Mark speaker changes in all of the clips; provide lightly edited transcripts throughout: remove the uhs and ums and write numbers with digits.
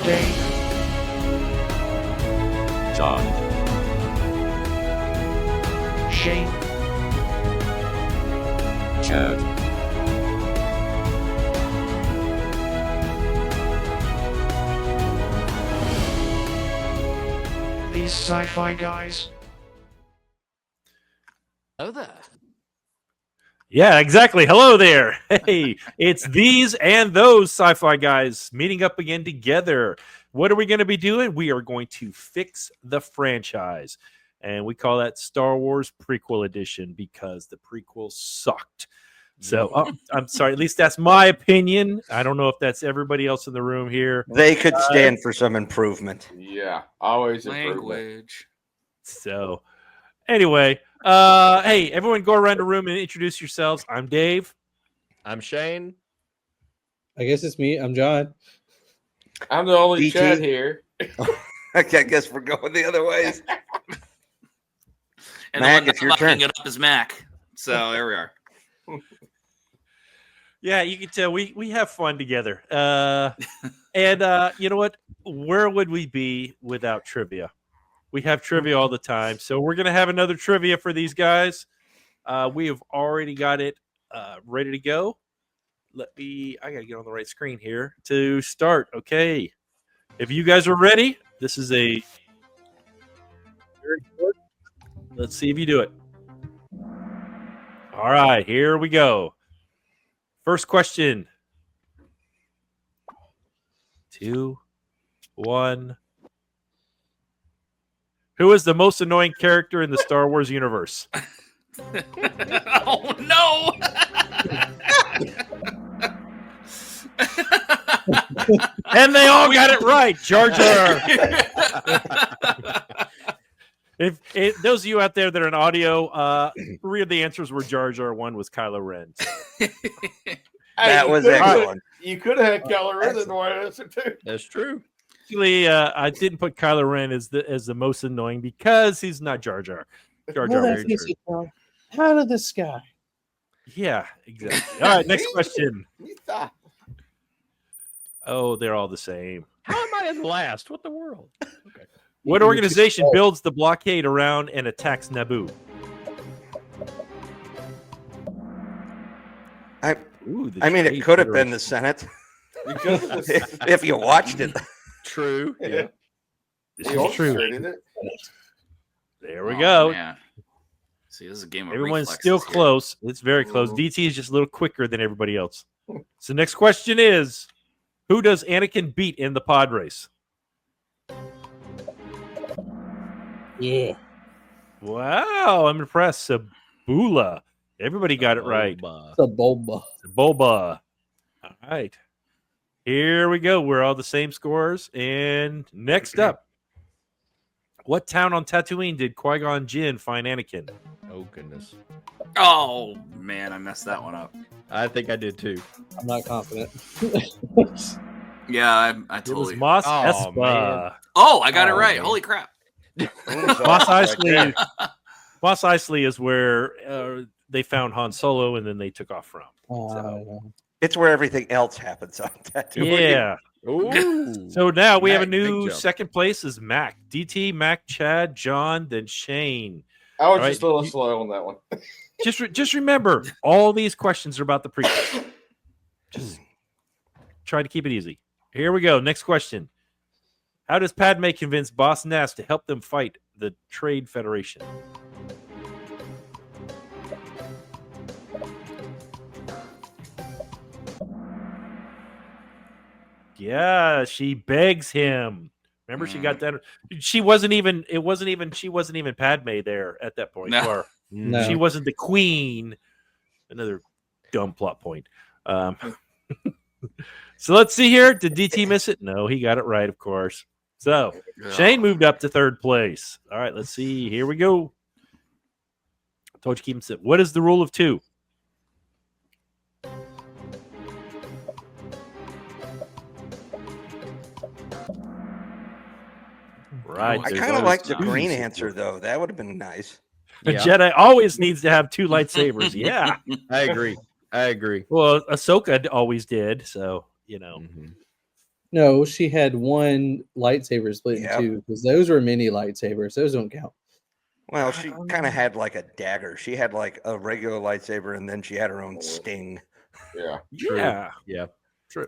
Speaker 1: Dave,
Speaker 2: John,
Speaker 1: Shane,
Speaker 2: Chad,
Speaker 1: these sci-fi guys.
Speaker 3: Hello there.
Speaker 4: Yeah, exactly. Hello there. Hey, it's these and those sci-fi guys meeting up again together. What are we going to be doing? We are going to fix the franchise. And we call that Star Wars Prequel Edition because the prequels sucked. So, I'm sorry, at least that's my opinion. I don't know if that's everybody else in the room here.
Speaker 5: They could stand for some improvement.
Speaker 6: Yeah, always improvement.
Speaker 3: Language.
Speaker 4: So, anyway, hey, everyone go around the room and introduce yourselves. I'm Dave.
Speaker 7: I'm Shane.
Speaker 8: I guess it's me. I'm John.
Speaker 6: I'm the only
Speaker 5: BT.
Speaker 6: Chad here.
Speaker 5: I guess we're going the other ways.
Speaker 3: And
Speaker 5: Mac,
Speaker 3: the one
Speaker 5: it's your
Speaker 3: fucking
Speaker 5: turn.
Speaker 3: it up is Mac. So there we are.
Speaker 4: Yeah, you can tell we have fun together. And you know what? Where would we be without trivia? We have trivia all the time. So we're going to have another trivia for these guys. We have already got it ready to go. I got to get on the right screen here to start. Okay. If you guys are ready, this is a very short. Let's see if you do it. All right, here we go. First question. 2, 1. Who is the most annoying character in the Star Wars universe?
Speaker 3: Oh no!
Speaker 4: And they all got it right. Jar Jar. If those of you out there that are in audio, 3 of the answers were Jar Jar. 1 was Kylo Ren.
Speaker 5: That was excellent.
Speaker 6: You could have had Kylo Ren in one answer too.
Speaker 7: That's true.
Speaker 4: Actually, I didn't put Kylo Ren as the most annoying because he's not Jar Jar. Jar Jar.
Speaker 8: Well, that's out of the sky.
Speaker 4: Yeah, exactly. All right, next question.
Speaker 6: You thought.
Speaker 4: Oh, they're all the same.
Speaker 7: How am I in last? What the world? Okay.
Speaker 4: What organization builds the blockade around and attacks Naboo? Ooh,
Speaker 5: I mean, it could have been the Senate
Speaker 6: You could have
Speaker 5: if you watched it.
Speaker 7: True. Yeah.
Speaker 4: This is true.
Speaker 6: It.
Speaker 4: There we
Speaker 3: Oh,
Speaker 4: go.
Speaker 3: man. See, this is a game of
Speaker 4: Everyone's
Speaker 3: reflexes
Speaker 4: still
Speaker 3: here.
Speaker 4: close. It's very close. DT is just a little quicker than everybody else. So next question is, who does Anakin beat in the pod race?
Speaker 8: Yeah.
Speaker 4: Wow, I'm impressed. Sabula. Everybody got it right.
Speaker 8: The Bulba.
Speaker 4: Boba. All right. Here we go. We're all the same scores. And next up, what town on Tatooine did Qui-Gon Jinn find Anakin?
Speaker 7: Oh goodness.
Speaker 3: Oh man, I messed that one up.
Speaker 7: I think I did too.
Speaker 8: I'm not confident.
Speaker 3: Yeah, I
Speaker 4: It was
Speaker 3: totally.
Speaker 4: Mos
Speaker 7: Oh,
Speaker 4: Espa.
Speaker 7: man.
Speaker 3: Oh, I got it
Speaker 7: Oh,
Speaker 3: right.
Speaker 7: man.
Speaker 3: Holy crap!
Speaker 4: Mos Eisley. Mos Eisley is where they found Han Solo and then they took off from.
Speaker 5: It's where everything else happens on Tatooine.
Speaker 4: Yeah.
Speaker 7: Ooh.
Speaker 4: So now we have a
Speaker 7: Mac, big
Speaker 4: new
Speaker 7: jump.
Speaker 4: second place is Mac. DT, Mac, Chad, John, then Shane.
Speaker 6: I was
Speaker 4: All
Speaker 6: just
Speaker 4: right.
Speaker 6: a little slow on that one.
Speaker 4: Just remember, all these questions are about the prequels. Just try to keep it easy. Here we go. Next question. How does Padme convince Boss Nass to help them fight the Trade Federation? Yeah, she begs him. Remember, she got that. She wasn't even Padme there at that point.
Speaker 3: No.
Speaker 4: Or
Speaker 8: No.
Speaker 4: she wasn't the queen. Another dumb plot point. So let's see here. Did DT miss it? No, he got it right, of course. So Shane moved up to third place. All right, let's see. Here we go. I told you keep him sit. What is the rule of 2? Right.
Speaker 5: I
Speaker 4: there's
Speaker 5: kind of
Speaker 4: always
Speaker 5: like the
Speaker 4: two.
Speaker 5: green answer, though. That would have been nice.
Speaker 4: A
Speaker 7: Yeah.
Speaker 4: Jedi always needs to have 2 lightsabers. Yeah.
Speaker 7: I agree.
Speaker 4: Well, Ahsoka always did. So, you know.
Speaker 7: Mhm.
Speaker 8: No, she had one lightsaber split
Speaker 5: Yeah.
Speaker 8: in two because those were mini lightsabers. Those don't count.
Speaker 5: Well, she kind of had like a dagger. She had like a regular lightsaber, and then she had her own sting.
Speaker 6: Yeah.
Speaker 7: True.
Speaker 4: Yeah,
Speaker 7: Yeah.
Speaker 4: true.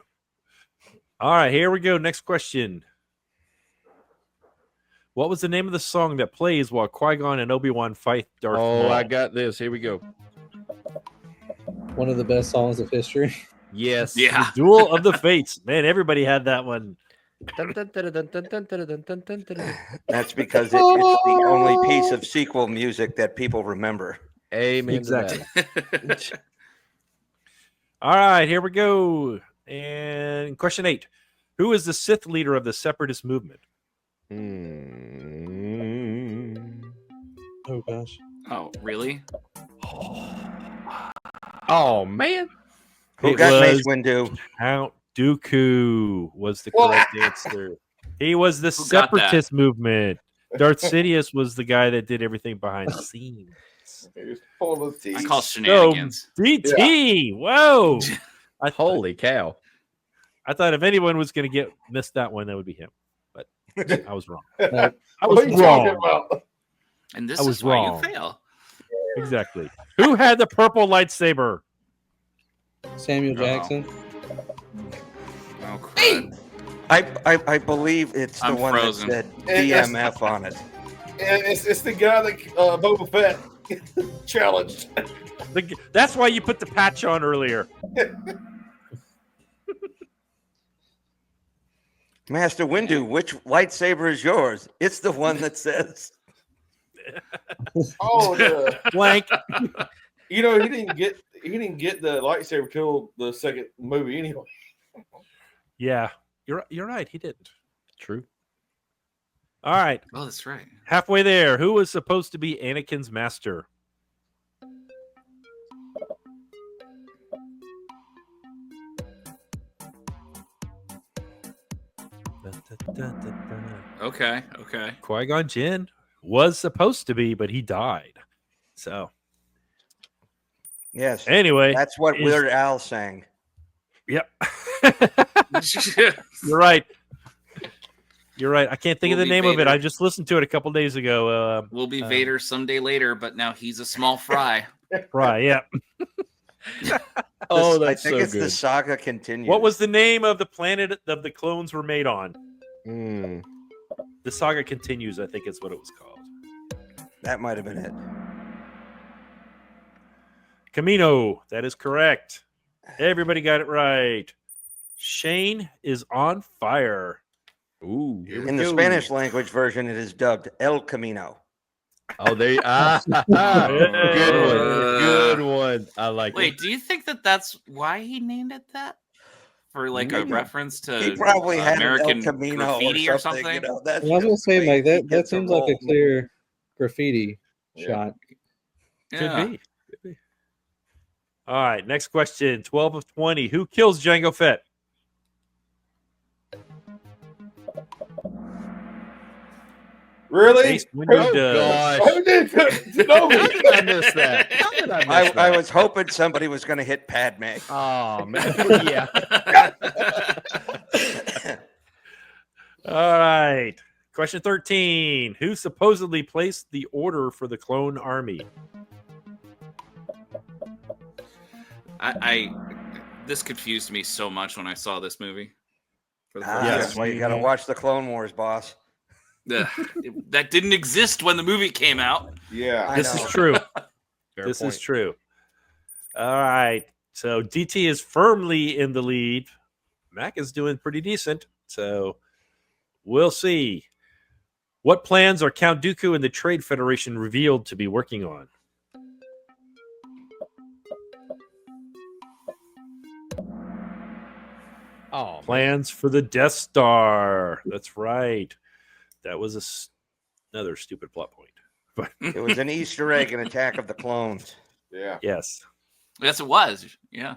Speaker 4: All right, here we go. Next question. What was the name of the song that plays while Qui-Gon and Obi-Wan fight Darth
Speaker 7: Oh,
Speaker 4: Maul?
Speaker 7: I got this. Here we go.
Speaker 8: One of the best songs of history.
Speaker 7: Yes.
Speaker 3: Yeah.
Speaker 4: Duel of the Fates. Man, everybody had that one.
Speaker 5: That's because it's the only piece of sequel music that people remember.
Speaker 7: Amen
Speaker 4: Exactly.
Speaker 7: to that.
Speaker 4: All right, here we go. And question 8. Who is the Sith leader of the Separatist movement?
Speaker 8: Oh gosh.
Speaker 3: Oh, really?
Speaker 7: Oh, man.
Speaker 5: Who
Speaker 4: It
Speaker 5: got Mace
Speaker 4: was
Speaker 5: Windu?
Speaker 4: Count Dooku was the
Speaker 6: What?
Speaker 4: correct answer. He was the
Speaker 3: Who got that?
Speaker 4: Separatist movement. Darth Sidious was the guy that did everything behind the scenes.
Speaker 6: He's pulling his teeth.
Speaker 3: I call shenanigans.
Speaker 4: DT. Whoa.
Speaker 7: Holy cow.
Speaker 4: I thought if anyone was going to miss that one, that would be him. But I was wrong.
Speaker 8: No,
Speaker 4: I
Speaker 6: What
Speaker 4: was
Speaker 6: are you talking
Speaker 4: wrong.
Speaker 6: about?
Speaker 3: And this
Speaker 4: I was
Speaker 3: is why
Speaker 4: wrong.
Speaker 3: you fail.
Speaker 4: Exactly. Who had the purple lightsaber?
Speaker 8: Samuel Jackson.
Speaker 3: Oh, crud.
Speaker 5: I believe it's the
Speaker 3: I'm
Speaker 5: one
Speaker 3: frozen.
Speaker 5: that said
Speaker 6: It's-
Speaker 5: DMF on it.
Speaker 6: And it's the guy that Boba Fett challenged.
Speaker 4: That's why you put the patch on earlier.
Speaker 5: Master Windu, which lightsaber is yours? It's the one that says.
Speaker 6: Oh,
Speaker 4: Blank.
Speaker 6: you know he didn't get the lightsaber till the second movie anyway.
Speaker 4: Yeah, you're right. He didn't.
Speaker 7: True.
Speaker 4: All right,
Speaker 3: Oh, that's right.
Speaker 4: halfway there. Who was supposed to be Anakin's master?
Speaker 3: Okay.
Speaker 4: Qui-Gon Jinn was supposed to be, but he died. So
Speaker 5: Yes.
Speaker 4: anyway,
Speaker 5: That's what
Speaker 4: is-
Speaker 5: Weird Al sang.
Speaker 4: yep. You're right. You're right. I can't think of
Speaker 3: Will
Speaker 4: the
Speaker 3: be
Speaker 4: name of it.
Speaker 3: Vader.
Speaker 4: I just listened to it a couple days ago.
Speaker 3: We'll be Vader someday later, but now he's a small fry.
Speaker 4: Right. Yeah.
Speaker 7: Oh,
Speaker 5: I
Speaker 7: that's
Speaker 5: think
Speaker 7: so
Speaker 5: it's
Speaker 7: good.
Speaker 5: the saga continues.
Speaker 4: What was the name of the planet that the clones were made on?
Speaker 7: Mm.
Speaker 4: The saga continues. I think is what it was called.
Speaker 5: That might have been it.
Speaker 4: Camino. That is correct. Everybody got it right. Shane is on fire.
Speaker 7: Ooh. here we
Speaker 5: In the
Speaker 7: go.
Speaker 5: Spanish language version, it is dubbed El Camino.
Speaker 7: Oh, there you Good one. Good one. I like
Speaker 3: Wait,
Speaker 7: it.
Speaker 3: do you think that's why he named it that? For like a
Speaker 5: Maybe.
Speaker 3: reference to
Speaker 5: He probably had
Speaker 3: American
Speaker 5: an El Camino
Speaker 3: graffiti
Speaker 5: or
Speaker 3: or
Speaker 5: something.
Speaker 3: something?
Speaker 5: You know, that's
Speaker 8: I was gonna
Speaker 5: just
Speaker 8: say
Speaker 5: the
Speaker 8: like
Speaker 5: way he
Speaker 8: that. That
Speaker 5: gets
Speaker 8: seems like a
Speaker 5: roll.
Speaker 8: clear graffiti
Speaker 6: Yeah.
Speaker 8: shot.
Speaker 3: Yeah.
Speaker 4: Could be. Could be. All right. Next question. 12 of 20. Who kills Jango Fett?
Speaker 6: Really?
Speaker 4: Mace Windu
Speaker 7: Oh,
Speaker 4: does.
Speaker 7: gosh.
Speaker 6: Who did
Speaker 7: How did I miss that? How did I miss
Speaker 5: I
Speaker 7: that?
Speaker 5: was hoping somebody was going to hit Padme.
Speaker 7: Oh, man. Yeah.
Speaker 4: All right. Question 13. Who supposedly placed the order for the clone army?
Speaker 3: I this confused me so much when I saw this movie. For the first
Speaker 4: Yes.
Speaker 5: That's why you got to watch the Clone Wars, boss.
Speaker 3: time. That didn't exist when the movie came out.
Speaker 6: Yeah.
Speaker 5: I
Speaker 4: This
Speaker 5: know.
Speaker 4: is true.
Speaker 7: Fair
Speaker 4: This
Speaker 7: point.
Speaker 4: is true. All right. So DT is firmly in the lead. Mac is doing pretty decent. So we'll see. What plans are Count Dooku and the Trade Federation revealed to be working on?
Speaker 7: Oh, man.
Speaker 4: Plans for the Death Star. That's right. That was another stupid plot point. But
Speaker 5: It was an Easter egg in Attack of the Clones.
Speaker 6: Yeah.
Speaker 4: yes.
Speaker 3: Yes, it was. Yeah.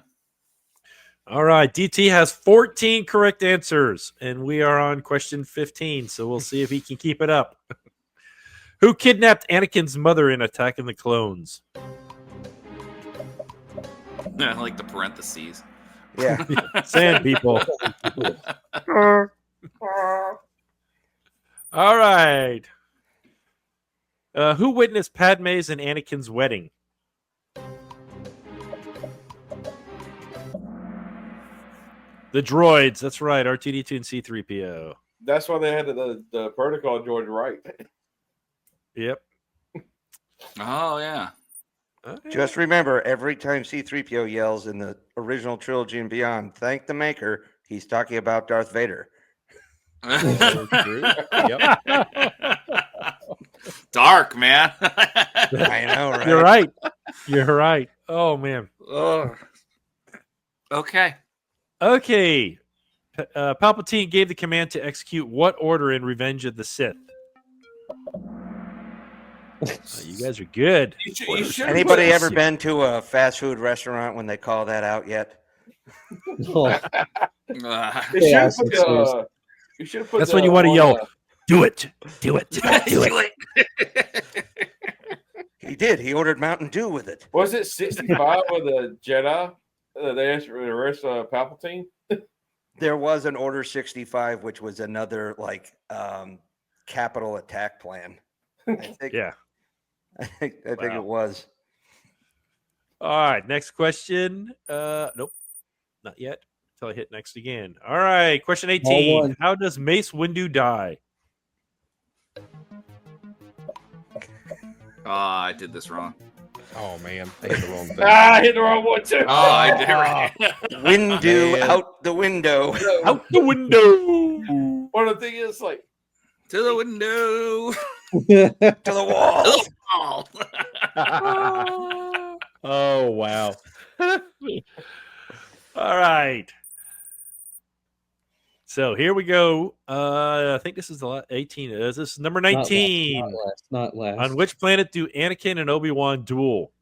Speaker 4: All right. DT has 14 correct answers, and we are on question 15. So we'll see if he can keep it up. Who kidnapped Anakin's mother in Attacking the Clones?
Speaker 3: I like the parentheses.
Speaker 5: Yeah.
Speaker 4: Sand people. All right. Who witnessed Padme's and Anakin's wedding? The droids. That's right. R2D2 and C3PO.
Speaker 6: That's why they had the protocol droid right.
Speaker 4: Yep.
Speaker 3: Oh yeah.
Speaker 4: Okay.
Speaker 5: Just remember, every time C-3PO yells in the original trilogy and beyond, thank the maker, he's talking about Darth Vader.
Speaker 7: Yep.
Speaker 3: Dark, man.
Speaker 5: I know, right?
Speaker 4: You're right. You're right. Oh man.
Speaker 3: Ugh. Okay.
Speaker 4: Okay. Palpatine gave the command to execute what order in Revenge of the Sith? You guys are good.
Speaker 6: You should
Speaker 5: Anybody ever been to a fast food restaurant when they call that out yet?
Speaker 8: Oh,
Speaker 6: You
Speaker 8: Yeah,
Speaker 6: should put.
Speaker 4: That's when you want to yell, do it. Do it. Do it.
Speaker 5: He did. He ordered Mountain Dew with it.
Speaker 6: Was it 65 with the Jedi? They asked for the rest of Palpatine.
Speaker 5: There was an Order 65, which was another capital attack plan. I think,
Speaker 4: Yeah.
Speaker 5: I think
Speaker 4: Wow.
Speaker 5: it was.
Speaker 4: All right. Next question. Nope. Not yet. Until I hit next again. All right. Question 18.
Speaker 8: one.
Speaker 4: How does Mace Windu die?
Speaker 3: Oh, I did this wrong.
Speaker 7: Oh man, I hit the wrong thing.
Speaker 6: I hit the wrong one too.
Speaker 3: Oh, I did it right.
Speaker 5: Windu
Speaker 7: Man.
Speaker 5: out the window.
Speaker 4: Out the window.
Speaker 6: One of the thing is like
Speaker 3: To the window.
Speaker 5: To the wall.
Speaker 3: Oh.
Speaker 7: Oh wow.
Speaker 4: All right. So here we go. I think this is the 18. This is number 19.
Speaker 8: Not last.
Speaker 4: On which planet do Anakin and Obi-Wan duel?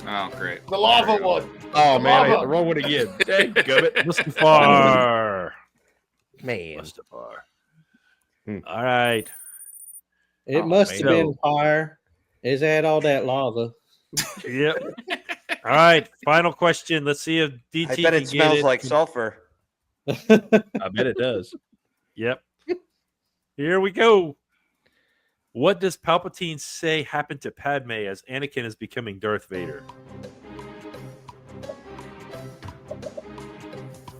Speaker 3: Oh, great.
Speaker 6: the lava one.
Speaker 7: Oh man, I hit the wrong one again. Dang, gummit.
Speaker 4: Mustafar.
Speaker 7: Man.
Speaker 4: Mustafar.
Speaker 7: Hmm.
Speaker 4: All right.
Speaker 8: It
Speaker 7: Oh,
Speaker 8: must
Speaker 7: man.
Speaker 8: have been fire. It's had all that lava.
Speaker 4: Yep. All right. Final question. Let's see if DT
Speaker 5: I bet
Speaker 4: can
Speaker 5: it
Speaker 4: get
Speaker 5: smells
Speaker 4: it.
Speaker 5: like sulfur.
Speaker 7: I bet it does.
Speaker 4: Yep. Here we go. What does Palpatine say happened to Padme as Anakin is becoming Darth Vader?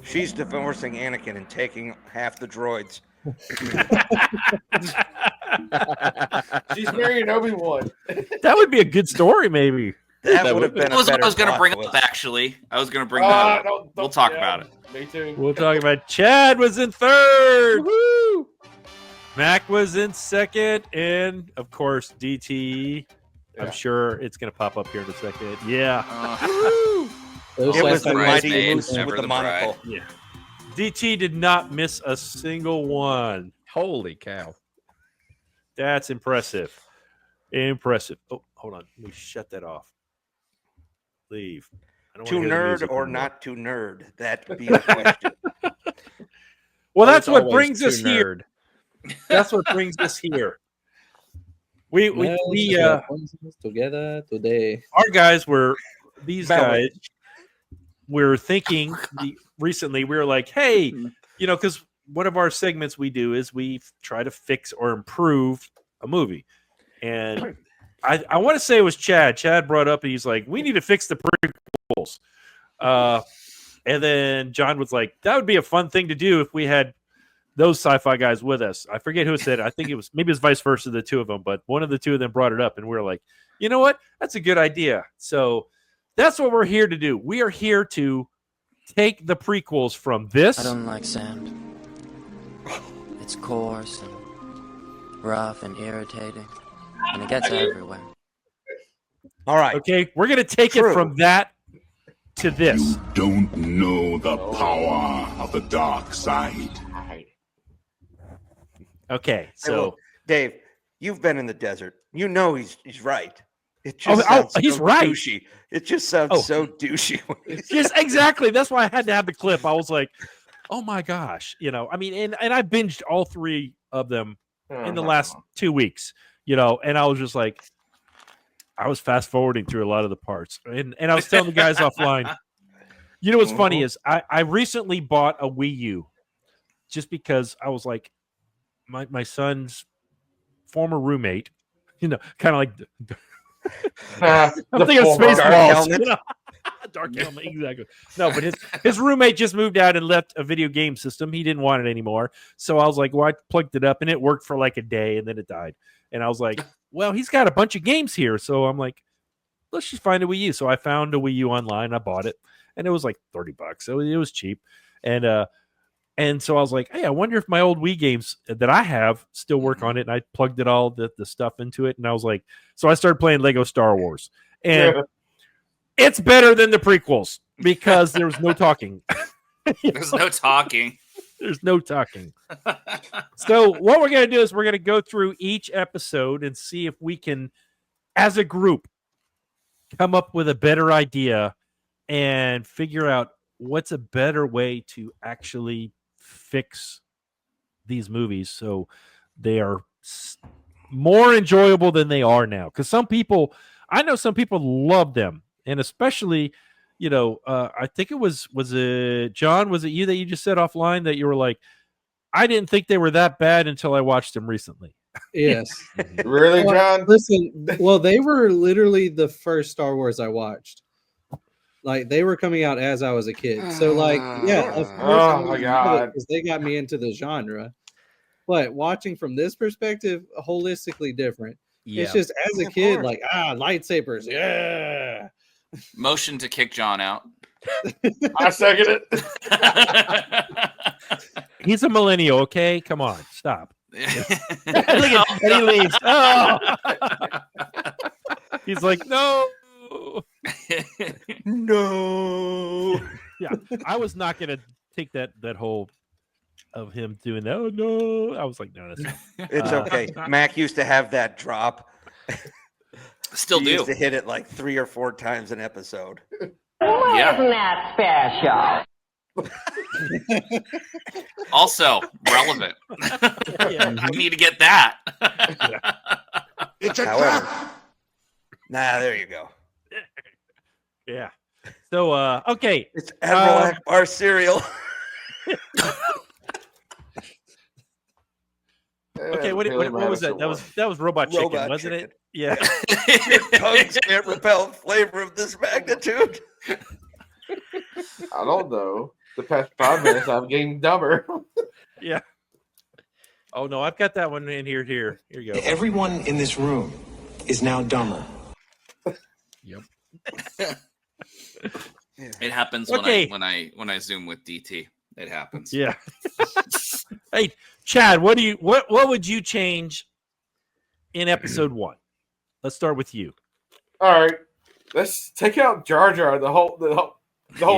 Speaker 5: She's divorcing Anakin and taking half the droids.
Speaker 6: She's marrying Obi-Wan.
Speaker 4: That would be a good story, maybe.
Speaker 5: That would have been
Speaker 3: That
Speaker 5: a
Speaker 3: was what
Speaker 5: better
Speaker 3: I was going to
Speaker 5: plot
Speaker 3: bring
Speaker 5: twist.
Speaker 3: up, actually. I was going to bring that up. We'll talk about it.
Speaker 6: Me too.
Speaker 4: We'll talk about Chad was in third. Woo! Mac was in second. And, of course, DT. I'm
Speaker 6: Yeah.
Speaker 4: sure it's going to pop up here in a second. Yeah.
Speaker 8: Those
Speaker 5: It was the
Speaker 8: Sci-Fi
Speaker 5: mighty
Speaker 3: bridesmaid,
Speaker 5: moose
Speaker 3: never
Speaker 5: with the
Speaker 3: the bride.
Speaker 5: monocle.
Speaker 4: Yeah. DT did not miss a single one.
Speaker 7: Holy cow.
Speaker 4: That's impressive. Impressive. Oh, hold on. Let me shut that off. Leave. I don't
Speaker 5: Too
Speaker 4: wanna hear the
Speaker 5: nerd
Speaker 4: music
Speaker 5: or
Speaker 4: anymore.
Speaker 5: not too nerd? That could be the question.
Speaker 4: Well, that's
Speaker 7: It's
Speaker 4: what
Speaker 7: always
Speaker 4: brings
Speaker 7: too
Speaker 4: us here.
Speaker 7: nerd.
Speaker 4: That's what brings us here. We
Speaker 8: together today.
Speaker 4: our guys were these
Speaker 5: Valid.
Speaker 4: guys were thinking recently. We were like, hey, because one of our segments we do is we try to fix or improve a movie, and I want to say it was Chad. Chad brought up, and he's like, we need to fix the prequels. And then John was like, that would be a fun thing to do if we had those sci-fi guys with us. I forget who said it. I think it was vice versa, the two of them, but one of the two of them brought it up, and we were like, you know what? That's a good idea. So that's what we're here to do. We are here to take the prequels from this.
Speaker 2: I don't like sand. It's coarse and rough and irritating, and it gets everywhere.
Speaker 5: All right.
Speaker 4: Okay, we're going to take it
Speaker 5: True.
Speaker 4: from that to this.
Speaker 9: Don't know the power of the dark side.
Speaker 4: Okay,
Speaker 5: Hey,
Speaker 4: so
Speaker 5: look, Dave, you've been in the desert. You know he's right. It
Speaker 4: Oh,
Speaker 5: just
Speaker 4: oh,
Speaker 5: sounds
Speaker 4: he's
Speaker 5: so
Speaker 4: right.
Speaker 5: douchey. It just sounds
Speaker 4: Oh.
Speaker 5: so douchey. when he
Speaker 4: yes, exactly. That's why I had to have the clip. I was like, oh my gosh, I mean, and I binged all three of them in the last 2 weeks, and I was just like, I was fast forwarding through a lot of the parts, and I was telling the guys offline. You know what's funny is I recently bought a Wii U just because I was like, my son's former roommate, kind of like I'm thinking of Spaceballs. Dark Helmet, exactly. No, but his roommate just moved out and left a video game system. He didn't want it anymore. So I was like, well, I plugged it up and it worked for like a day and then it died. And I was like, well, he's got a bunch of games here. So I'm like, let's just find a Wii U. So I found a Wii U online. I bought it and it was like $30. So it was cheap. And so I was like, hey, I wonder if my old Wii games that I have still work on it. And I plugged it all the stuff into it. And I was like, so I started playing Lego Star Wars. And it's better than the prequels because there was no talking.
Speaker 3: There's no talking.
Speaker 4: There's no talking. So what we're going to do is we're going to go through each episode and see if we can, as a group, come up with a better idea and figure out what's a better way to actually fix these movies so they are more enjoyable than they are now. Because I know some people love them. And especially, I think it was it John? Was it you that you just said offline that you were like, I didn't think they were that bad until I watched them recently.
Speaker 8: Yes.
Speaker 6: Really, John?
Speaker 8: Listen, well, they were literally the first Star Wars I watched. Like they were coming out as I was a kid. So like, yeah, of course,
Speaker 6: Oh my God,
Speaker 8: because they got me into the genre. But watching from this perspective, holistically different.
Speaker 4: Yeah.
Speaker 8: It's just as a kid, like lightsabers, yeah.
Speaker 3: Motion to kick John out.
Speaker 6: I second it.
Speaker 4: He's a millennial, okay? Come on, stop. Look at, and he leaves. Oh. He's like, no.
Speaker 5: No.
Speaker 4: Yeah, I was not going to take that whole of him doing that. Oh, no. I was like, no, that's fine.
Speaker 5: It's okay. Mac used to have that drop.
Speaker 3: Still
Speaker 5: He
Speaker 3: do.
Speaker 5: used to hit it like 3 or 4 times an episode.
Speaker 3: Yeah.
Speaker 10: Isn't that special?
Speaker 3: Also relevant. I need to get that.
Speaker 9: It's a
Speaker 5: However,
Speaker 9: trap.
Speaker 5: nah, there you go.
Speaker 4: Yeah. So, okay.
Speaker 5: It's Admiral Akbar cereal.
Speaker 4: Okay, what was that? That was Robot Chicken, wasn't it? Yeah.
Speaker 5: Your tongues can't repel flavor of this magnitude.
Speaker 6: I don't know. The past 5 minutes, I've getting dumber.
Speaker 4: Yeah. Oh no, I've got that one in here. Here you go.
Speaker 11: Everyone in this room is now dumber.
Speaker 4: Yep.
Speaker 3: It happens
Speaker 4: Okay.
Speaker 3: when I zoom with DT. It happens.
Speaker 4: Yeah. Hey, Chad, what would you change in episode 1? Let's start with you.
Speaker 6: All right, let's take out Jar Jar. The whole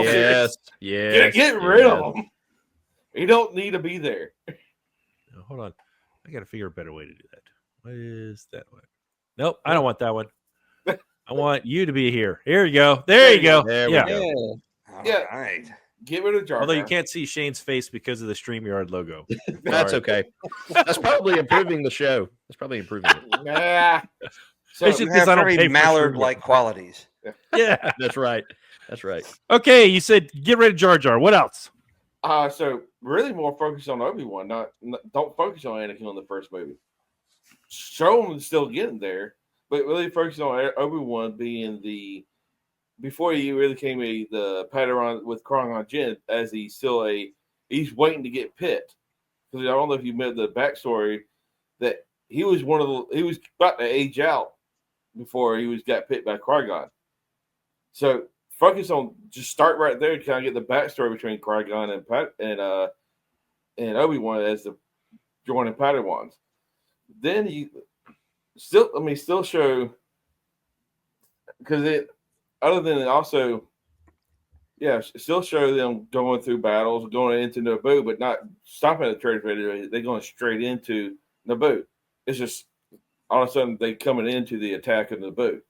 Speaker 6: series.
Speaker 7: Yes.
Speaker 6: Get rid of him. He don't need to be there.
Speaker 4: No, hold on. I got to figure a better way to do that. What is that one? Nope, I don't want that one. I want you to be here. Here you go. There you go.
Speaker 7: There we
Speaker 4: Yeah.
Speaker 7: go.
Speaker 6: Yeah.
Speaker 5: All right.
Speaker 6: Get rid of Jar Jar.
Speaker 4: Although you can't see Shane's face because of the StreamYard logo.
Speaker 7: That's okay. That's probably improving the show. That's probably improving it.
Speaker 6: Nah. So
Speaker 4: It's
Speaker 5: You
Speaker 4: just 'cause
Speaker 5: have
Speaker 4: I don't pay
Speaker 5: very
Speaker 4: for
Speaker 5: mallard-like
Speaker 4: StreamYard.
Speaker 5: qualities.
Speaker 4: Yeah.
Speaker 7: That's right. That's right.
Speaker 4: Okay, you said get rid of Jar Jar. What else?
Speaker 6: so really more focus on Obi-Wan. Don't focus on Anakin on the first movie. Show him still getting there, but really focus on Obi-Wan being before he really came the Padawan with Qui-Gon Jinn, as he's waiting to get picked. Because I don't know if you met the backstory that he was about to age out before he got picked by Qui-Gon. So focus on just start right there to kind of get the backstory between Qui-Gon and Obi-Wan as the joining Padawans. Then you still show, because other than it also, still show them going through battles, going into Naboo, but not stopping at the trade. They're going straight into Naboo. It's just all of a sudden they coming into the attack of Naboo,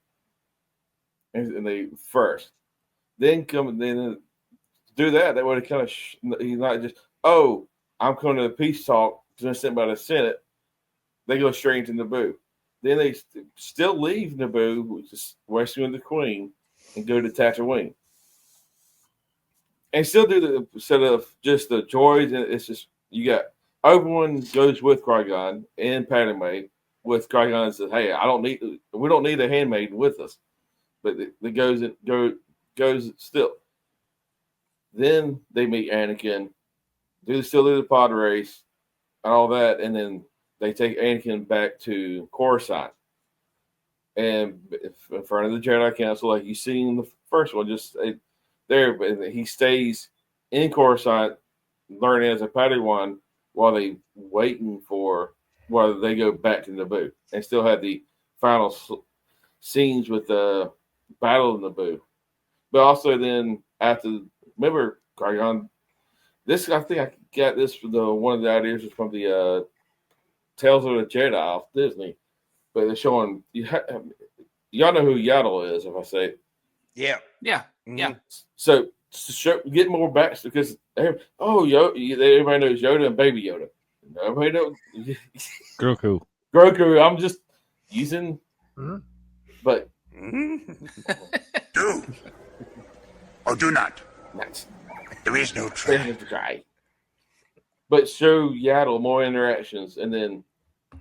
Speaker 6: and they first, then do that. That way, kind of he's not just I'm coming to the peace talk, been sent by the Senate. They go straight into Naboo. then they still leave Naboo, which is rescuing the Queen, and go to Tatooine. And still do the instead of just the droids, and it's just you got Obi-Wan goes with Qui-Gon and Padme with Qui-Gon and says, "Hey, we don't need a handmaiden with us," but it goes still. Then they meet Anakin, still do the pod race and all that, and then they take Anakin back to Coruscant and in front of the Jedi Council, like you seen in the first one, just there. But he stays in Coruscant, learning as a Padawan while they go back to Naboo, and still have the final scenes with the Battle of Naboo. But also then after, remember Qui-Gon. This I think I got this from one of the ideas was from the Tales of the Jedi off Disney, but they're showing y'all know who Yaddle is if I say it.
Speaker 5: Yeah.
Speaker 6: So to get more back because everybody knows Yoda and Baby Yoda. Nobody knows
Speaker 4: Grogu.
Speaker 6: I'm just using, but
Speaker 9: Do or do not.
Speaker 6: Nice.
Speaker 9: There is no try.
Speaker 6: But show Yaddle more interactions, and then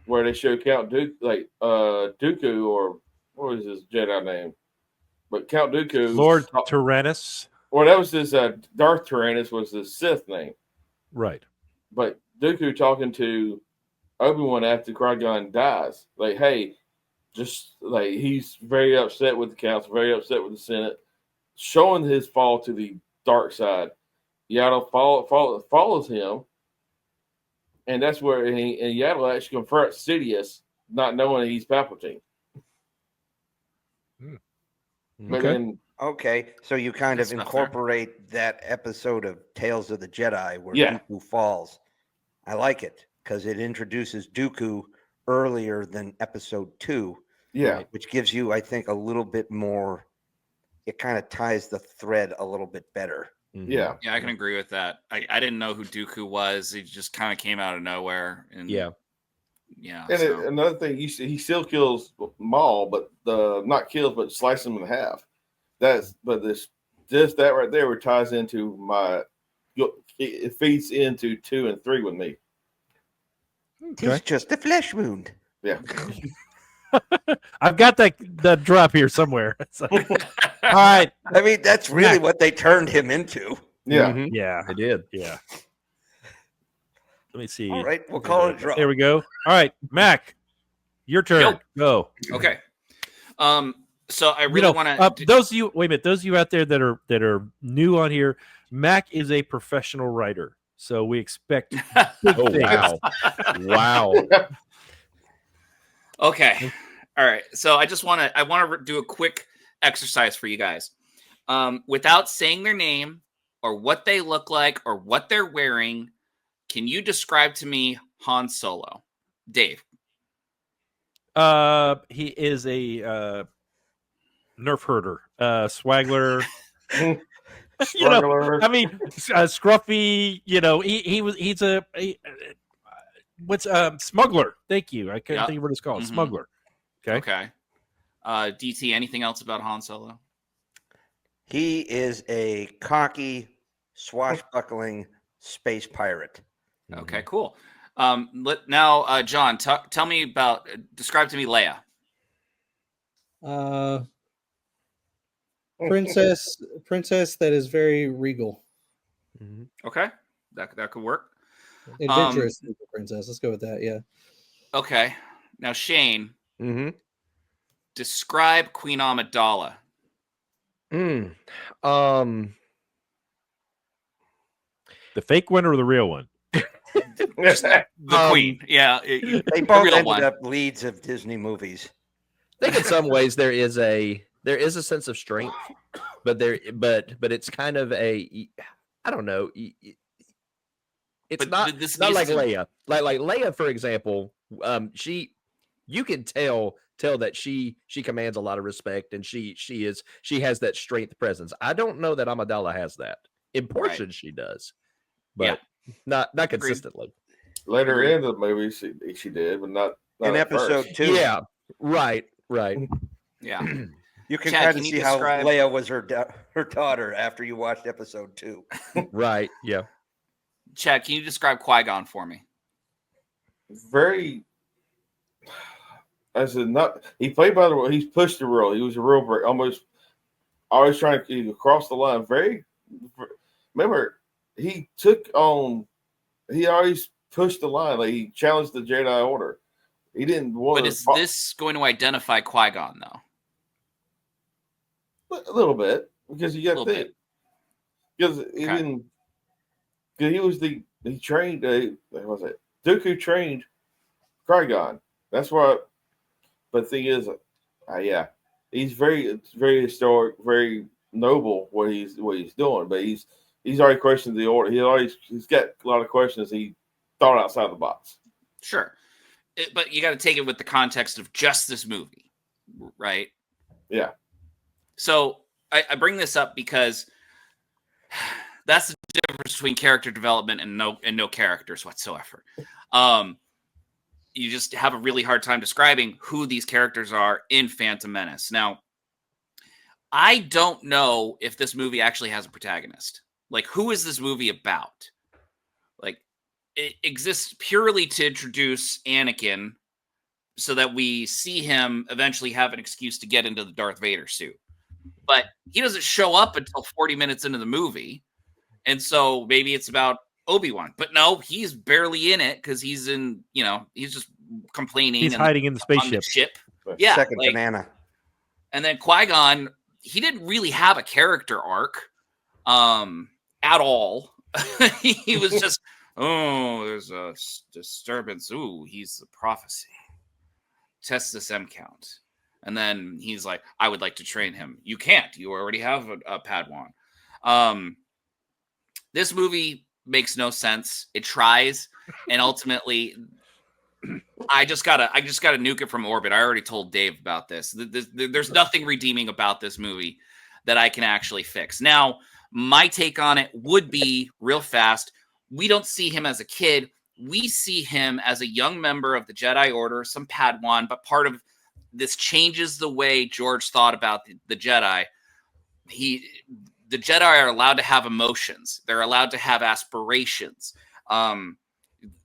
Speaker 6: where they show Count Dooku, or what was his Jedi name? But Count Dooku,
Speaker 4: Lord Tyrannus.
Speaker 6: Well, that was his Darth Tyrannus was his Sith name,
Speaker 4: right?
Speaker 6: But Dooku talking to Obi-Wan after Qui-Gon dies, like, hey, just like he's very upset with the council, very upset with the Senate, showing his fall to the dark side. Yaddle follows him, and that's where Yaddle actually confronts Sidious, not knowing he's Palpatine.
Speaker 5: Okay, so you kind of incorporate that episode of Tales of the Jedi where Dooku falls. I like it because it introduces Dooku earlier than episode 2.
Speaker 6: Yeah.
Speaker 5: Which gives you, I think, a little bit more. It kind of ties the thread a little bit better.
Speaker 3: Yeah, I can agree with that. I didn't know who Dooku was. He just kind of came out of nowhere. And
Speaker 6: And another thing, he still kills Maul, but not kills, but slices him in half. That right there, where ties into it feeds into 2 and 3 with me.
Speaker 5: It's just a flesh wound.
Speaker 6: Yeah.
Speaker 4: I've got that drop here somewhere. So, all right.
Speaker 5: I mean, that's really what they turned him into.
Speaker 6: Yeah.
Speaker 4: Yeah.
Speaker 7: They did.
Speaker 4: Yeah. Let me see.
Speaker 5: All right. We'll call it a drop.
Speaker 4: There we go. All right. Mac, your turn. Go.
Speaker 3: Okay. So I really want to.
Speaker 4: Those of you, wait a minute. Those of you out there that are new on here, Mac is a professional writer, so we expect big things.
Speaker 7: Wow.
Speaker 3: Okay. All right. So I want to do a quick exercise for you guys. Without saying their name or what they look like or what they're wearing, can you describe to me Han Solo? Dave.
Speaker 4: He is a nerf herder, swaggler. Scruffy. He's a smuggler. Thank you. I can't think of what it's called. Smuggler.
Speaker 3: Okay. DT, anything else about Han Solo?
Speaker 5: He is a cocky, swashbuckling space pirate.
Speaker 3: Okay, cool. John, tell me describe to me Leia.
Speaker 8: Princess that is very regal.
Speaker 3: Okay, that could work.
Speaker 8: Adventurous princess. Let's go with that. Yeah.
Speaker 3: Okay. Now, Shane, describe Queen Amidala.
Speaker 7: The
Speaker 4: fake one or the real one?
Speaker 3: The Queen. Yeah.
Speaker 5: They both ended up leads of Disney movies.
Speaker 7: I think in some ways there is a sense of strength, but it's kind of I don't know. It's not like Leia. Like Leia, for example, you can tell that she commands a lot of respect, and she has that strength presence. I don't know that Amidala has that. In portions she does, but not consistently.
Speaker 6: Later in the movie she did, but not
Speaker 5: in episode 2.
Speaker 7: Yeah. Right.
Speaker 3: Yeah.
Speaker 5: You can
Speaker 3: Chad,
Speaker 5: kind
Speaker 3: can
Speaker 5: of
Speaker 3: you
Speaker 5: see how
Speaker 3: describe-
Speaker 5: Leia was her daughter after you watched episode 2.
Speaker 7: Right. Yeah.
Speaker 3: Chad, can you describe Qui-Gon for me?
Speaker 6: Very. I said not. He played by the rule. He's pushed the rule. He was a real break, almost always trying to cross the line. Remember, he took on. He always pushed the line. Like he challenged the Jedi Order. He didn't want.
Speaker 3: But is this going to identify Qui-Gon though?
Speaker 6: A little bit, because you got that. Because he didn't. Because he trained. What was it? Dooku trained Qui-Gon. That's what. But the thing is, yeah, he's very historic, very noble what he's doing. But he's already questioned the order. He's got a lot of questions. He thought outside the box.
Speaker 3: Sure, but you got to take it with the context of just this movie, right?
Speaker 6: Yeah.
Speaker 3: So I bring this up because that's the difference between character development and no characters whatsoever. You just have a really hard time describing who these characters are in Phantom Menace. Now, I don't know if this movie actually has a protagonist. Like, who is this movie about? Like, it exists purely to introduce Anakin so that we see him eventually have an excuse to get into the Darth Vader suit. But he doesn't show up until 40 minutes into the movie. And so maybe it's about Obi-Wan. But no, he's barely in it because he's in, he's just complaining.
Speaker 4: He's hiding in the spaceship.
Speaker 3: Yeah.
Speaker 5: Second banana.
Speaker 3: And then Qui-Gon, he didn't really have a character arc at all. He was just, there's a disturbance. Ooh, he's the prophecy. Test this M count. And then he's like, I would like to train him. You can't. You already have a Padawan. This movie makes no sense. It tries, and ultimately, I just gotta nuke it from orbit. I already told Dave about this. There's nothing redeeming about this movie that I can actually fix. Now, my take on it would be real fast. We don't see him as a kid. We see him as a young member of the Jedi Order, some Padawan, but part of this changes the way George thought about the Jedi. The Jedi are allowed to have emotions. They're allowed to have aspirations.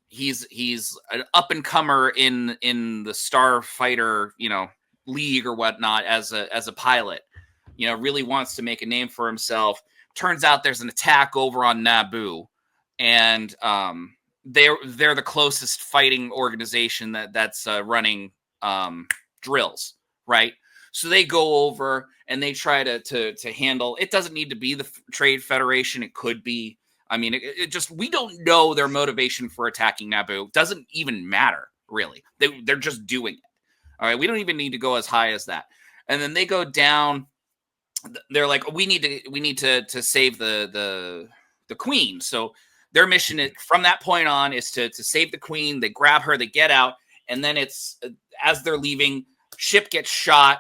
Speaker 3: He's an up and comer in the Starfighter, league or whatnot as a pilot. Really wants to make a name for himself. Turns out there's an attack over on Naboo, and they're the closest fighting organization that's running drills, right? So they go over and they try to handle. It doesn't need to be the Trade Federation. It could be. I mean, it just, we don't know their motivation for attacking Naboo. It doesn't even matter, really. They're just doing it. All right, we don't even need to go as high as that. And then they go down. They're like, we need to save the queen. So their mission from that point on is to save the queen. They grab her, they get out, and then it's as they're leaving, ship gets shot.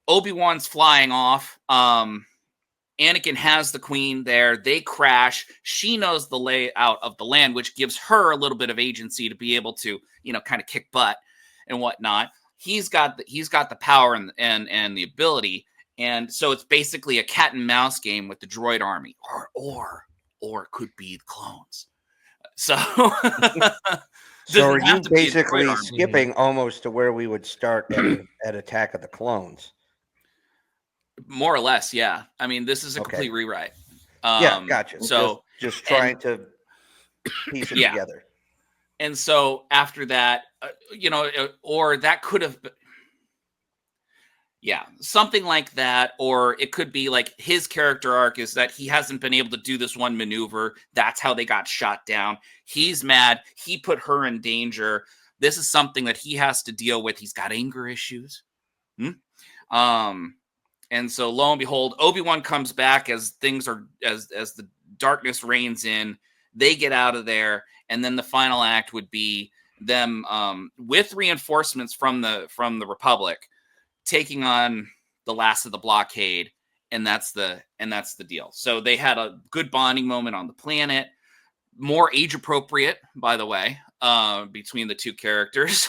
Speaker 3: Obi-Wan's flying off. Anakin has the queen there. They crash. She knows the layout of the land, which gives her a little bit of agency to be able to, kind of kick butt and whatnot. He's got the power and the ability. And so it's basically a cat and mouse game with the droid army, or it could be clones. So,
Speaker 5: so are you basically skipping almost to where we would start at Attack of the Clones?
Speaker 3: More or less, yeah. I mean, this is a complete rewrite.
Speaker 5: Yeah, gotcha.
Speaker 3: So
Speaker 5: just trying to piece it together.
Speaker 3: And so after that, or that could have been, something like that. Or it could be like his character arc is that he hasn't been able to do this one maneuver. That's how they got shot down. He's mad. He put her in danger. This is something that he has to deal with. He's got anger issues. And so lo and behold, Obi-Wan comes back as things are as the darkness reigns in. They get out of there, and then the final act would be them with reinforcements from the Republic taking on the last of the blockade, and that's the deal. So they had a good bonding moment on the planet, more age appropriate, by the way, between the two characters.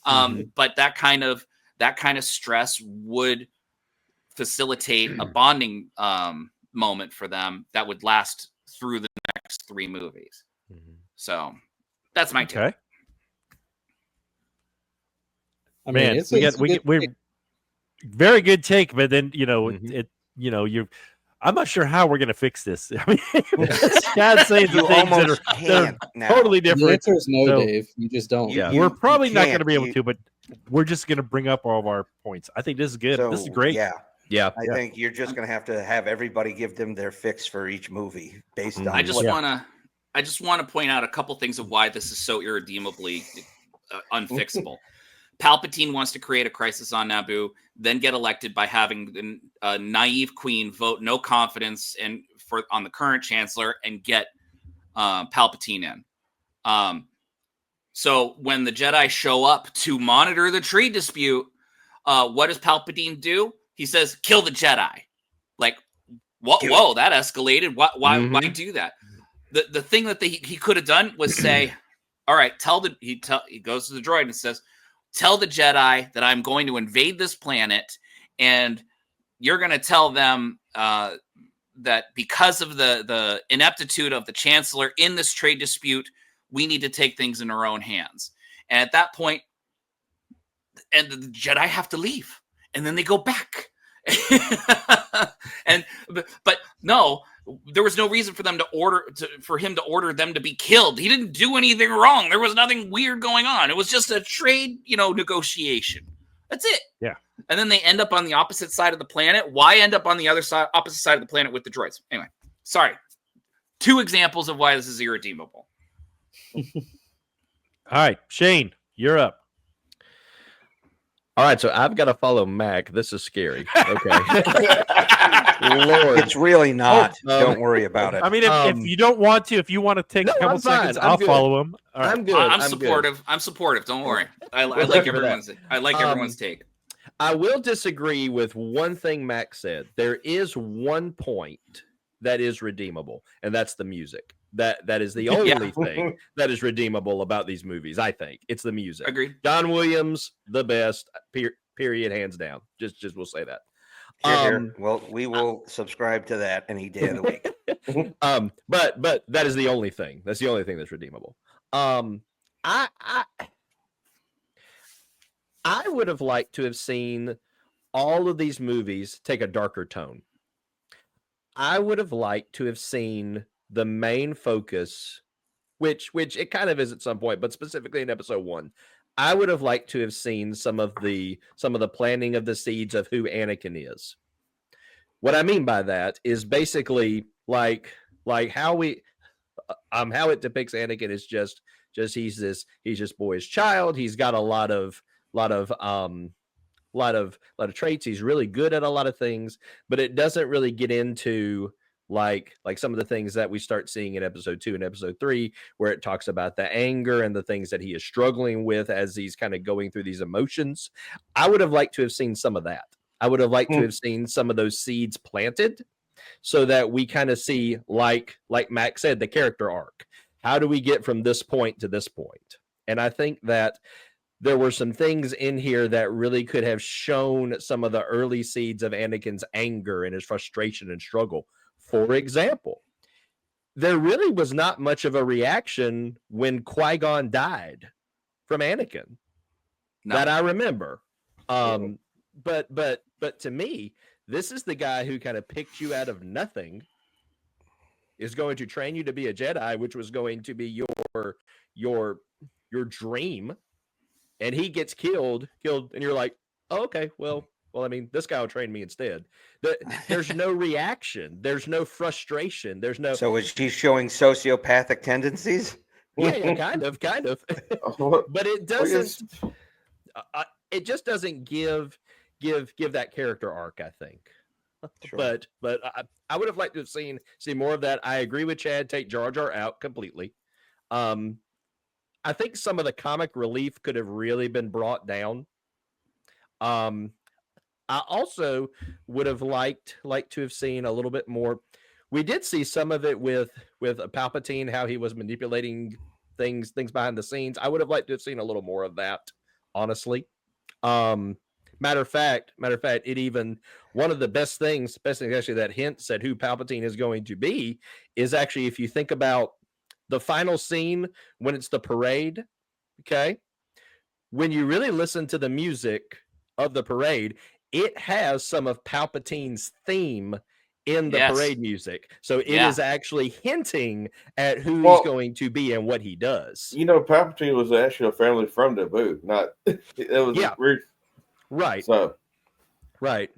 Speaker 3: But that kind of stress would facilitate a bonding moment for them that would last through the next 3 movies. So that's my take.
Speaker 8: I mean,
Speaker 4: we're very good take, but then I'm not sure how we're going to fix this. I mean, Chad's saying some things that are totally different.
Speaker 8: The answer is no, Dave. You just don't.
Speaker 4: We're probably not going to be able to, but we're just going to bring up all of our points. I think this is good. This is great.
Speaker 5: I think you're just going to have everybody give them their fix for each movie based on.
Speaker 3: I just want to point out a couple things of why this is so irredeemably unfixable. Palpatine wants to create a crisis on Naboo, then get elected by having a naive queen vote no confidence on the current chancellor and get Palpatine in. So when the Jedi show up to monitor the trade dispute, what does Palpatine do? He says, "Kill the Jedi." Like, whoa, that escalated. Why do that? The thing that he could have done was say, "All right, he goes to the droid and says, tell the Jedi that I'm going to invade this planet, and you're going to tell them that because of the ineptitude of the Chancellor in this trade dispute, we need to take things in our own hands." And at that point, and the Jedi have to leave, and then they go back. But no, there was no reason for them for him to order them to be killed. He didn't do anything wrong. There was nothing weird going on. It was just a trade, negotiation. That's it.
Speaker 4: Yeah.
Speaker 3: And then they end up on the opposite side of the planet. Why end up on the opposite side of the planet with the droids? Anyway, sorry. 2 examples of why this is irredeemable.
Speaker 4: All right, Shane, you're up.
Speaker 7: All right, so I've got to follow Mac. This is scary. Okay. Lord.
Speaker 5: It's really not. Don't worry about it.
Speaker 4: I mean, if you don't want to, if you want to take a couple seconds, I'll follow him.
Speaker 7: All right.
Speaker 4: I'm
Speaker 7: good.
Speaker 3: I'm supportive. Good. I'm supportive. Don't worry. I like everyone's take.
Speaker 7: I will disagree with one thing Mac said. There is one point that is redeemable, and that's the music. That is the only thing that is redeemable about these movies. I think it's the music.
Speaker 3: Agreed.
Speaker 7: John Williams, the best. Period. Hands down. Just we'll say that.
Speaker 5: Well, we will subscribe to that any day of the week.
Speaker 7: But that is the only thing. That's the only thing that's redeemable. I would have liked to have seen all of these movies take a darker tone. I would have liked to have seen the main focus, which it kind of is at some point, but specifically in episode 1, I would have liked to have seen some of the planting of the seeds of who Anakin is. What I mean by that is basically like how it depicts Anakin is just he's just boy's child. He's got a lot of traits. He's really good at a lot of things, but it doesn't really get into like some of the things that we start seeing in episode 2 and episode 3, where it talks about the anger and the things that he is struggling with as he's kind of going through these emotions. I would have liked to have seen some of that. I would have liked to have seen some of those seeds planted so that we kind of see, like Max said, the character arc. How do we get from this point to this point? And I think that there were some things in here that really could have shown some of the early seeds of Anakin's anger and his frustration and struggle. For example, there really was not much of a reaction when Qui-Gon died from Anakin that I remember. But to me, this is the guy who kind of picked you out of nothing, is going to train you to be a Jedi, which was going to be your dream, and he gets killed, and you're like, oh, okay, well, I mean, this guy will train me instead. There's no reaction. There's no frustration. There's no.
Speaker 5: So is she showing sociopathic tendencies?
Speaker 7: Yeah, kind of. But it doesn't. It just doesn't give that character arc, I think. Sure. But I would have liked to have seen more of that. I agree with Chad. Take Jar Jar out completely. I think some of the comic relief could have really been brought down. I also would have liked to have seen a little bit more. We did see some of it with Palpatine, how he was manipulating things behind the scenes. I would have liked to have seen a little more of that honestly. Matter of fact, it even one of the best things actually that hints at who Palpatine is going to be is actually if you think about the final scene when it's the parade, okay? When you really listen to the music of the parade, it has some of Palpatine's theme in the parade music. So it is actually hinting at who he's going to be and what he does.
Speaker 6: You know, Palpatine was actually a family from Naboo, not it was weird.
Speaker 7: Right.
Speaker 6: So
Speaker 7: right.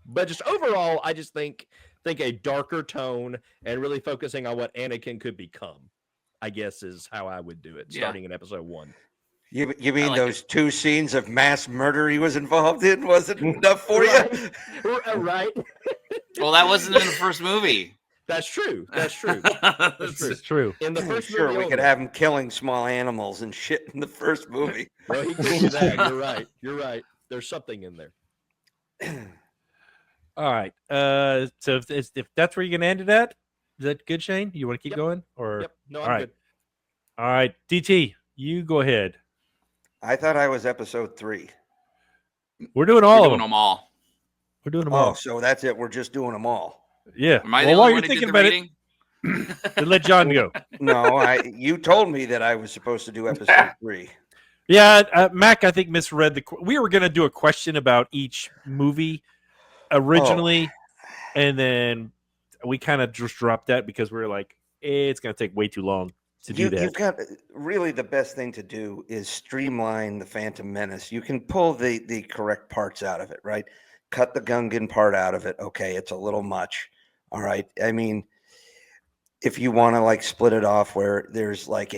Speaker 7: But just overall, I just think a darker tone and really focusing on what Anakin could become, I guess is how I would do it, starting in episode 1.
Speaker 5: You mean those 2 scenes of mass murder he was involved in wasn't enough for you?
Speaker 7: Right.
Speaker 3: Well, that wasn't in the first movie.
Speaker 7: That's true. That's true.
Speaker 4: It's true.
Speaker 7: In the first
Speaker 5: sure,
Speaker 7: movie,
Speaker 5: we could have him killing small animals and shit in the first movie.
Speaker 7: Well, he could do that. You're right. You're right. There's something in there.
Speaker 4: All right. So if that's where you're gonna end it at, is that good, Shane? You want to keep going, or
Speaker 7: no?
Speaker 4: I'm
Speaker 7: All
Speaker 4: good. All right, DT, you go ahead.
Speaker 5: I thought I was episode 3.
Speaker 4: We're doing all of them.
Speaker 3: Them all.
Speaker 4: We're doing them
Speaker 5: Oh,
Speaker 4: all.
Speaker 5: so that's it. We're just doing them all.
Speaker 4: Yeah.
Speaker 3: Am I
Speaker 4: well,
Speaker 3: the
Speaker 4: while
Speaker 3: only
Speaker 4: you're
Speaker 3: one who
Speaker 4: thinking
Speaker 3: did the
Speaker 4: about
Speaker 3: reading?
Speaker 4: it, let John go.
Speaker 5: No, you told me that I was supposed to do episode 3.
Speaker 4: Yeah, Mac, I think misread the. We were going to do a question about each movie originally, and then we kind of just dropped that because we were like, it's going to take way too long to do that.
Speaker 5: You've got really the best thing to do is streamline the Phantom Menace. You can pull the correct parts out of it, right? Cut the Gungan part out of it. Okay, it's a little much. All right. I mean, if you want to like split it off where there's like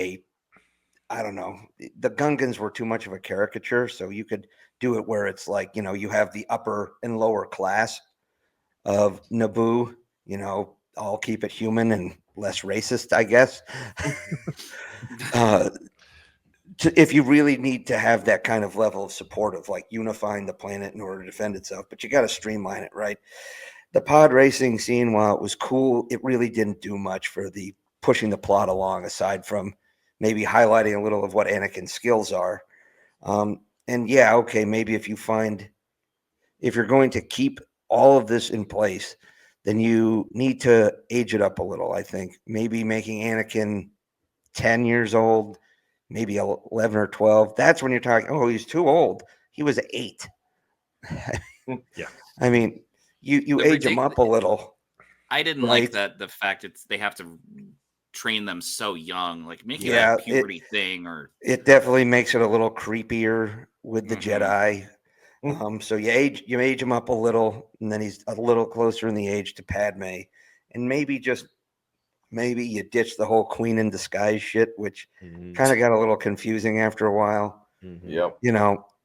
Speaker 5: I don't know, the Gungans were too much of a caricature, so you could do it where it's like, you have the upper and lower class of Naboo, I'll keep it human and less racist, I guess. If you really need to have that kind of level of support of like unifying the planet in order to defend itself, but you got to streamline it, right? The pod racing scene, while it was cool, it really didn't do much for the pushing the plot along, aside from maybe highlighting a little of what Anakin's skills are. And yeah, okay, maybe if you're going to keep all of this in place, then you need to age it up a little, I think. Maybe making Anakin 10 years old, maybe 11 or 12. That's when you're talking, oh, he's too old. He was 8.
Speaker 4: Yeah.
Speaker 5: I mean, you age him up a little.
Speaker 3: I didn't like that the fact they have to train them so young, like make it a puberty thing, or
Speaker 5: it definitely makes it a little creepier with the Jedi. So you age him up a little, and then he's a little closer in the age to Padme, and maybe you ditch the whole Queen in disguise shit, which kind of got a little confusing after a while.
Speaker 6: Yep.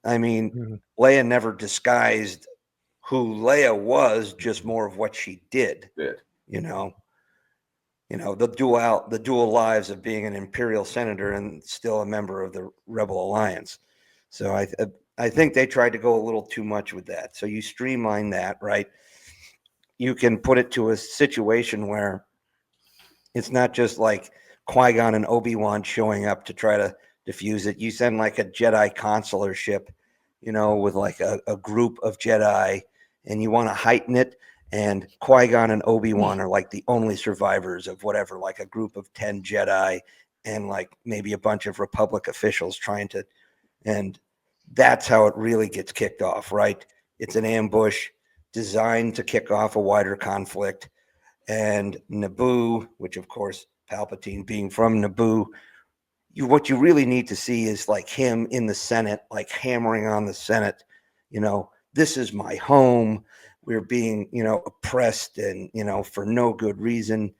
Speaker 5: I mean, Leia never disguised who Leia was, just more of what she did. The dual lives of being an Imperial senator and still a member of the Rebel Alliance. So I think they tried to go a little too much with that. So you streamline that, right? You can put it to a situation where it's not just like Qui-Gon and Obi-Wan showing up to try to defuse it. You send like a Jedi consular ship, with like a group of Jedi, and you want to heighten it. And Qui-Gon and Obi-Wan are like the only survivors of whatever, like a group of 10 Jedi and like maybe a bunch of Republic officials and that's how it really gets kicked off, right? It's an ambush designed to kick off a wider conflict. And Naboo, which of course, Palpatine being from Naboo, what you really need to see is like him in the Senate, like hammering on the Senate, this is my home. We're being, oppressed and, for no good reason,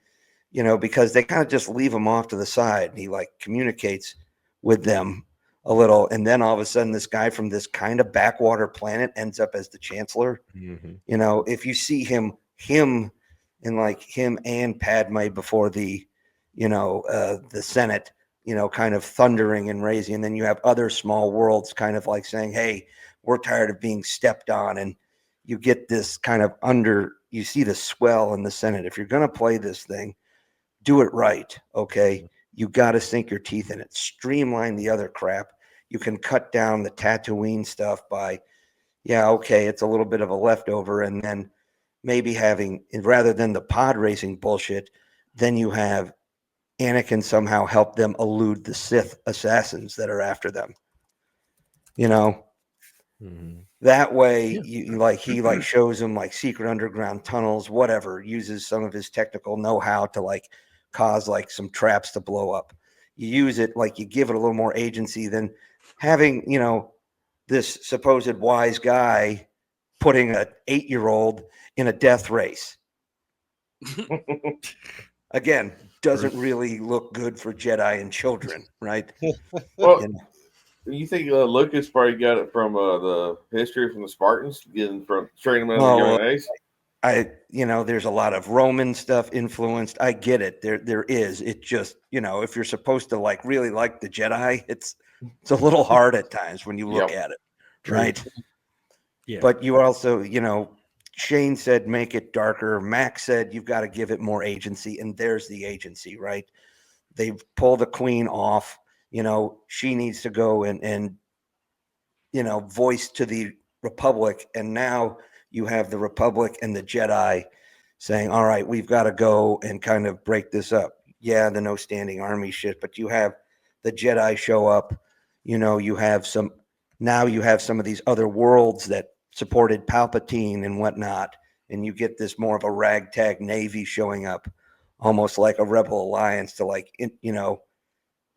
Speaker 5: because they kind of just leave him off to the side. And he like communicates with them a little. And then all of a sudden, this guy from this kind of backwater planet ends up as the chancellor. If you see him and like him and Padme before the Senate, kind of thundering and raising. And then you have other small worlds kind of like saying, hey, we're tired of being stepped on. And you get this kind of you see the swell in the Senate. If you're going to play this thing, do it right. Okay. You got to sink your teeth in it, streamline the other crap. you can cut down the Tatooine stuff by, yeah, okay, it's a little bit of a leftover, and then maybe having, rather than the pod racing bullshit, then you have Anakin somehow help them elude the Sith assassins that are after them. You know, that way, he shows them like secret underground tunnels, whatever, uses some of his technical know-how to like cause like some traps to blow up. You use it, like you give it a little more agency than having, you know, this supposed wise guy putting an 8-year-old in a death race. Again, doesn't really look good for Jedi and children, right?
Speaker 6: Well, you think Lucas probably got it from the history from the Spartans, getting from training them at a young age?
Speaker 5: There's a lot of Roman stuff influenced. I get it. There is. It just, if you're supposed to like really like the Jedi, it's a little hard at times when you look at it, right?
Speaker 4: Yeah.
Speaker 5: But you also, Shane said make it darker. Max said you've got to give it more agency, and there's the agency, right? They've pulled the queen off. She needs to go and voice to the Republic, and now you have the Republic and the Jedi saying, all right, we've got to go and kind of break this up. Yeah, the no standing army shit, but you have the Jedi show up. You have some of these other worlds that supported Palpatine and whatnot, and you get this more of a ragtag Navy showing up, almost like a rebel alliance to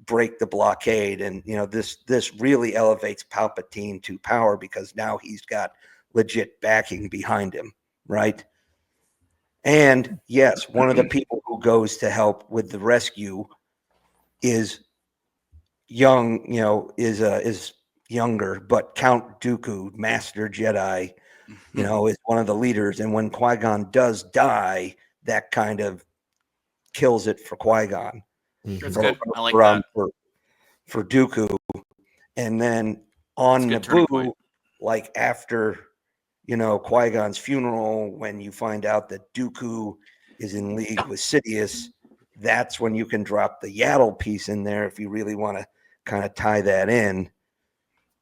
Speaker 5: break the blockade. And this really elevates Palpatine to power because now he's got legit backing behind him, right? And yes, one of the people who goes to help with the rescue is young, is younger, but Count Dooku, Master Jedi, is one of the leaders. And when Qui-Gon does die, that kind of kills it for Qui-Gon.
Speaker 3: That's good. I like that.
Speaker 5: For Dooku. And then on Naboo, like after, Qui-Gon's funeral, when you find out that Dooku is in league with Sidious, that's when you can drop the Yaddle piece in there if you really want to kind of tie that in.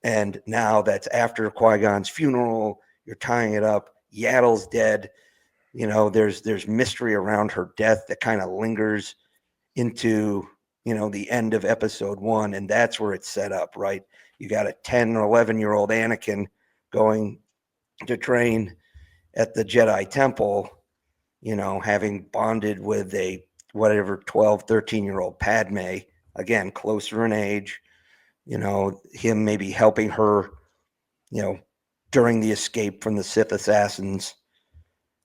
Speaker 5: And now that's after Qui-Gon's funeral, you're tying it up. Yaddle's dead. There's mystery around her death that kind of lingers into, the end of episode 1. And that's where it's set up, right? You got a 10 or 11-year-old Anakin going to train at the Jedi Temple, having bonded with a 12, 13-year-old Padme, again, closer in age, him maybe helping her, during the escape from the Sith assassins.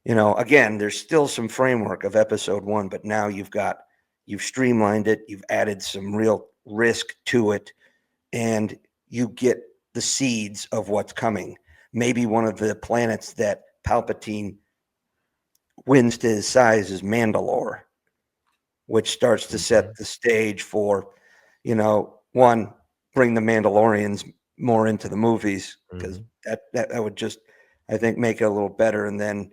Speaker 5: Again, there's still some framework of episode 1, but now you've streamlined it, you've added some real risk to it, and you get the seeds of what's coming. Maybe one of the planets that Palpatine wins to his size is Mandalore, which starts to set the stage for, one, bring the Mandalorians more into the movies, because that would just, I think, make it a little better, and then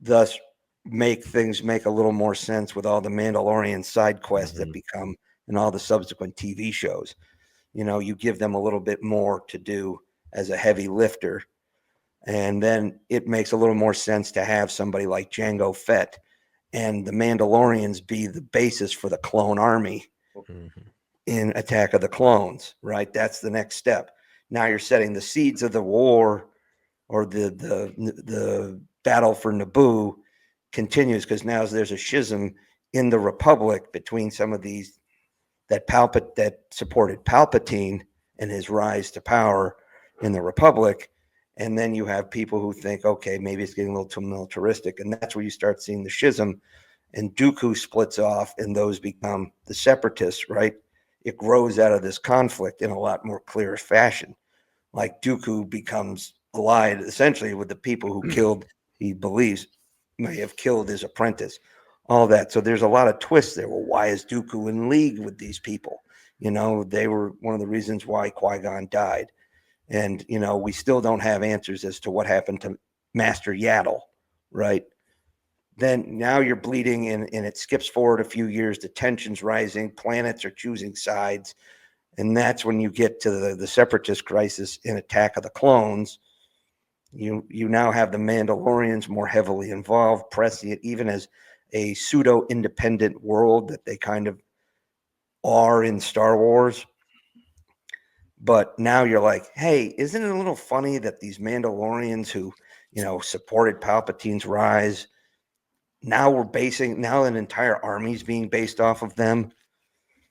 Speaker 5: thus make things make a little more sense with all the Mandalorian side quests that become and all the subsequent TV shows. You give them a little bit more to do as a heavy lifter, and then it makes a little more sense to have somebody like Jango Fett and the Mandalorians be the basis for the clone army in Attack of the Clones, right? That's the next step. Now you're setting the seeds of the war, or the battle for Naboo continues, because now there's a schism in the Republic between some of these that supported Palpatine and his rise to power in the Republic. And then you have people who think, okay, maybe it's getting a little too militaristic. And that's where you start seeing the schism, and Dooku splits off, and those become the separatists, right? It grows out of this conflict in a lot more clear fashion. Like Dooku becomes allied essentially with the people who killed, he believes, may have killed his apprentice, all that. So there's a lot of twists there. Well, why is Dooku in league with these people? They were one of the reasons why Qui-Gon died. And, we still don't have answers as to what happened to Master Yaddle, right? Then now you're bleeding, and it skips forward a few years. The tension's rising. Planets are choosing sides. And that's when you get to the Separatist crisis in Attack of the Clones. You now have the Mandalorians more heavily involved, pressing it even as a pseudo-independent world that they kind of are in Star Wars. But now you're like, hey, isn't it a little funny that these Mandalorians who, supported Palpatine's rise, now an entire army's being based off of them.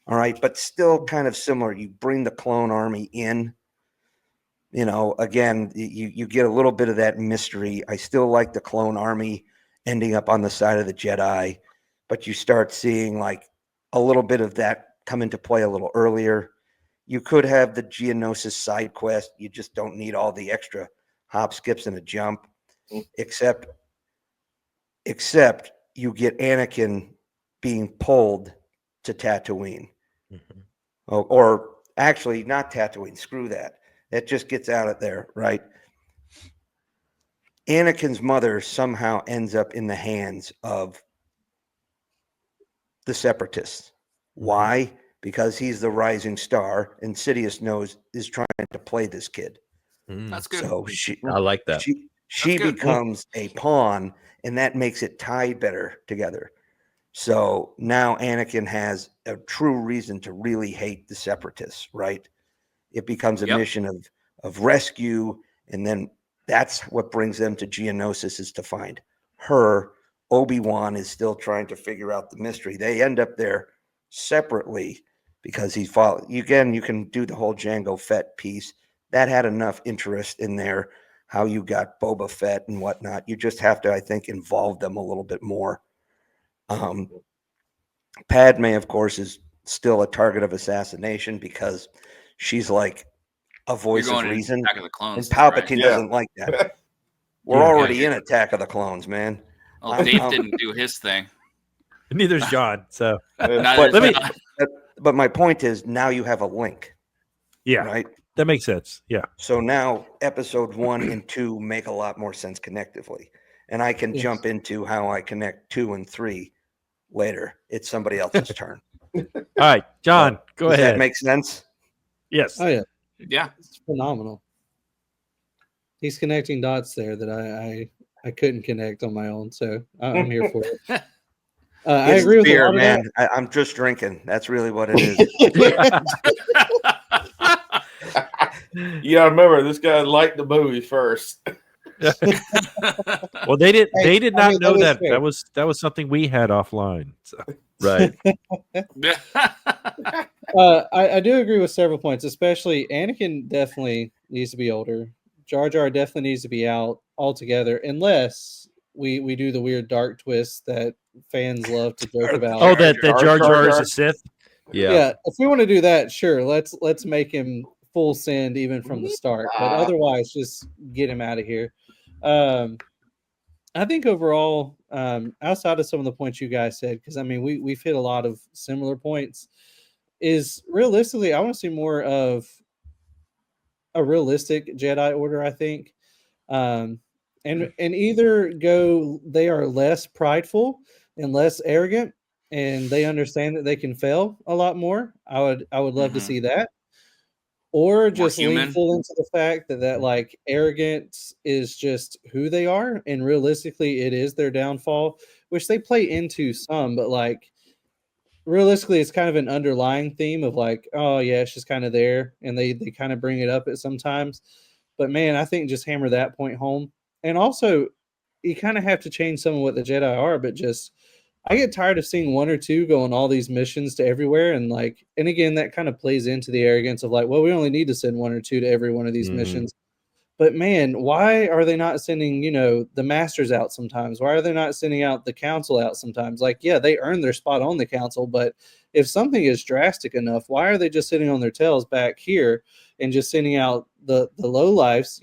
Speaker 5: All right, but still kind of similar. You bring the clone army in, again, you get a little bit of that mystery. I still like the clone army ending up on the side of the Jedi, but you start seeing like a little bit of that come into play a little earlier. You could have the Geonosis side quest. You just don't need all the extra hop, skips, and a jump, except you get Anakin being pulled to Tatooine. Mm-hmm. Or actually not Tatooine. Screw that. It just gets out of there, right? Anakin's mother somehow ends up in the hands of the Separatists. Why? Because he's the rising star, and Sidious is trying to play this kid.
Speaker 3: That's good.
Speaker 5: So
Speaker 7: I like that.
Speaker 5: She becomes a pawn, and that makes it tie better together. So now Anakin has a true reason to really hate the Separatists, right? It becomes a mission of rescue, and then that's what brings them to Geonosis, is to find her. Obi-Wan is still trying to figure out the mystery. They end up there separately because he's followed. Again, you can do the whole Jango Fett piece. That had enough interest in there, how you got Boba Fett and whatnot. You just have to, I think, involve them a little bit more. Padme, of course, is still a target of assassination because she's like a voice of reason. And Palpatine doesn't like that. We're already in Attack of the Clones, man.
Speaker 3: Well, Dave didn't do his thing.
Speaker 4: Neither's John. So,
Speaker 5: but my point is, now you have a link.
Speaker 4: Yeah,
Speaker 5: right.
Speaker 4: That makes sense. Yeah.
Speaker 5: So now episode 1 and 2 make a lot more sense connectively, and I can jump into how I connect 2 and 3 later. It's somebody else's turn.
Speaker 4: All right, John, go ahead.
Speaker 5: Does that make sense?
Speaker 4: Yes.
Speaker 8: Oh yeah.
Speaker 3: Yeah.
Speaker 8: It's phenomenal. He's connecting dots there that I couldn't connect on my own, so I'm here for it. I agree with
Speaker 5: beer,
Speaker 8: a lot
Speaker 5: man.
Speaker 8: of that.
Speaker 5: I'm just drinking. That's really what it is.
Speaker 6: You gotta remember, this guy liked the movie first.
Speaker 4: Well, they did not know that. That was something we had offline. So.
Speaker 7: Right.
Speaker 8: I do agree with several points, especially Anakin definitely needs to be older. Jar Jar definitely needs to be out altogether, unless we do the weird dark twist that fans love to joke about.
Speaker 4: Oh, that Jar Jar is a Sith.
Speaker 8: Yeah. If we want to do that, sure. Let's make him full send even from the start. But otherwise, just get him out of here. I think overall, outside of some of the points you guys said, because I mean we've hit a lot of similar points, is realistically I want to see more of a realistic Jedi Order, I think. And either go they are less prideful and less arrogant, and they understand that they can fail a lot more. I would love to see that. Or just lean full into the fact that like arrogance is just who they are, and realistically it is their downfall, which they play into some, but like realistically it's kind of an underlying theme of like, oh yeah, it's just kind of there, and they kind of bring it up at sometimes. But man, I think just hammer that point home. And also you kind of have to change some of what the Jedi are, but just I get tired of seeing 1 or 2 go on all these missions to everywhere, and again that kind of plays into the arrogance of like, well, we only need to send 1 or 2 to every one of these missions. But man, why are they not sending, the masters out sometimes? Why are they not sending out the council out sometimes? Like, yeah, they earn their spot on the council, but if something is drastic enough, why are they just sitting on their tails back here and just sending out the lowlifes,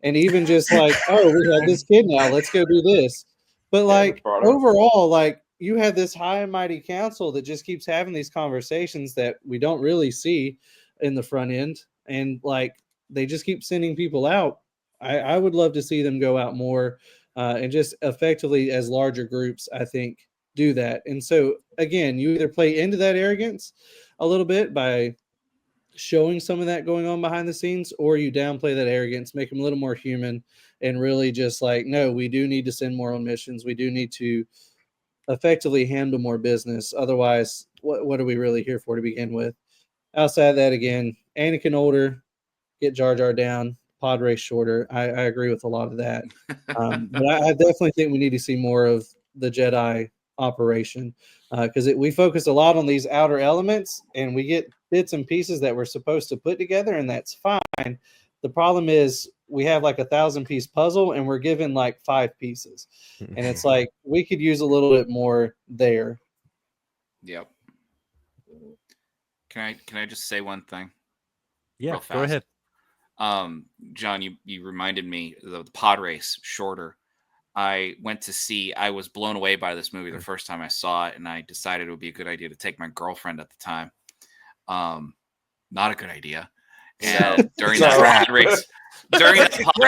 Speaker 8: and even just like, oh, we have this kid now, let's go do this. But like overall, like you have this high and mighty council that just keeps having these conversations that we don't really see in the front end, and like they just keep sending people out. I would love to see them go out more and just effectively as larger groups, I think, do that. And so again, you either play into that arrogance a little bit by showing some of that going on behind the scenes, or you downplay that arrogance, make them a little more human, and really just like, no, we do need to send more on missions. We do need to effectively handle more business. Otherwise, what are we really here for to begin with? Outside of that, again, Anakin older, get Jar Jar down, pod race shorter. I agree with a lot of that. But I definitely think we need to see more of the Jedi operation, because we focus a lot on these outer elements and we get bits and pieces that we're supposed to put together, and that's fine. The problem is we have like 1,000-piece puzzle and we're given like 5 pieces, and it's like we could use a little bit more there.
Speaker 3: Yep. Can I just say one thing?
Speaker 4: Yeah,
Speaker 3: real fast?
Speaker 4: Go ahead.
Speaker 3: John, you reminded me of the pod race shorter. I was blown away by this movie the first time I saw it, and I decided it would be a good idea to take my girlfriend at the time. Not a good idea. And during that pod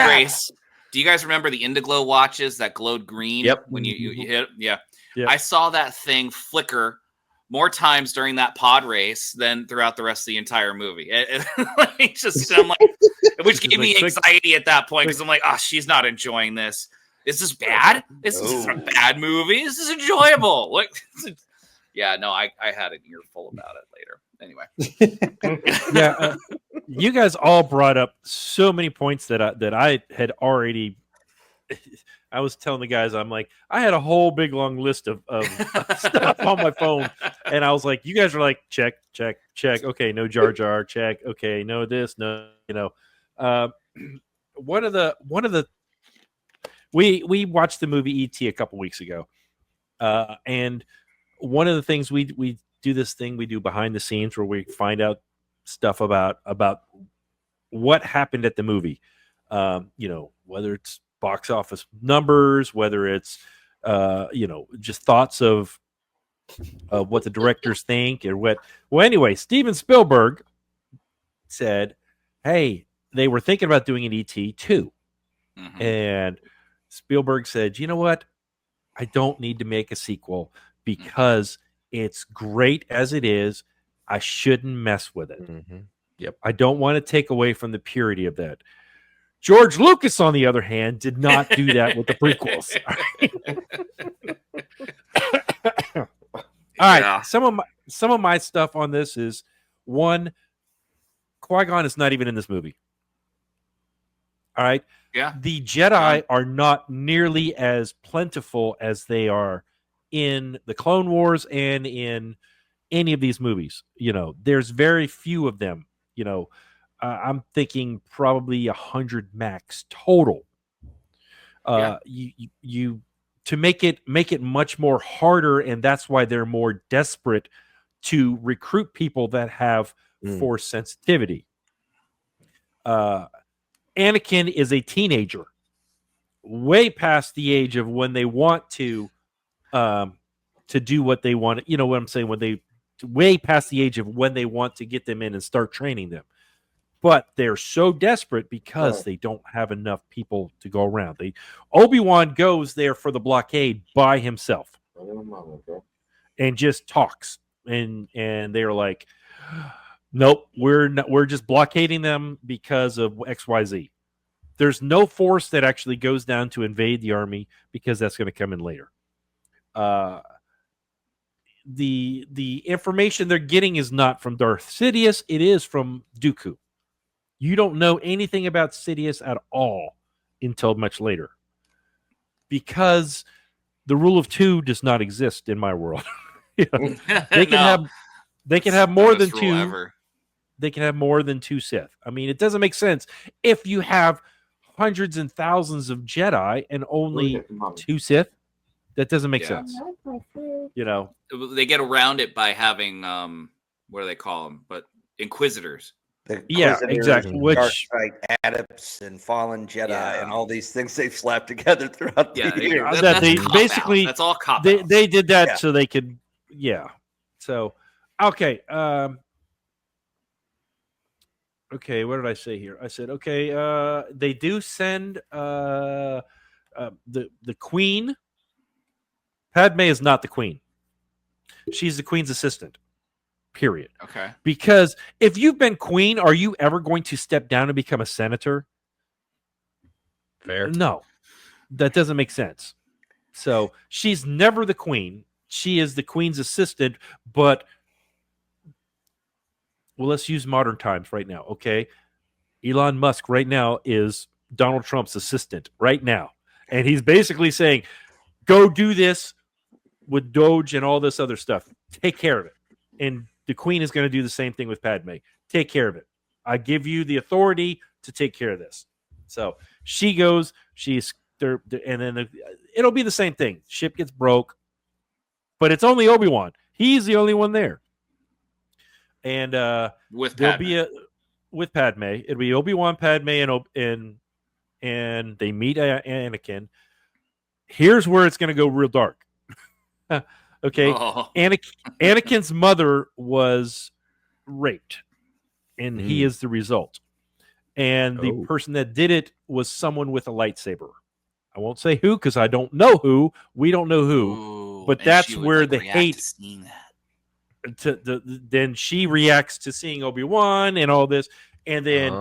Speaker 3: race, do you guys remember the Indiglo watches that glowed green?
Speaker 7: Yep.
Speaker 3: When you hit? Yeah.
Speaker 4: Yep.
Speaker 3: I saw that thing flicker more times during that pod race than throughout the rest of the entire movie. I'm like, which gave me anxiety at that point, because I'm like, oh, she's not enjoying this. Is this bad? This is a bad movie. This is enjoyable. Yeah, no, I had an earful about it later. Anyway.
Speaker 4: You guys all brought up so many points that I had already. I was telling the guys, I'm like, I had a whole big long list of stuff on my phone, and I was like, you guys are like, check. Okay, no Jar Jar. Check. Okay, no this, no, one of the we watched the movie E.T. a couple weeks ago, and one of the things we do this thing we do behind the scenes where we find out stuff about what happened at the movie, whether it's box office numbers, whether it's just thoughts of what the directors think or what. Well, anyway, Steven Spielberg said, hey, they were thinking about doing an E.T. too. Mm-hmm. And Spielberg said, you know what? I don't need to make a sequel because it's great as it is. I shouldn't mess with it.
Speaker 7: Mm-hmm. Yep.
Speaker 4: I don't want to take away from the purity of that. George Lucas, on the other hand, did not do that with the prequels. All right. Yeah. Some of my stuff on this is, one, Qui-Gon is not even in this movie. All right.
Speaker 3: Yeah.
Speaker 4: The Jedi are not nearly as plentiful as they are in the Clone Wars and in any of these movies. There's very few of them. I'm thinking probably 100 max total. You to make it much more harder, and that's why they're more desperate to recruit people that have Force sensitivity. Anakin is a teenager, way past the age of when they want to do what they want. You know what I'm saying? Way past the age of when they want to get them in and start training them. But they're so desperate because they don't have enough people to go around. Obi-Wan goes there for the blockade by himself and just talks. And they're like, nope, we're just blockading them because of XYZ. There's no force that actually goes down to invade the army because that's going to come in later. The information they're getting is not from Darth Sidious. It is from Dooku. You don't know anything about Sidious at all until much later, because the rule of 2 does not exist in my world. They can have more than 2. Ever. They can have more than 2 Sith. I mean, it doesn't make sense if you have hundreds and thousands of Jedi and only 2 Sith. That doesn't make sense.
Speaker 3: They get around it by having what do they call them? But Inquisitors.
Speaker 4: Exactly.
Speaker 5: Which adepts and fallen Jedi and all these things they've slapped together throughout the years.
Speaker 3: That's all cop out.
Speaker 4: They did that so they could. Yeah. So, okay. Okay. What did I say here? I said, okay. They do send the Queen. Padme is not the Queen. She's the Queen's assistant. Period.
Speaker 3: Okay.
Speaker 4: Because if you've been queen, are you ever going to step down and become a senator?
Speaker 7: Fair.
Speaker 4: No, that doesn't make sense. So she's never the queen. She is the queen's assistant, but well, let's use modern times right now. Okay. Elon Musk right now is Donald Trump's assistant right now. And he's basically saying, go do this with Doge and all this other stuff. Take care of it. And the queen is going to do the same thing with Padme. Take care of it. I give you the authority to take care of this. So she goes, she's there, and then it'll be the same thing. Ship gets broke, but it's only Obi-Wan. He's the only one there. And
Speaker 3: with
Speaker 4: there'll
Speaker 3: Padme.
Speaker 4: be with Padme. It'll be Obi-Wan, Padme, and they meet Anakin. Here's where it's going to go real dark. Okay.
Speaker 3: Oh.
Speaker 4: Anakin's mother was raped, and he is the result. And the person that did it was someone with a lightsaber. I won't say who because I don't know who. We don't know who.
Speaker 3: Ooh,
Speaker 4: but that's where the hate. Then she reacts to seeing Obi-Wan and all this, and then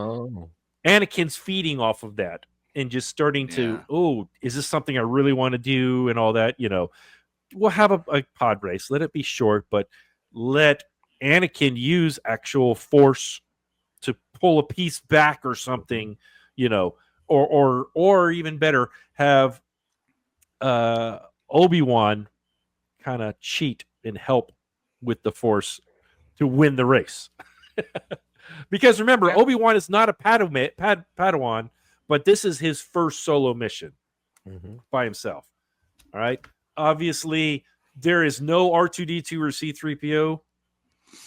Speaker 4: Anakin's feeding off of that and just starting to, is this something I really want to do and all that? We'll have a pod race. Let it be short, but let Anakin use actual force to pull a piece back or something, or even better, have Obi-Wan kind of cheat and help with the force to win the race. Because remember, Obi-Wan is not a Padawan, but this is his first solo mission by himself. All right. Obviously, there is no R2-D2 or C-3PO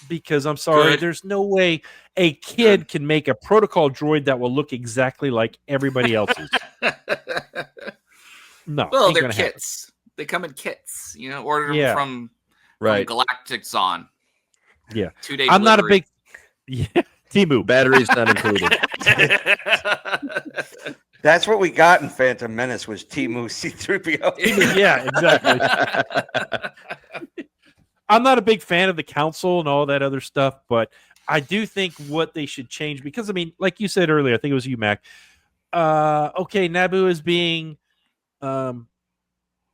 Speaker 4: because I'm sorry, there's no way a kid can make a protocol droid that will look exactly like everybody else's. No.
Speaker 3: Well, they're kits. They come in kits. Order them from Galactic Zon.
Speaker 4: Yeah.
Speaker 3: 2-day
Speaker 4: I'm not a
Speaker 3: delivery.
Speaker 4: big Timu.
Speaker 7: Batteries not included.
Speaker 5: That's what we got in Phantom Menace was Timu C-3PO.
Speaker 4: Yeah, exactly. I'm not a big fan of the council and all that other stuff, but I do think what they should change, because, like you said earlier, I think it was you, Mac. Okay, Naboo is being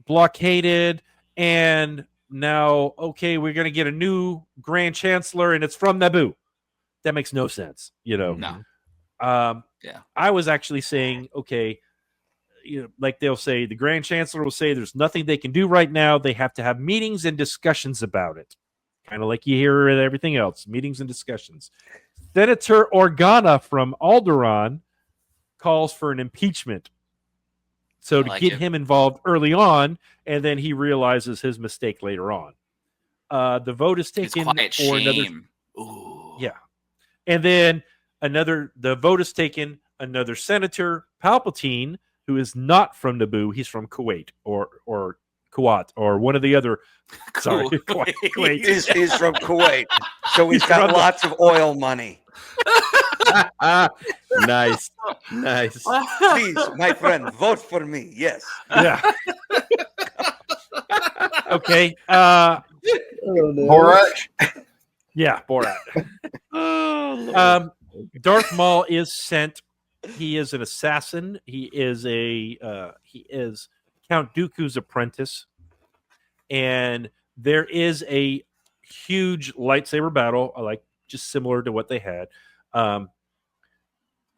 Speaker 4: blockaded, and now, okay, we're going to get a new Grand Chancellor, and it's from Naboo. That makes no sense,
Speaker 3: No.
Speaker 4: I was actually saying, okay, like they'll say, the Grand Chancellor will say there's nothing they can do right now. They have to have meetings and discussions about it. Kind of like you hear with everything else, meetings and discussions. Senator Organa from Alderaan calls for an impeachment. So to get him involved early on, and then he realizes his mistake later on. The vote is taken for another.
Speaker 3: Ooh.
Speaker 4: Yeah. And then the vote is taken, another Senator Palpatine, who is not from Naboo, he's from Kuwait or Kuwait or one of the other. Sorry, Kuwait.
Speaker 5: He's from Kuwait, so he's got lots of oil money.
Speaker 7: Nice.
Speaker 5: Please, my friend, vote for me. Yes.
Speaker 4: Yeah. Okay.
Speaker 6: Borat.
Speaker 4: Yeah, Borat. Darth Maul is sent. He is an assassin. He is Count Dooku's apprentice, and there is a huge lightsaber battle, like just similar to what they had.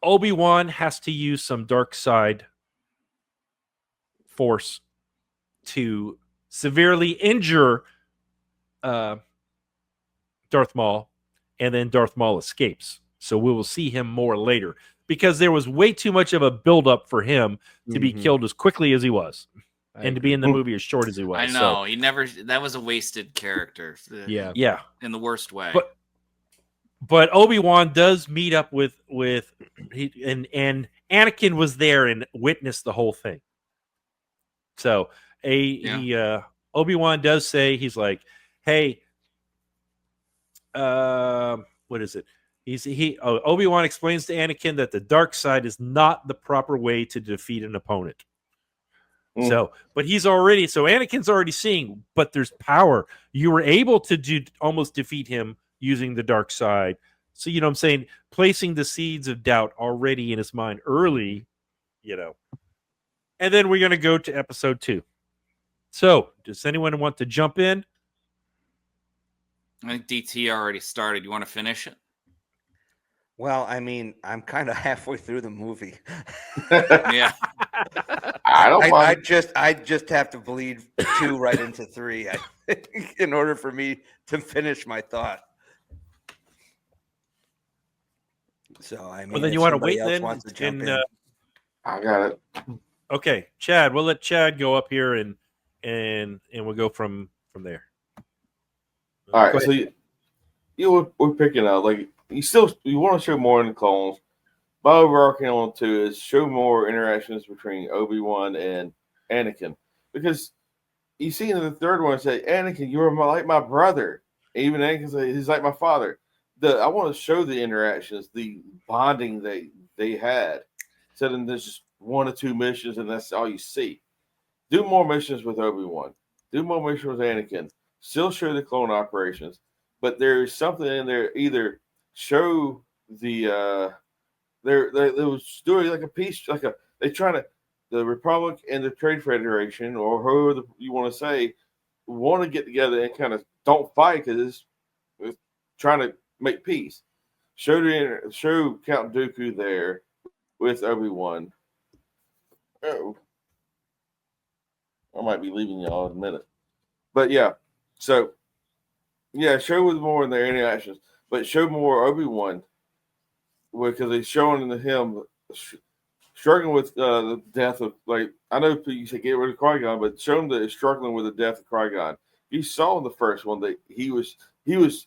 Speaker 4: Obi-Wan has to use some dark side force to severely injure Darth Maul, and then Darth Maul escapes. So we will see him more later, because there was way too much of a buildup for him to be killed as quickly as he was, and to be in the movie as short as he was.
Speaker 3: I know. That was a wasted character.
Speaker 4: Yeah.
Speaker 3: In the worst way.
Speaker 4: But Obi-Wan does meet up with and Anakin was there and witnessed the whole thing. So Obi-Wan does say, he's like, hey, what is it? Obi-Wan explains to Anakin that the dark side is not the proper way to defeat an opponent. So Anakin's already seeing, but there's power. You were able to almost defeat him, using the dark side. So, you know what I'm saying? Placing the seeds of doubt already in his mind early, you know. And then we're going to go to episode 2. So, does anyone want to jump in?
Speaker 3: I think DT already started. You want to finish it?
Speaker 5: Well, I mean, I'm kind of halfway through the movie.
Speaker 3: Yeah.
Speaker 6: I
Speaker 5: I just have to bleed 2 right into 3 in order for me to finish my thought. So I mean,
Speaker 4: well, then you want to wait then?
Speaker 6: I got it.
Speaker 4: Okay, Chad. We'll let Chad go up here and we'll go from there.
Speaker 6: All right, so we're picking up like you want to show more in the clones. My overarching on 2 is show more interactions between Obi-Wan and Anakin, because you see in the third one say, Anakin, you're like my brother. Even Anakin says he's like my father. I want to show the interactions, the bonding they had, instead of just 1 or 2 missions and that's all you see. Do more missions with Obi-Wan. Do more missions with Anakin. Still show the clone operations, but there's something in there. Either show the they was doing like a peace, the Republic and the Trade Federation, or whoever you want to say, want to get together and kind of don't fight because it's trying to make peace. Show Count Dooku there with Obi-Wan. Oh, I might be leaving y'all in a minute, but yeah. So yeah, show with more in their interactions, but show more Obi-Wan because he's showing him struggling with the death of, like, I know you say get rid of Qui-Gon, but show him that he's struggling with the death of Qui-Gon. You saw in the first one that he was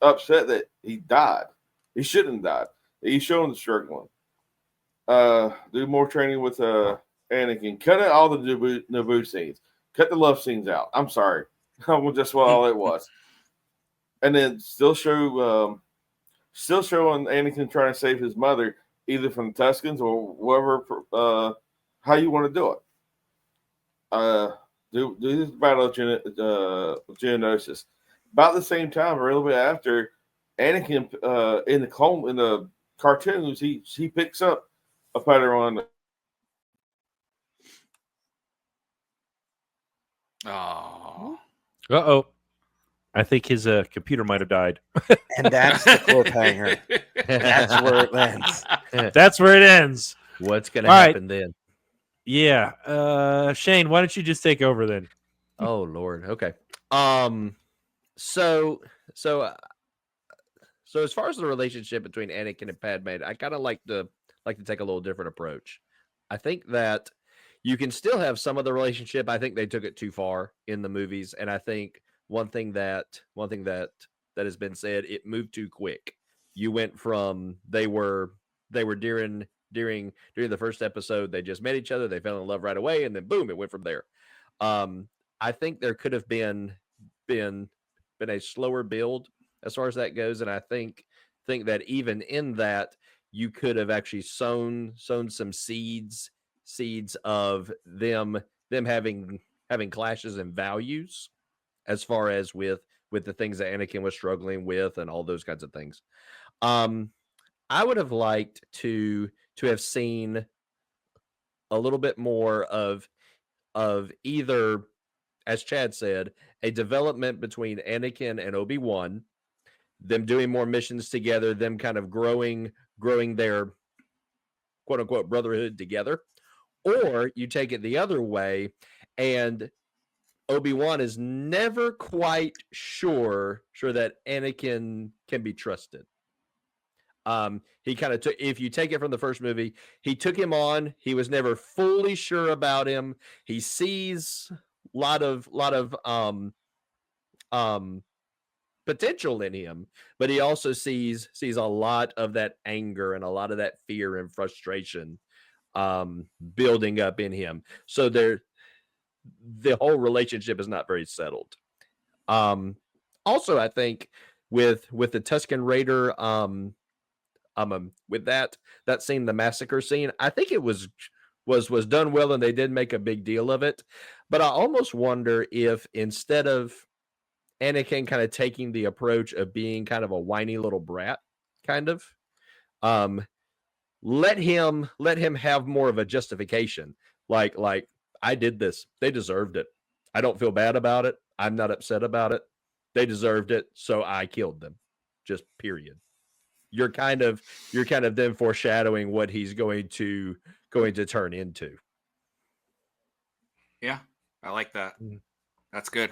Speaker 6: upset that he died. He shouldn't have died. He's showing the struggling. Do more training with Anakin. Cut out all the Naboo scenes. Cut the love scenes out. I'm sorry. That's what all it was. And then still showing Anakin trying to save his mother, either from the Tuscans or whatever, how you want to do it. Do this battle of Geonosis. About the same time, or a little bit after, Anakin in the cartoons, he picks up a Padawan.
Speaker 3: Oh.
Speaker 4: Uh-oh. I think his computer might have died.
Speaker 5: And that's the cliffhanger. That's where it ends.
Speaker 4: That's where it ends.
Speaker 7: What's going to happen then?
Speaker 4: Yeah. Shane, why don't you just take over then?
Speaker 7: Oh, Lord. Okay. So as far as the relationship between Anakin and Padme, I kind of like to take a little different approach. I think that you can still have some of the relationship. I think they took it too far in the movies, and I think one thing that has been said, it moved too quick. You went from they were during the first episode, they just met each other, they fell in love right away, and then boom, it went from there. I think there could have been a slower build as far as that goes, and I think that even in that, you could have actually sown some seeds of them having clashes in values as far as with the things that Anakin was struggling with and all those kinds of things. I would have liked to have seen a little bit more of either, as Chad said, a development between Anakin and Obi-Wan, them doing more missions together, them kind of growing their quote unquote brotherhood together, or you take it the other way and Obi-Wan is never quite sure that Anakin can be trusted. He kind of took, if you take it from the first movie, he took him on. He was never fully sure about him. He sees a lot of potential in him, but he also sees a lot of that anger and a lot of that fear and frustration building up in him. So the whole relationship is not very settled. Also, I think with the Tusken Raider, with that scene, the massacre scene, I think it was done well, and they did make a big deal of it. But I almost wonder if instead of Anakin kind of taking the approach of being kind of a whiny little brat, kind of. Let him have more of a justification. Like I did this. They deserved it. I don't feel bad about it. I'm not upset about it. They deserved it, so I killed them. Just period. You're kind of then foreshadowing what he's going to turn into.
Speaker 3: Yeah, I like that. That's good.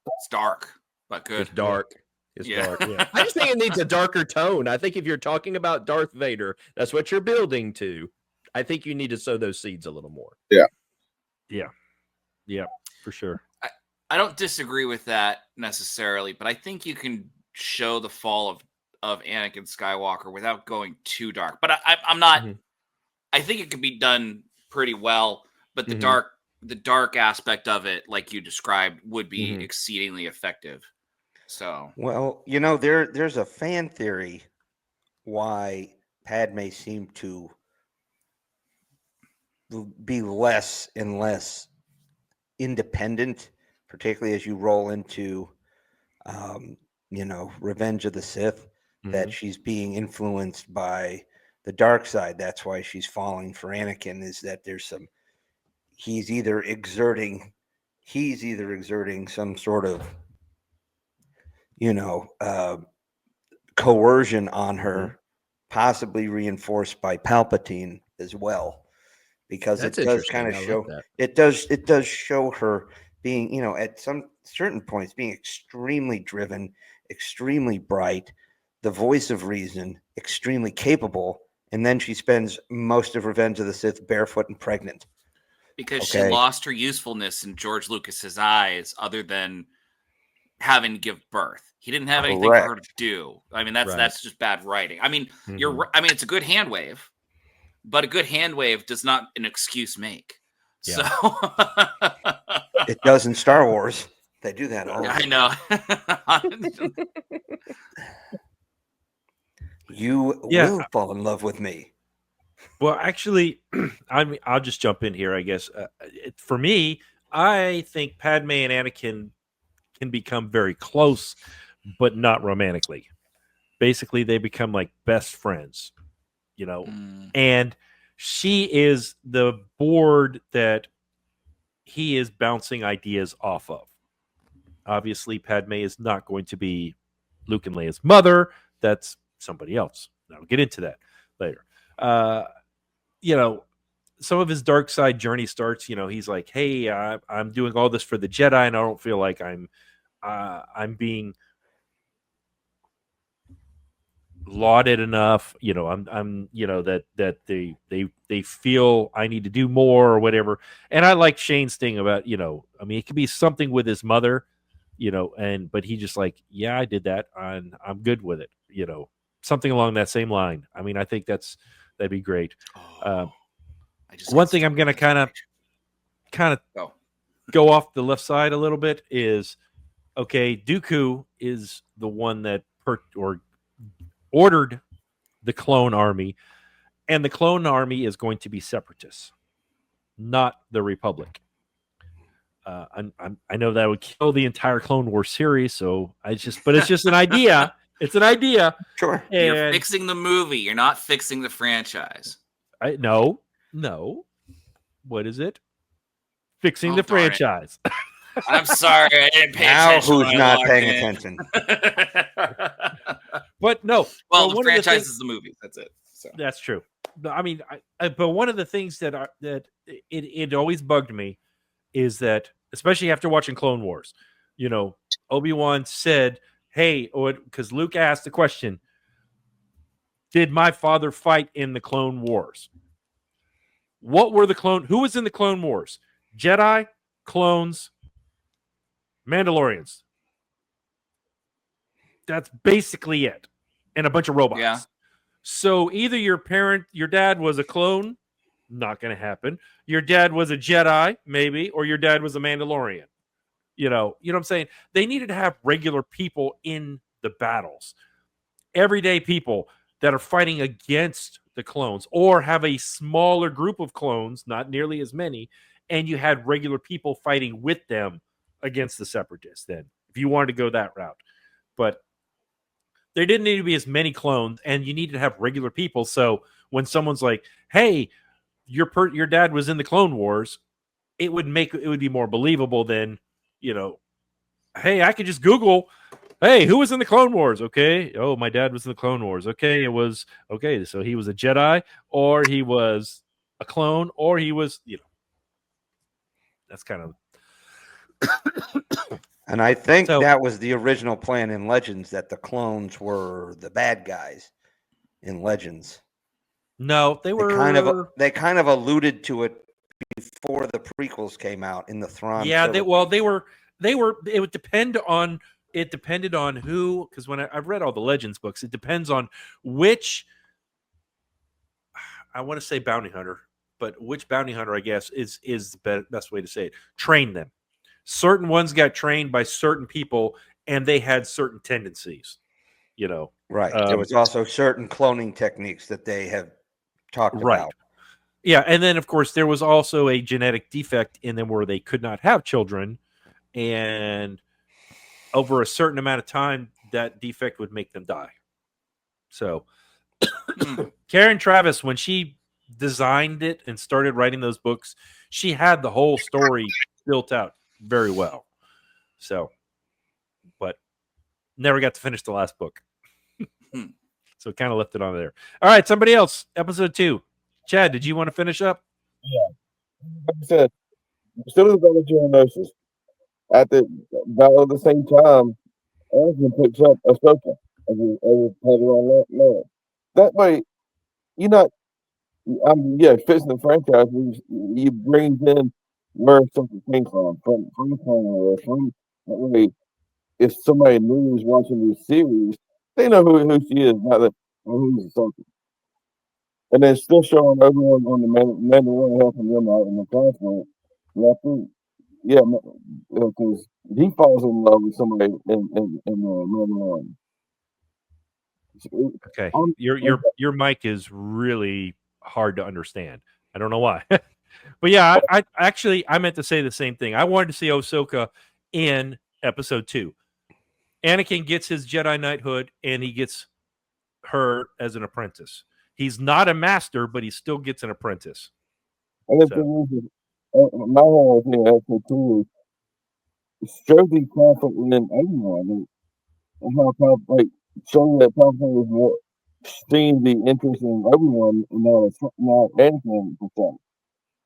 Speaker 3: It's dark, but good.
Speaker 7: It's dark. It's dark. Yeah. I just think it needs a darker tone. I think if you're talking about Darth Vader, that's what you're building to. I think you need to sow those seeds a little more.
Speaker 4: Yeah, for sure.
Speaker 3: I don't disagree with that necessarily, but I think you can show the fall of Anakin Skywalker without going too dark. But I'm not. Mm-hmm. I think it can be done pretty well. But the dark aspect of it, like you described, would be exceedingly effective. So,
Speaker 5: well, there's a fan theory why Padme seemed to be less and less independent, particularly as you roll into, Revenge of the Sith, that she's being influenced by the dark side. That's why she's falling for Anakin, is that there's he's either exerting some sort of, coercion on her, possibly reinforced by Palpatine as well, because it does kind of show it does show her being, at some certain points, being extremely driven, extremely bright, the voice of reason, extremely capable, and then she spends most of Revenge of the Sith barefoot and pregnant.
Speaker 3: Because she lost her usefulness in George Lucas's eyes, other than having to give birth. He didn't have anything for her to do. I mean, that's just bad writing. I mean, it's a good hand wave, but a good hand wave does not an excuse make. Yeah. So
Speaker 5: it does in Star Wars. They do that all.
Speaker 3: I know.
Speaker 5: You will fall in love with me.
Speaker 4: Well, actually, I'll just jump in here, I guess. For me, I think Padme and Anakin can become very close, but not romantically. Basically, they become like best friends, and she is the board that he is bouncing ideas off of. Obviously, Padme is not going to be Luke and Leia's mother. That's somebody else. I'll get into that later. Some of his dark side journey starts, he's like, hey, I'm doing all this for the Jedi, and I don't feel like I'm being lauded enough. I'm that they feel I need to do more or whatever. And I like Shane's thing about, it could be something with his mother, but he just like, yeah, I did that, and I'm good with it. Something along that same line. I mean, I think that'd be great. One thing I'm going to kind of go off the left side a little bit is, okay, Dooku is the one that ordered the clone army, and the clone army is going to be separatists, not the Republic. I know that would kill the entire Clone Wars series, but it's just an idea. It's an idea.
Speaker 5: Sure.
Speaker 3: You're fixing the movie. You're not fixing the franchise.
Speaker 4: No. What is it? Fixing the franchise.
Speaker 3: I'm sorry, I didn't pay attention.
Speaker 5: Now who's not paying attention?
Speaker 4: But no.
Speaker 3: Well, the franchise is the movie. That's it. So.
Speaker 4: That's true. I mean, but one of the things that it always bugged me is that, especially after watching Clone Wars, Obi-Wan said, hey, because Luke asked the question, did my father fight in the Clone Wars? Who was in the Clone Wars? Jedi, clones, Mandalorians. That's basically it. And a bunch of robots.
Speaker 3: Yeah.
Speaker 4: So either your dad was a clone, not going to happen. Your dad was a Jedi, maybe, or your dad was a Mandalorian. You know what I'm saying? They needed to have regular people in the battles. Everyday people that are fighting against the clones, or have a smaller group of clones, not nearly as many, and you had regular people fighting with them against the Separatists. Then, if you wanted to go that route, but there didn't need to be as many clones, and you needed to have regular people. So when someone's like, "Hey, your dad was in the Clone Wars," it would be more believable than, hey, I could just Google, hey, who was in the Clone Wars? Okay. Oh, my dad was in the Clone Wars. Okay. It was, okay. So he was a Jedi, or he was a clone, or he was, that's kind of.
Speaker 5: And I think that was the original plan in Legends, that the clones were the bad guys in Legends.
Speaker 4: No, they
Speaker 5: kind of alluded to it before the prequels came out in the Thrawn.
Speaker 4: Yeah, they were. It would depend on. It depended on who, because when I've read all the Legends books, it depends on which. I want to say bounty hunter, but which bounty hunter, I guess, is the best way to say it. Train them. Certain ones got trained by certain people, and they had certain tendencies.
Speaker 5: Right. There was also certain cloning techniques that they have talked about.
Speaker 4: Yeah, and then of course there was also a genetic defect in them where they could not have children, and over a certain amount of time, that defect would make them die. So, Karen Traviss, when she designed it and started writing those books, she had the whole story built out very well. So, but never got to finish the last book. So kind of left it on there. All right, somebody else. Episode 2. Chad, did you want to finish up?
Speaker 6: Yeah. Like I said, still is about geonosis. At the same time, Anakin picks up Ahsoka as a on land. That way, you're not. Fits the franchise. You brings in where Ahsoka came from that way. If somebody new is watching this series, they know who she is, not that who's Ahsoka. And then still showing everyone on the Mandalorian helping them out in the conflict. And I think, because he falls in love with somebody in Mandalorian.
Speaker 4: Okay, your mic is really hard to understand. I don't know why, but yeah, I meant to say the same thing. I wanted to see Ahsoka in episode 2. Anakin gets his Jedi knighthood, and he gets her as an apprentice. He's not a master, but he still gets an apprentice.
Speaker 6: And the thing is, my whole thing actually too is show the conflict within everyone, and how showing that conflict is more seeing the interest in everyone, and not Anakin percent.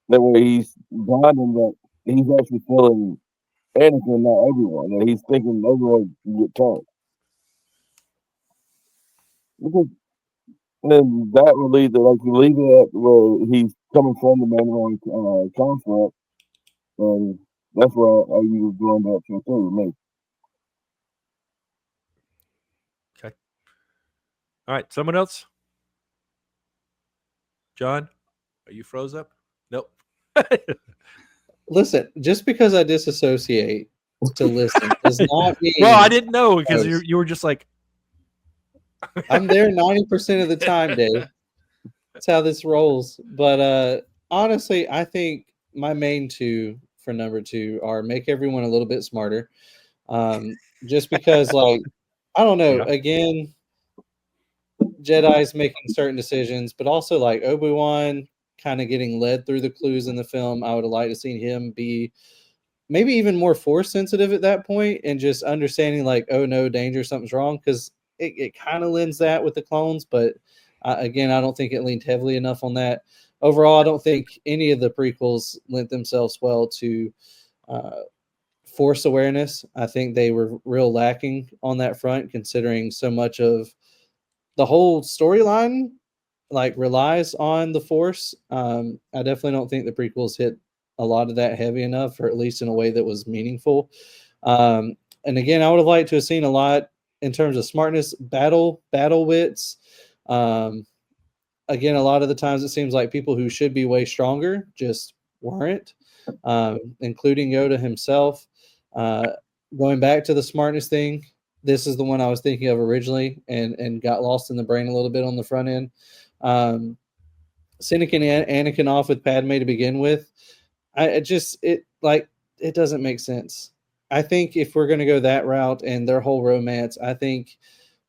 Speaker 6: That way, he's bonding that he's actually feeling Anakin, not everyone, and he's thinking everyone can get turned. Because then that would lead to you leave it at where he's coming from the Mandalorian conflict, and that's where you were going back to too, me.
Speaker 4: Okay. All right. Someone else? John, are you froze up? Nope.
Speaker 8: Listen, just because I disassociate to listen does not mean.
Speaker 4: Well, I didn't know because you were just like.
Speaker 8: I'm there 90% of the time, Dave. That's how this rolls. But honestly, I think my main 2 for number 2 are make everyone a little bit smarter. Just because, I don't know. Yeah. Again, Jedi's making certain decisions, but also Obi-Wan kind of getting led through the clues in the film. I would have liked to seen him be maybe even more force sensitive at that point and just understanding oh no, danger, something's wrong, because it kind of lends that with the clones, but again, I don't think it leaned heavily enough on that. Overall, I don't think any of the prequels lent themselves well to force awareness. I think they were real lacking on that front, considering so much of the whole storyline relies on the force. I definitely don't think the prequels hit a lot of that heavy enough, or at least in a way that was meaningful. And again, I would have liked to have seen a lot in terms of smartness, battle wits. Again, a lot of the times it seems like people who should be way stronger just weren't, including Yoda himself. Going back to the smartness thing, this is the one I was thinking of originally and got lost in the brain a little bit on the front end. Sending Anakin off with Padme to begin with, it doesn't make sense. I think if we're going to go that route and their whole romance, I think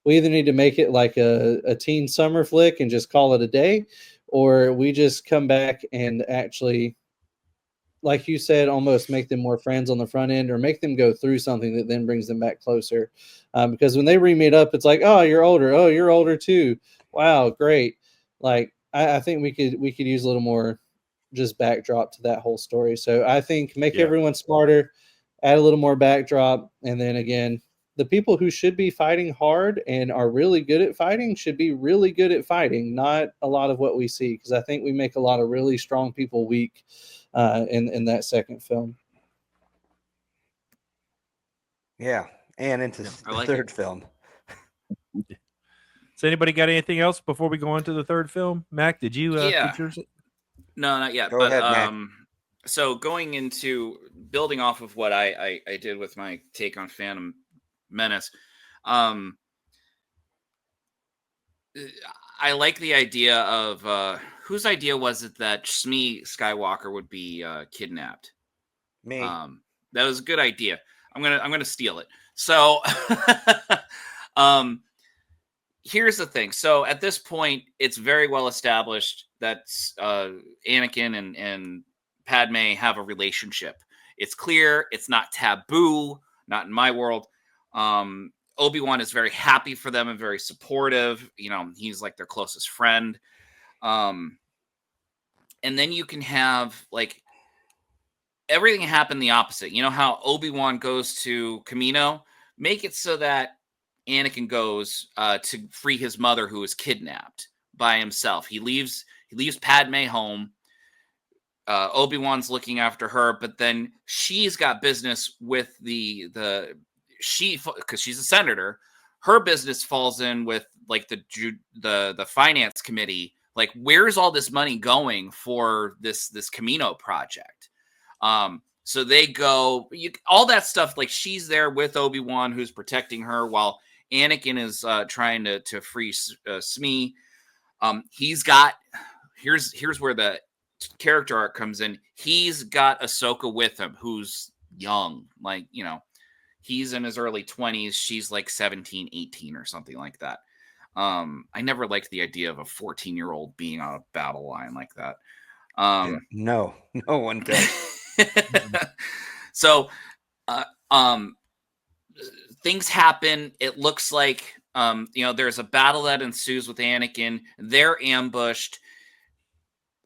Speaker 8: we either need to make it like a teen summer flick and just call it a day, or we just come back and actually, like you said, almost make them more friends on the front end, or make them go through something that then brings them back closer. Because when they re-meet up, it's like, oh, you're older. Oh, you're older too. Wow, great. Like I think we could use a little more just backdrop to that whole story. So I think make everyone smarter, add a little more backdrop, and then again, the people who should be fighting hard and are really good at fighting should be really good at fighting, not a lot of what we see, because I think we make a lot of really strong people weak in that second film.
Speaker 5: Yeah, and into the third film.
Speaker 4: Has anybody got anything else before we go on to the third film? Mac, did you get yours?
Speaker 3: No, not yet.
Speaker 5: Go ahead, Mac.
Speaker 3: So going into building off of what I did with my take on Phantom Menace, I like the idea of whose idea was it that Shmi Skywalker would be kidnapped?
Speaker 5: Me.
Speaker 3: That was a good idea. I'm gonna steal it. So here's the thing. So at this point, it's very well established that Anakin and Padme have a relationship. It's clear. It's not taboo. Not in my world. Obi-Wan is very happy for them and very supportive. You know, he's like their closest friend. And then you can have like everything happen the opposite. You know how Obi-Wan goes to Kamino? Make it so that Anakin goes to free his mother who was kidnapped by himself. He leaves Padme home. Obi-Wan's looking after her, but then she's got business with because she's a senator. Her business falls in with like the finance committee. Like, where's all this money going for this Kamino project? So they go, all that stuff. Like, she's there with Obi-Wan, who's protecting her, while Anakin is trying to free Shmi. He's got here's where the character arc comes in. He's got Ahsoka with him, who's young, like, you know, he's in his early 20s. She's like 17, 18 or something like that. I never liked the idea of a 14-year-old being on a battle line like that.
Speaker 5: No one does.
Speaker 3: So, things happen. It looks like, there's a battle that ensues with Anakin. They're ambushed.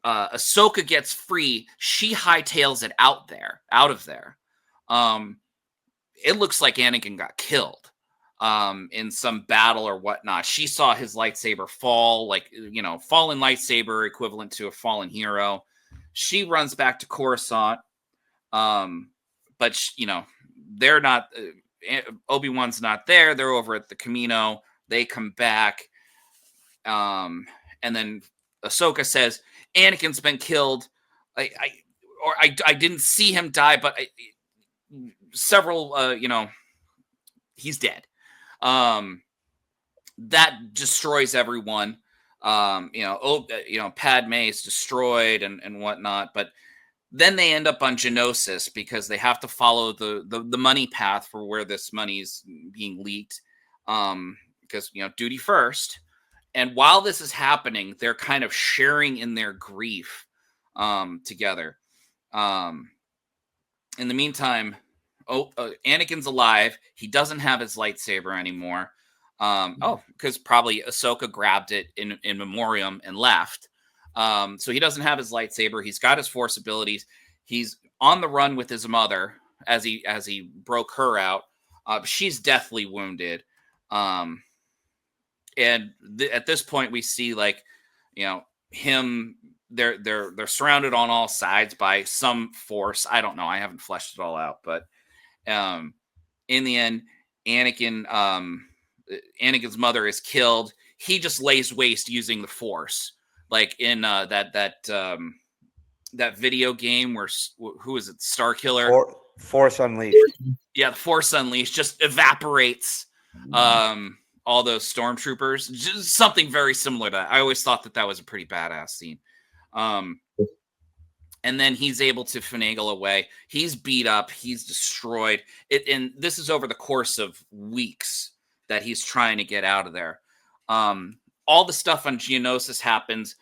Speaker 3: Ahsoka gets free. She hightails it out of there. It looks like Anakin got killed in some battle or whatnot. She saw his lightsaber fall, like, fallen lightsaber equivalent to a fallen hero. She runs back to Coruscant. But they're not, Obi-Wan's not there. They're over at the Kamino. They come back. And then Ahsoka says, Anakin's been killed. I didn't see him die, but he's dead. That destroys everyone. Padme is destroyed and whatnot, but then they end up on Geonosis because they have to follow the money path for where this money's being leaked. Because, duty first. And while this is happening, they're kind of sharing in their grief together. In the meantime, Anakin's alive. He doesn't have his lightsaber anymore. Because probably Ahsoka grabbed it in memoriam and left. So he doesn't have his lightsaber. He's got his Force abilities. He's on the run with his mother as he broke her out. She's deathly wounded. And at this point, we see him. They're surrounded on all sides by some force. I don't know. I haven't fleshed it all out, but in the end, Anakin's mother is killed. He just lays waste using the Force, like in that video game where who is it? Starkiller.
Speaker 5: Force Unleashed.
Speaker 3: Yeah, the Force Unleashed just evaporates all those stormtroopers. Just something very similar to that. I always thought that was a pretty badass scene. And and then he's able to finagle away. He's beat up. He's destroyed. And this is over the course of weeks that he's trying to get out of there. All the stuff on Geonosis happens.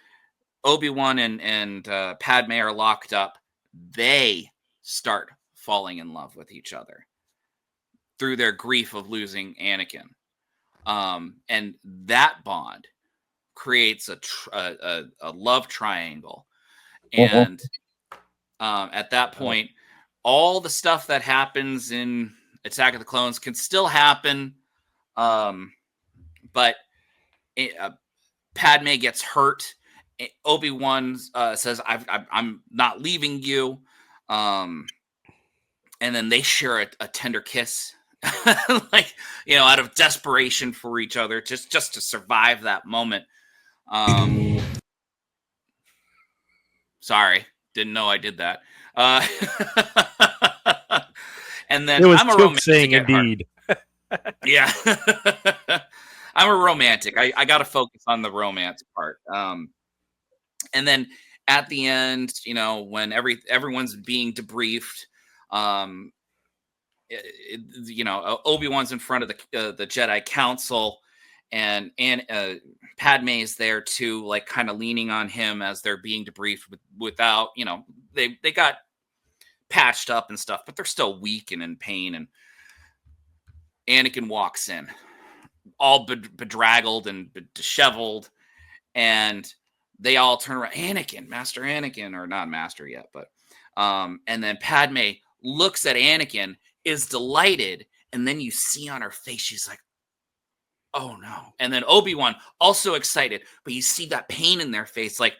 Speaker 3: Obi-Wan and Padme are locked up. They start falling in love with each other through their grief of losing Anakin. And that bond creates a love triangle. And at that point, all the stuff that happens in Attack of the Clones can still happen. But Padme gets hurt. Obi-Wan says, I'm not leaving you. And then they share a tender kiss, like, out of desperation for each other, just to survive that moment. Sorry, didn't know I did that. And then I'm a romantic.
Speaker 4: Indeed.
Speaker 3: Yeah. I'm a romantic. I got to focus on the romance part. And then at the end, when everyone's being debriefed, Obi-Wan's in front of the Jedi Council, and Padme's there too, like kind of leaning on him as they're being debriefed without, they got patched up and stuff, but they're still weak and in pain. And Anakin walks in, all bedraggled and disheveled, and they all turn around. Anakin, Master Anakin, or not Master yet, but and then Padme looks at Anakin, is delighted, and then you see on her face, she's like, oh no. And then Obi-Wan also excited, but you see that pain in their face, like,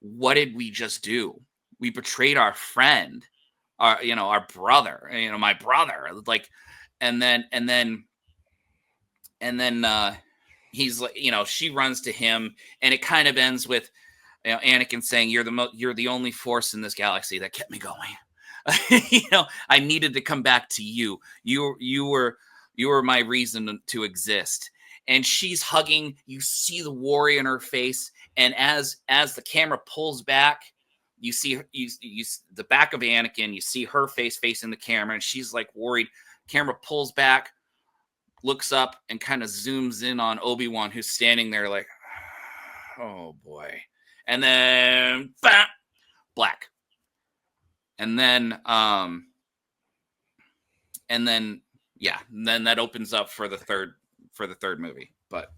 Speaker 3: what did we just do? We betrayed our friend, our brother, my brother. Like, and then he's like, she runs to him, and it kind of ends with Anakin saying, you're the only force in this galaxy that kept me going. I needed to come back to you. You were my reason to exist. And she's hugging. You see the worry in her face, and as the camera pulls back, you see the back of Anakin. You see her face facing the camera, and she's like worried. Camera pulls back, looks up, and kind of zooms in on Obi-Wan, who's standing there like, oh boy. And then bam, black. And then then that opens up for the third movie. But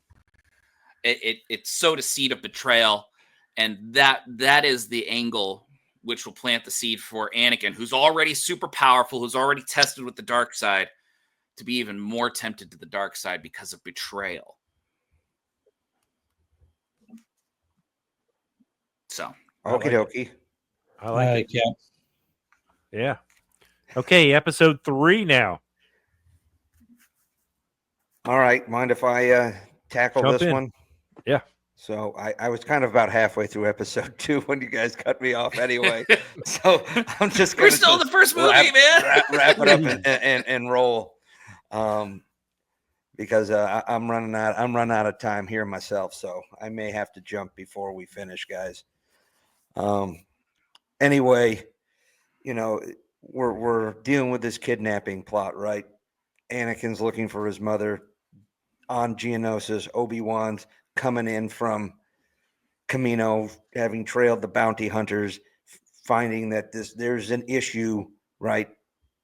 Speaker 3: it sowed a seed of betrayal, and that is the angle which will plant the seed for Anakin, who's already super powerful, who's already tested with the dark side, to be even more tempted to the dark side because of betrayal. So,
Speaker 5: okie dokie.
Speaker 4: I like it. Yeah. Okay, episode 3 now.
Speaker 5: All right. Mind if I tackle
Speaker 4: Jump
Speaker 5: this
Speaker 4: in.
Speaker 5: one?
Speaker 4: Yeah.
Speaker 5: So I was kind of about halfway through episode 2 when you guys cut me off anyway. So I'm just going to...
Speaker 3: We're still in the first movie, man.
Speaker 5: Wrap it up and roll. Because I'm running out of time here myself, so I may have to jump before we finish, guys. Anyway, we're dealing with this kidnapping plot, right? Anakin's looking for his mother on Geonosis. Obi-Wan's coming in from Camino, having trailed the bounty hunters, finding that there's an issue, right?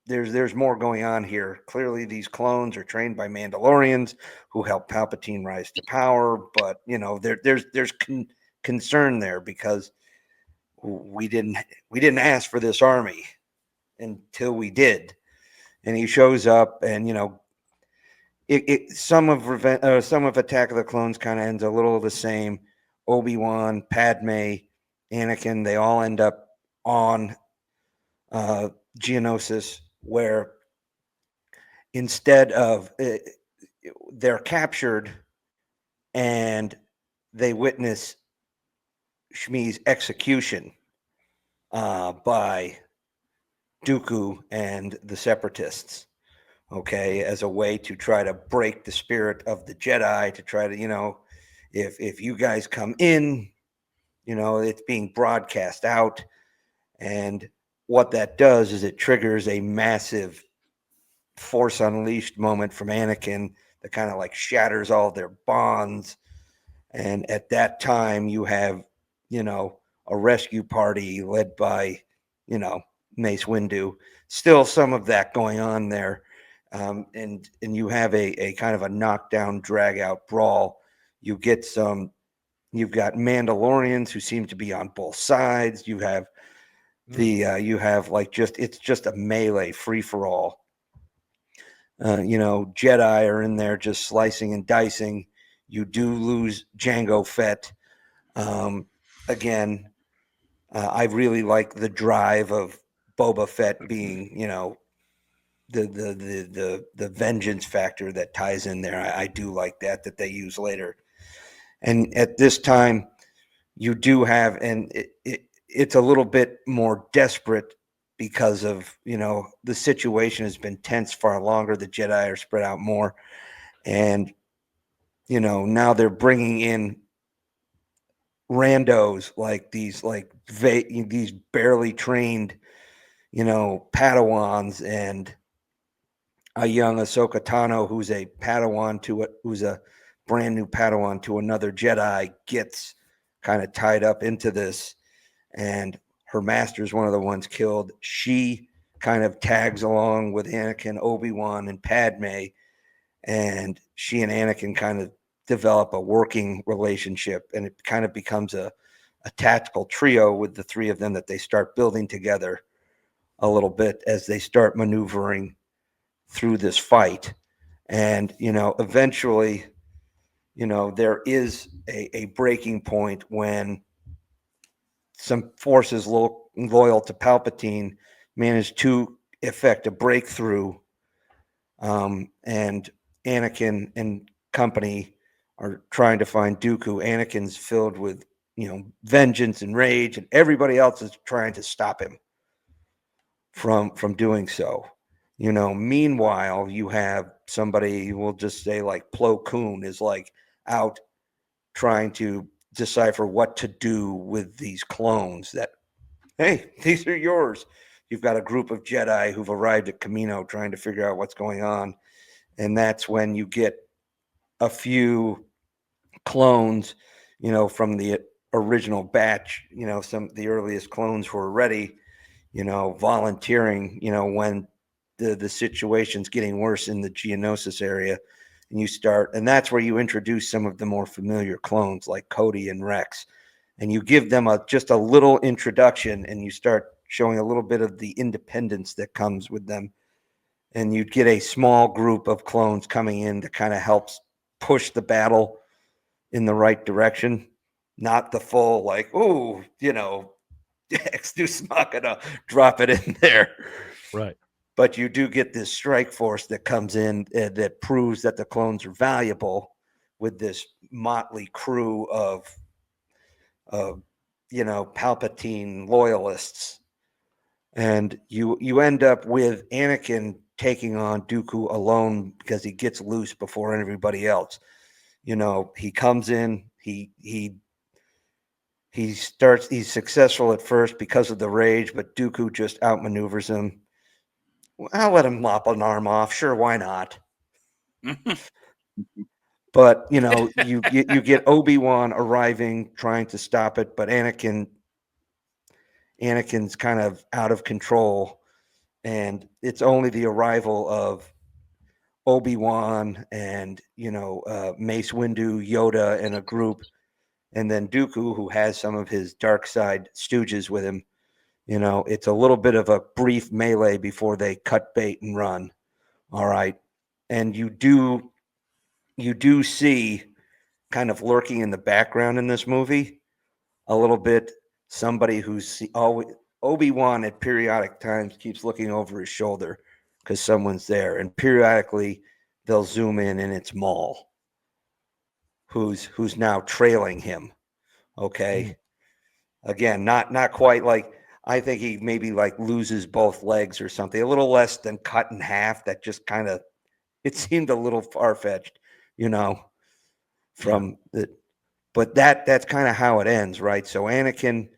Speaker 5: There's more going on here. Clearly, these clones are trained by Mandalorians who helped Palpatine rise to power, but there's concern there because we didn't ask for this army until we did, and he shows up, and some of Attack of the Clones kind of ends a little the same. Obi-Wan, Padme, Anakin, they all end up on Geonosis, where instead of they're captured and they witness Shmi's execution by Dooku and the Separatists, okay, as a way to try to break the spirit of the Jedi, to try to, if you guys come in, it's being broadcast out, And what that does is it triggers a massive Force Unleashed moment from Anakin that kind of like shatters all their bonds. And at that time, you have, a rescue party led by, Mace Windu. Still some of that going on there. And you have a kind of a knockdown, drag out brawl. You've got Mandalorians who seem to be on both sides. You have it's just a melee free for all. Jedi are in there just slicing and dicing. You do lose Jango Fett. Again, I really like the drive of Boba Fett being, the vengeance factor that ties in there. I do like that they use later. And at this time, you do have, and it's a little bit more desperate because of, the situation has been tense far longer. The Jedi are spread out more. And, now they're bringing in randos like these barely trained, Padawans, and a young Ahsoka Tano who's a brand new Padawan to another Jedi gets kind of tied up into this, and her master's one of the ones killed. She kind of tags along with Anakin, Obi-Wan, and Padme, and she and Anakin kind of develop a working relationship, and it kind of becomes a tactical trio with the three of them that they start building together a little bit as they start maneuvering through this fight. And, eventually, there is a breaking point when some forces loyal to Palpatine manage to effect a breakthrough, and Anakin and company are trying to find Dooku. Anakin's filled with, vengeance and rage, and everybody else is trying to stop him from doing so. Meanwhile, you have somebody, we'll just say like Plo Koon is like out trying to decipher what to do with these clones that, hey, these are yours. You've got a group of Jedi who've arrived at Kamino trying to figure out what's going on. And that's when you get a few clones, from the original batch, some of the earliest clones who are ready, volunteering, when the situation's getting worse in the Geonosis area. And that's where you introduce some of the more familiar clones like Cody and Rex. And you give them just a little introduction, and you start showing a little bit of the independence that comes with them. And you'd get a small group of clones coming in that kind of helps push the battle in the right direction. Not the full, like, oh, Ex Deus Machina, drop it in there.
Speaker 4: Right.
Speaker 5: But you do get this strike force that comes in that proves that the clones are valuable with this motley crew of Palpatine loyalists. And you end up with Anakin taking on Dooku alone because he gets loose before everybody else. He comes in, he's successful at first because of the rage, but Dooku just outmaneuvers him. I'll let him lop an arm off. Sure, why not? But, you get Obi-Wan arriving, trying to stop it, but Anakin's kind of out of control, and it's only the arrival of Obi-Wan and, Mace Windu, Yoda, and a group, and then Dooku, who has some of his dark side stooges with him. It's a little bit of a brief melee before they cut bait and run. All right. And you do see kind of lurking in the background in this movie a little bit somebody who's always Obi-Wan at periodic times keeps looking over his shoulder because someone's there, and periodically they'll zoom in and it's Maul who's now trailing him. Okay. Again, not quite like, I think he maybe like loses both legs or something, a little less than cut in half. That just kind of, it seemed a little far-fetched, from the, but that's kind of how it ends, right? So Anakin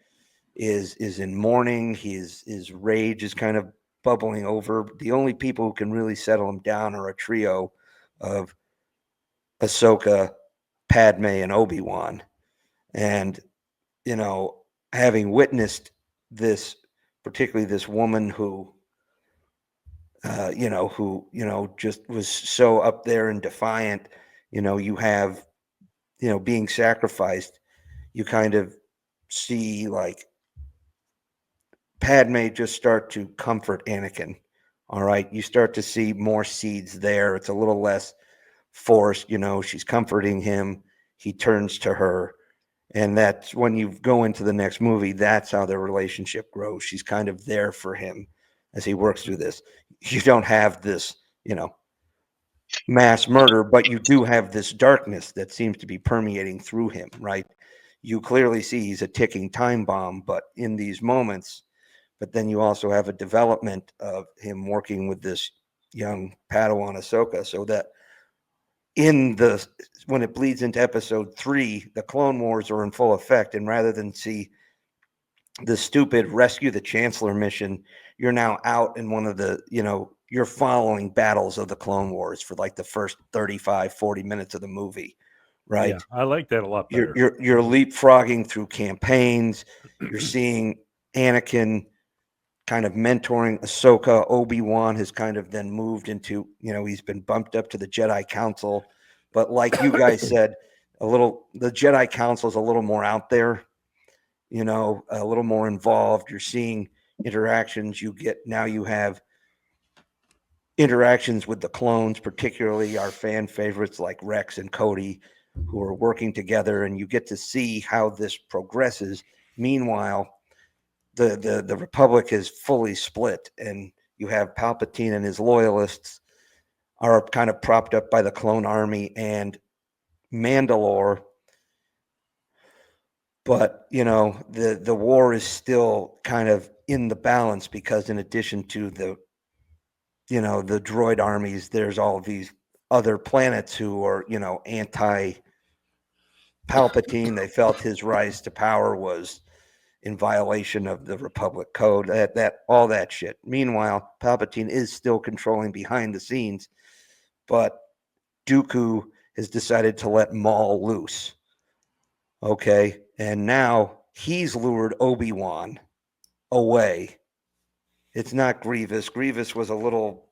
Speaker 5: is in mourning. His rage is kind of bubbling over. The only people who can really settle him down are a trio of Ahsoka, Padme, and Obi-Wan. And, having witnessed this, particularly this woman who, just was so up there and defiant, you have, being sacrificed, you kind of see like Padme just start to comfort Anakin. All right. You start to see more seeds there. It's a little less forced, she's comforting him. He turns to her. And that's when you go into the next movie, that's how their relationship grows. She's kind of there for him as he works through this. You don't have this, mass murder, but you do have this darkness that seems to be permeating through him, right? You clearly see he's a ticking time bomb, but in these moments, but then you also have a development of him working with this young Padawan Ahsoka, so that when it bleeds into episode 3, the Clone Wars are in full effect, and rather than see the stupid rescue the Chancellor mission, you're now out in one of the, you're following battles of the Clone Wars for like the first 35, 40 minutes of the movie, right?
Speaker 4: Yeah, I like that a lot better.
Speaker 5: You're leapfrogging through campaigns. You're seeing Anakin kind of mentoring Ahsoka. Obi-Wan has kind of then moved into, he's been bumped up to the Jedi Council. But like you guys said, the Jedi Council is a little more out there, a little more involved. You're seeing interactions. You have interactions with the clones, particularly our fan favorites like Rex and Cody, who are working together, and you get to see how this progresses. Meanwhile, the Republic is fully split, and you have Palpatine and his loyalists are kind of propped up by the clone army and Mandalore. But, the war is still kind of in the balance, because in addition to the droid armies, there's all these other planets who are, anti-Palpatine. They felt his rise to power was in violation of the Republic Code, all that shit. Meanwhile, Palpatine is still controlling behind the scenes, but Dooku has decided to let Maul loose. Okay, and now he's lured Obi-Wan away. It's not Grievous. Grievous was a little,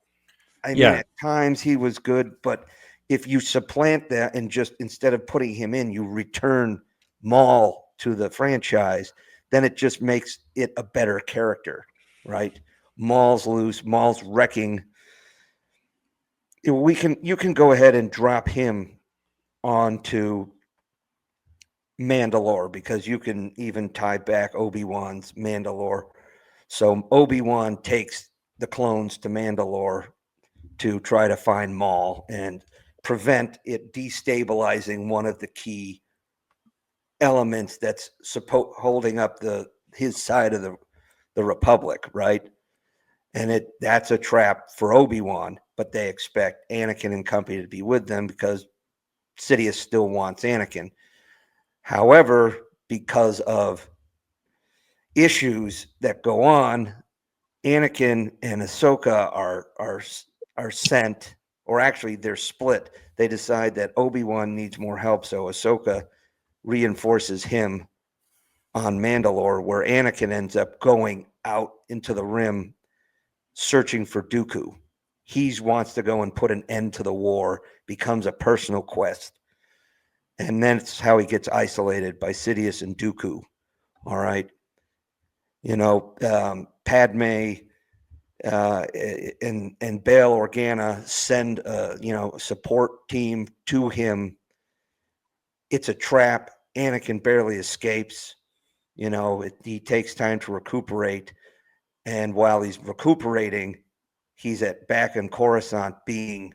Speaker 5: at times he was good, but if you supplant that and just instead of putting him in, you return Maul to the franchise, then it just makes it a better character, right? Maul's loose. Maul's wrecking. You can go ahead and drop him onto Mandalore, because you can even tie back Obi-Wan's Mandalore. So Obi-Wan takes the clones to Mandalore to try to find Maul and prevent it destabilizing one of the key elements that's holding up his side of the Republic, right? And that's a trap for Obi-Wan, but they expect Anakin and company to be with them because Sidious still wants Anakin. However, because of issues that go on, Anakin and Ahsoka are sent, or actually they're split. They decide that Obi-Wan needs more help, so Ahsoka reinforces him on Mandalore, where Anakin ends up going out into the Rim searching for Dooku. He wants to go and put an end to the war, becomes a personal quest. And that's how he gets isolated by Sidious and Dooku. All right. Padme and Bail Organa send a support team to him. It's a trap. Anakin barely escapes. He takes time to recuperate. And while he's recuperating, he's back in Coruscant being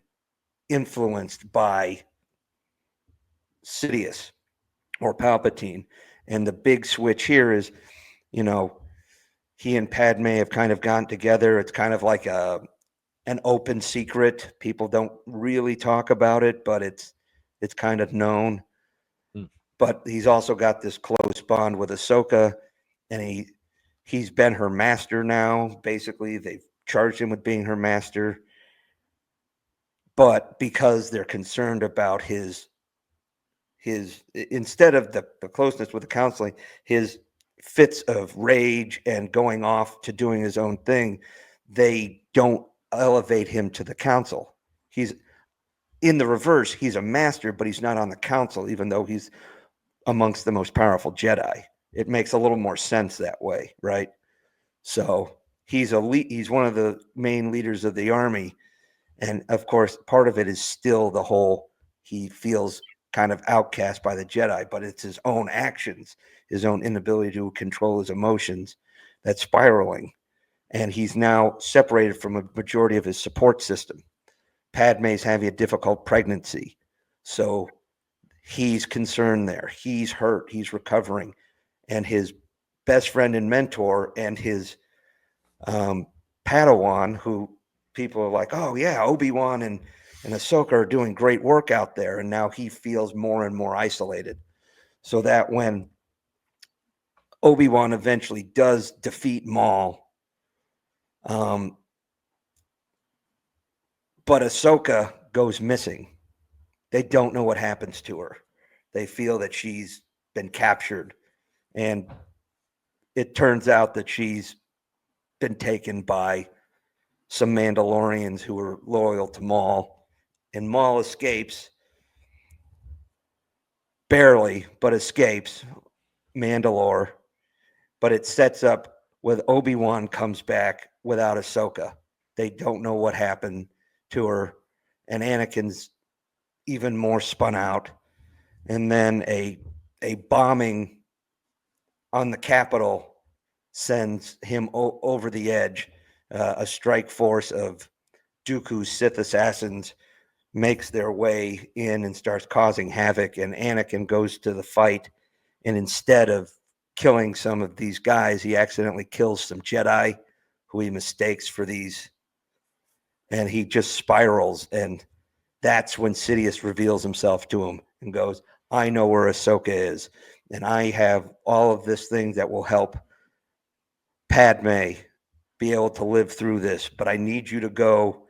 Speaker 5: influenced by Sidious or Palpatine. And the big switch here is, he and Padme have kind of gotten together. It's kind of like an open secret. People don't really talk about it, but it's kind of known. But he's also got this close bond with Ahsoka, and he's been her master now. Basically, they've charged him with being her master. But because they're concerned about his instead of the closeness with the counseling, his fits of rage and going off to doing his own thing, they don't elevate him to the council. He's in the reverse. He's a master, but he's not on the council, even though he's amongst the most powerful Jedi. It makes a little more sense that way, right? So he's he's one of the main leaders of the army. And of course, part of it is still the whole, he feels kind of outcast by the Jedi, but it's his own actions, his own inability to control his emotions that's spiraling. And he's now separated from a majority of his support system. Padme's having a difficult pregnancy. So he's concerned there. He's hurt. He's recovering. And his best friend and mentor and his Padawan, who people are like, oh, yeah, Obi-Wan and Ahsoka are doing great work out there. And now he feels more and more isolated. So that when Obi-Wan eventually does defeat Maul, but Ahsoka goes missing. They don't know what happens to her. They feel that she's been captured. And it turns out that she's been taken by some Mandalorians who are loyal to Maul. And Maul escapes, barely, but escapes Mandalore. But it sets up with Obi-Wan comes back without Ahsoka. They don't know what happened to her. And Anakin's even more spun out. And then a bombing on the Capitol sends him over the edge. A strike force of Dooku's Sith assassins makes their way in and starts causing havoc. And Anakin goes to the fight. And instead of killing some of these guys, he accidentally kills some Jedi who he mistakes for these. And he just spirals. And that's when Sidious reveals himself to him and goes, I know where Ahsoka is. And I have all of this thing that will help Padme be able to live through this. But I need you to go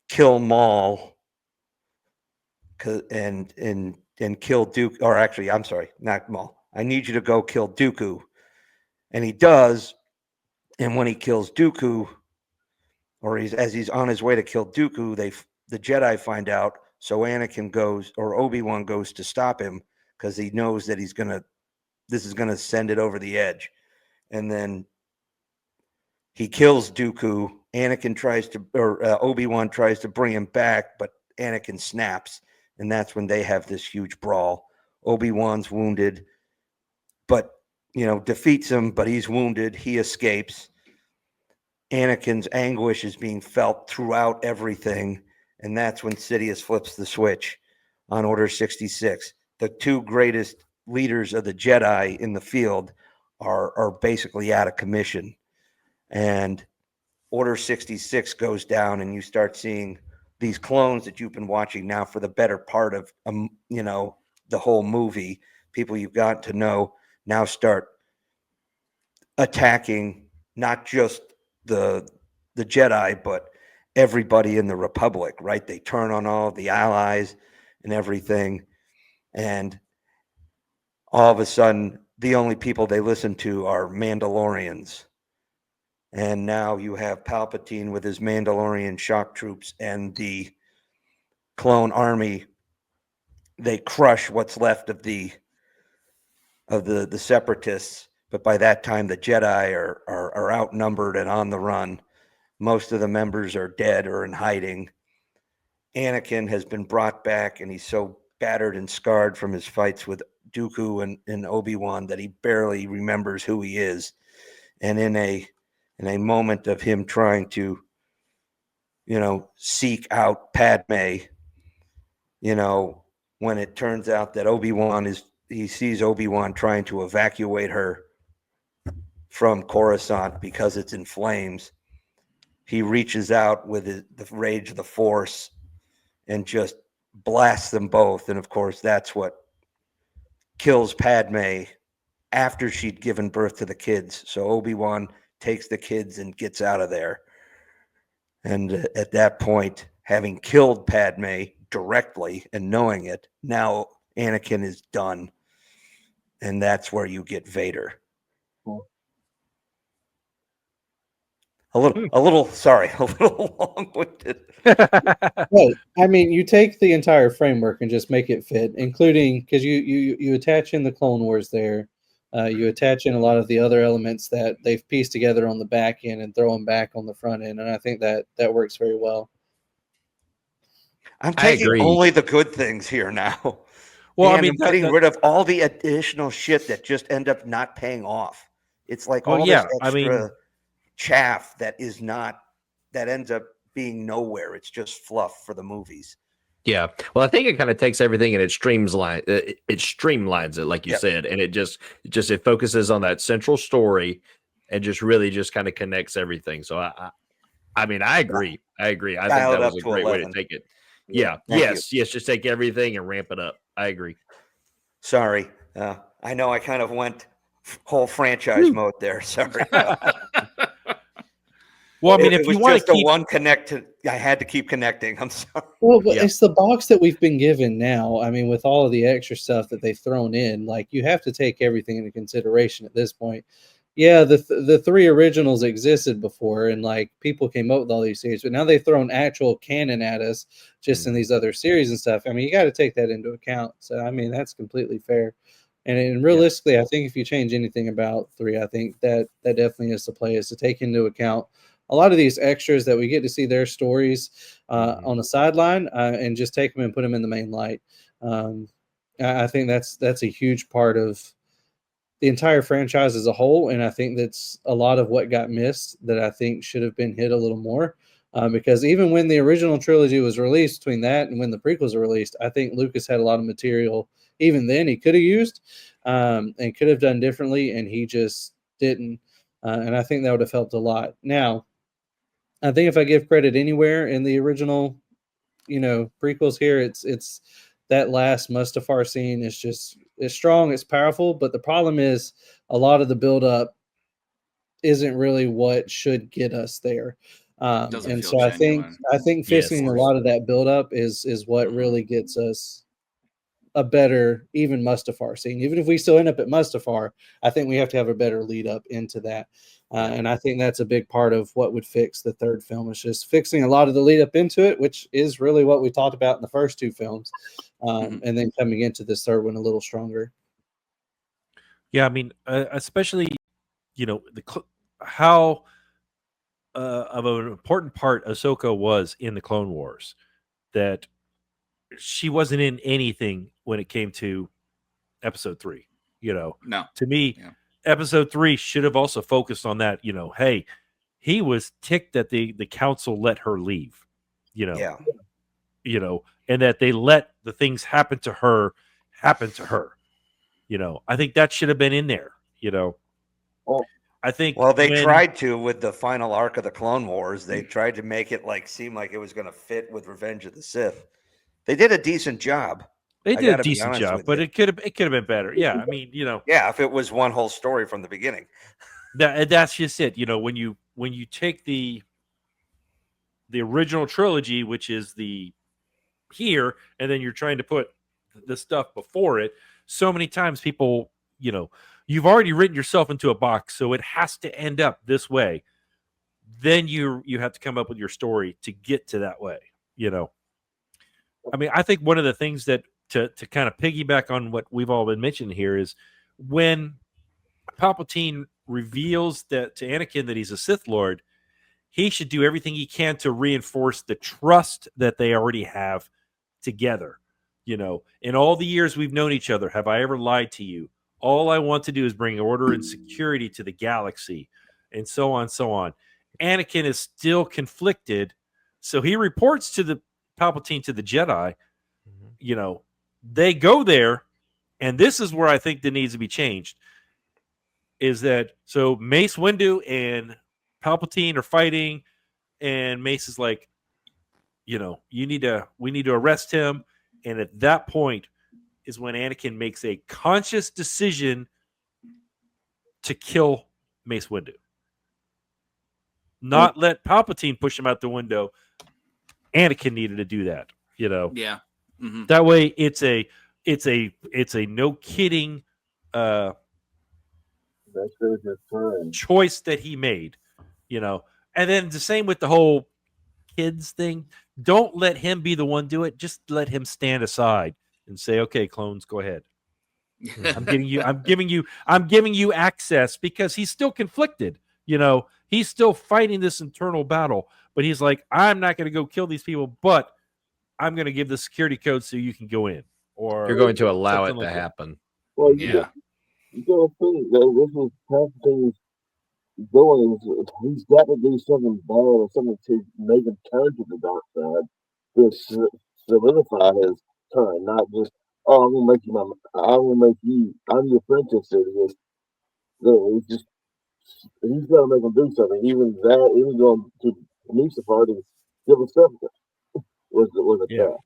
Speaker 5: kill Maul and kill Dooku. Or actually, I'm sorry, not Maul. I need you to go kill Dooku. And he does. And when he kills Dooku, or as he's on his way to kill Dooku, the Jedi find out. So Anakin goes, or Obi-Wan goes to stop him because he knows that this is gonna send it over the edge. And then he kills Dooku. Obi-Wan tries to bring him back, but Anakin snaps, and that's when they have this huge brawl. Obi-Wan's wounded, but defeats him, but he's wounded. He escapes. Anakin's anguish is being felt throughout everything. And that's when Sidious flips the switch on Order 66. The two greatest leaders of the Jedi in the field are basically out of commission. And Order 66 goes down, and you start seeing these clones that you've been watching now for the better part of, the whole movie. People you've got to know now start attacking not just the Jedi, but everybody in the Republic, right? They turn on all of the allies and everything. And all of a sudden, the only people they listen to are Mandalorians. And now you have Palpatine with his Mandalorian shock troops and the clone army. They crush what's left of the separatists. But by that time, the Jedi are outnumbered and on the run. Most of the members are dead or in hiding. Anakin has been brought back, and he's so battered and scarred from his fights with Dooku and Obi-Wan that he barely remembers who he is. And in a moment of him trying to, seek out Padme, when it turns out that he sees Obi-Wan trying to evacuate her from Coruscant because it's in flames. He reaches out with the rage of the Force and just blasts them both. And of course, that's what kills Padme after she'd given birth to the kids. So Obi-Wan takes the kids and gets out of there. And at that point, having killed Padme directly and knowing it, now Anakin is done. And that's where you get Vader. A little long-winded.
Speaker 8: Right. I mean, you take the entire framework and just make it fit, including because you attach in the Clone Wars there. You attach in a lot of the other elements that they've pieced together on the back end and throw them back on the front end, and I think that works very well.
Speaker 5: I'm taking only the good things here now.
Speaker 4: Well,
Speaker 5: and
Speaker 4: I mean,
Speaker 5: I'm getting rid of all the additional shit that just end up not paying off. It's like this extra chaff that ends up being nowhere. It's just fluff for the movies.
Speaker 7: Yeah. Well, I think it kind of takes everything and it streamlines it, like you said, and it focuses on that central story and just really just kind of connects everything. So I mean, I agree. I think that was a great way to take it. Yeah. Yes. Just take everything and ramp it up. I agree.
Speaker 5: Sorry. I know I kind of went whole franchise mode there. Sorry.
Speaker 4: Well, I mean, if you want to keep
Speaker 5: one connect, I had to keep connecting. I'm sorry.
Speaker 8: Well, but it's the box that we've been given now. I mean, with all of the extra stuff that they've thrown in, like you have to take everything into consideration at this point. Yeah, the three originals existed before, and like people came up with all these series, but now they've thrown actual canon at us just in these other series and stuff. I mean, you got to take that into account. So, I mean, that's completely fair. And realistically, I think if you change anything about 3, I think that definitely is the play, is to take into account a lot of these extras that we get to see their stories on the sideline and just take them and put them in the main light. I think that's a huge part of the entire franchise as a whole, and I think that's a lot of what got missed that I think should have been hit a little more. Because even when the original trilogy was released, between that and when the prequels were released, I think Lucas had a lot of material even then he could have used and could have done differently, and he just didn't. And I think that would have helped a lot. Now, I think if I give credit anywhere in the original, prequels here, it's that last Mustafar scene is just it's strong, it's powerful, but the problem is a lot of the buildup isn't really what should get us there. And so I think fixing a lot of that buildup is what really gets us a better even Mustafar scene. Even if we still end up at Mustafar, I think we have to have a better lead up into that. And I think that's a big part of what would fix the third film, is just fixing a lot of the lead up into it, which is really what we talked about in the first 2 films, and then coming into this third one a little stronger.
Speaker 4: Yeah, I mean, especially, how of an important part Ahsoka was in the Clone Wars, that she wasn't in anything when it came to episode 3.
Speaker 3: No.
Speaker 4: To me, episode 3 should have also focused on that. Hey, he was ticked that the council let her leave. And that they let the things happen to her. I think that should have been in there. I think.
Speaker 5: Well, they tried to with the final arc of the Clone Wars. They tried to make it seem like it was going to fit with Revenge of the Sith. They did a decent job.
Speaker 4: They did a decent job, but it could have been better. Yeah, I mean,
Speaker 5: Yeah, if it was one whole story from the beginning.
Speaker 4: That's just it. When you take the original trilogy, which is the here, and then you're trying to put the stuff before it, so many times people, you've already written yourself into a box, so it has to end up this way. Then you have to come up with your story to get to that way. I mean, I think one of the things that to kind of piggyback on what we've all been mentioning here is when Palpatine reveals that to Anakin that he's a Sith Lord, he should do everything he can to reinforce the trust that they already have together. In all the years we've known each other, have I ever lied to you? All I want to do is bring order and security to the galaxy, and so on, so on. Anakin is still conflicted, so he reports to the Palpatine to the Jedi. They go there, and this is where I think that needs to be changed. Is that so? Mace Windu and Palpatine are fighting, and Mace is like, we need to arrest him. And at that point is when Anakin makes a conscious decision to kill Mace Windu. Not let Palpatine push him out the window. Anakin needed to do that,
Speaker 3: Yeah. Mm-hmm.
Speaker 4: That way, it's a no kidding choice that he made, And then the same with the whole kids thing. Don't let him be the one do it. Just let him stand aside and say, "Okay, clones, go ahead." I'm giving you access because he's still conflicted. He's still fighting this internal battle, but he's like, I'm not going to go kill these people, but I'm going to give the security code so you can go in. Or
Speaker 7: you're going to allow it to happen.
Speaker 12: Well, you got to think that this is Palpatine's doing. He's got to do something bad or something to make him turn to the dark side to solidify his turn, not just, oh, I'm gonna make you, I'm your apprentice to this. No, he's got to make him do something. Even going to Mustafar to give us something was a task.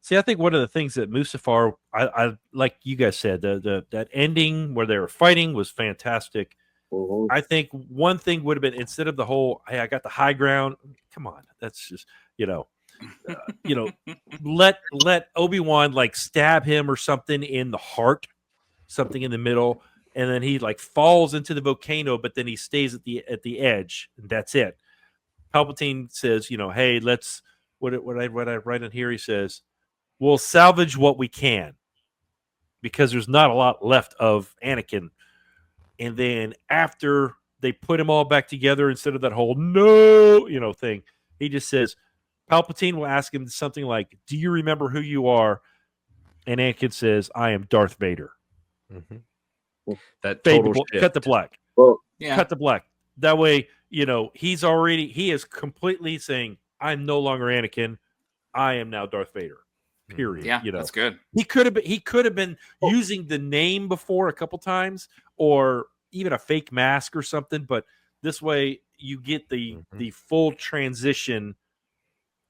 Speaker 4: See, I think one of the things that Mustafar, I like you guys said, that ending where they were fighting was fantastic.
Speaker 12: Mm-hmm.
Speaker 4: I think one thing would have been, instead of the whole, hey, I got the high ground. Come on, that's just let Obi-Wan like stab him or something in the heart, something in the middle, and then he like falls into the volcano, but then he stays at the edge, and that's it. Palpatine says, hey, let's what I write in here. He says, we'll salvage what we can because there's not a lot left of Anakin. And then after they put him all back together, instead of that whole no, thing, he just says, Palpatine will ask him something like, do you remember who you are? And Anakin says, I am Darth Vader.
Speaker 7: Mm-hmm. That total
Speaker 4: cut the black. Cut the black. That way, he is completely saying, I'm no longer Anakin. I am now Darth Vader. Period.
Speaker 3: Yeah, that's good.
Speaker 4: He could have been using the name before a couple times, or even a fake mask or something. But this way, you get the full transition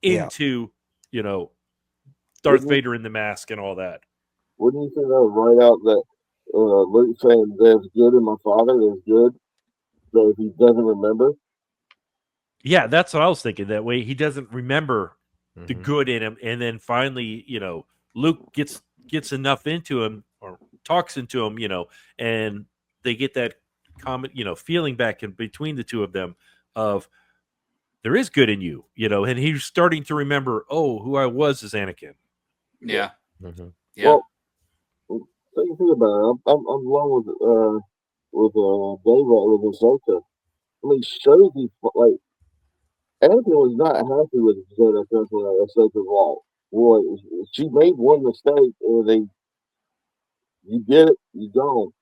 Speaker 4: into Darth Vader in the mask and all that.
Speaker 12: Wouldn't you think that would write out that Luke saying there's good in my father, there's good, that if he doesn't remember?
Speaker 4: Yeah, that's what I was thinking. That way, he doesn't remember the good in him, and then finally, Luke gets enough into him or talks into him, and they get that common, feeling back in between the two of them of there is good in you, and he's starting to remember, who I was as Anakin.
Speaker 3: Yeah.
Speaker 12: Mm-hmm. Yeah. Well, think about it. I'm along with Dave with Ahsoka. I mean, shows he like Anakin was not happy with Jedi Council at Ahsoka's wall. Boy, she made one mistake, and you get it, you gone.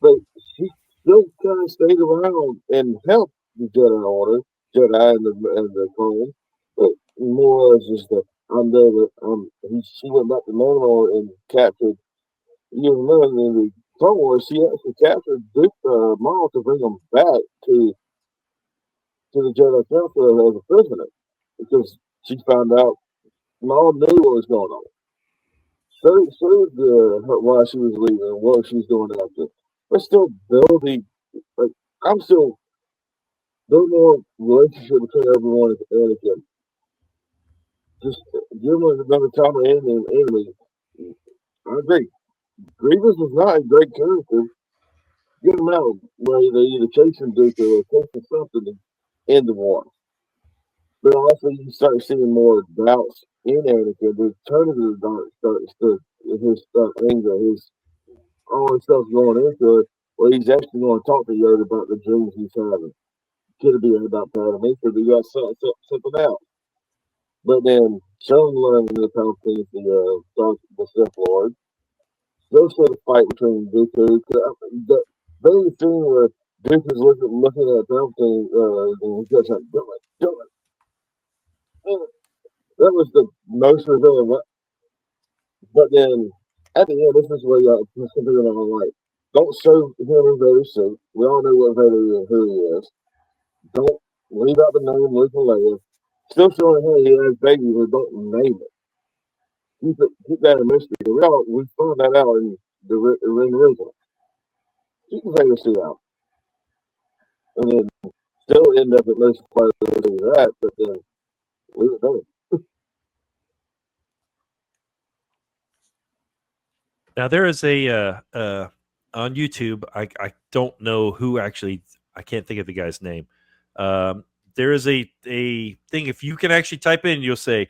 Speaker 12: But she still kind of stayed around and helped the Jedi Order, Jedi and the clone. But more as just I'm there. She went back to Mandalore and captured. You remember in the Clone Wars, she actually captured Duke Maul to bring him back to the Jedi Council as a prisoner because she found out Maul knew what was going on. So why she was leaving and what she was doing after. But still building, like, I'm still building more relationship between everyone and Anakin. Just give him another time of enemy. I agree. Grievous was not a great character. Get him out where they either chasing Duke or chasing something to end the war. But also you start seeing more doubts in Anakin. The turn of the dark his anger, all the stuff's going into it. Well, he's actually going to talk to Yoda about the dreams he's having. Could be about Padme, could be about something else. But then Sean learned the Palpatine, the Sith Lord. They'll sort of fight between Dooku. The very scene where Duke is looking at Palpatine, and he goes like, do it. That was the most revealing. But then at the end, this is where y'all consider it all right. Don't show him in Vader's suit. We all know what Vader is, who he is. Don't leave out the name Luke and Leia. Still showing hey, he has babies, but don't name it. Keep that a mystery. We found that out in the original. She can figure shit out. And then still end up at most part of that, but then leave it there.
Speaker 4: Now there is a on YouTube. I don't know who actually. I can't think of the guy's name. There is a thing. If you can actually type in, you'll say,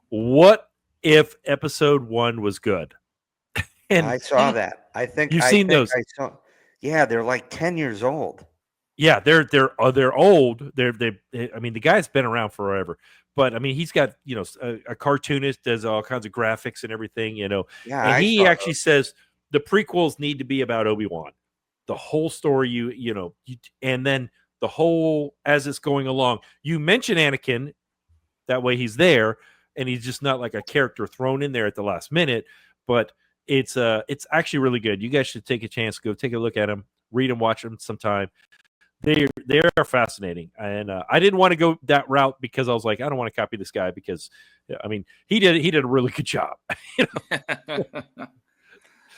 Speaker 4: "What if episode 1 was good?"
Speaker 5: And I saw that. I think
Speaker 4: you've seen those.
Speaker 5: I saw. Yeah, they're like 10 years old.
Speaker 4: Yeah, they're old. I mean, the guy's been around forever. But I mean, he's got a cartoonist, does all kinds of graphics and everything.
Speaker 5: Yeah,
Speaker 4: and he actually says the prequels need to be about Obi-Wan. The whole story, and then the whole as it's going along. You mention Anakin, that way he's there, and he's just not like a character thrown in there at the last minute. But it's actually really good. You guys should take a chance, go take a look at them, read them, watch them sometime. They are fascinating, and I didn't want to go that route because I was like, I don't want to copy this guy because, I mean, he did a really good job.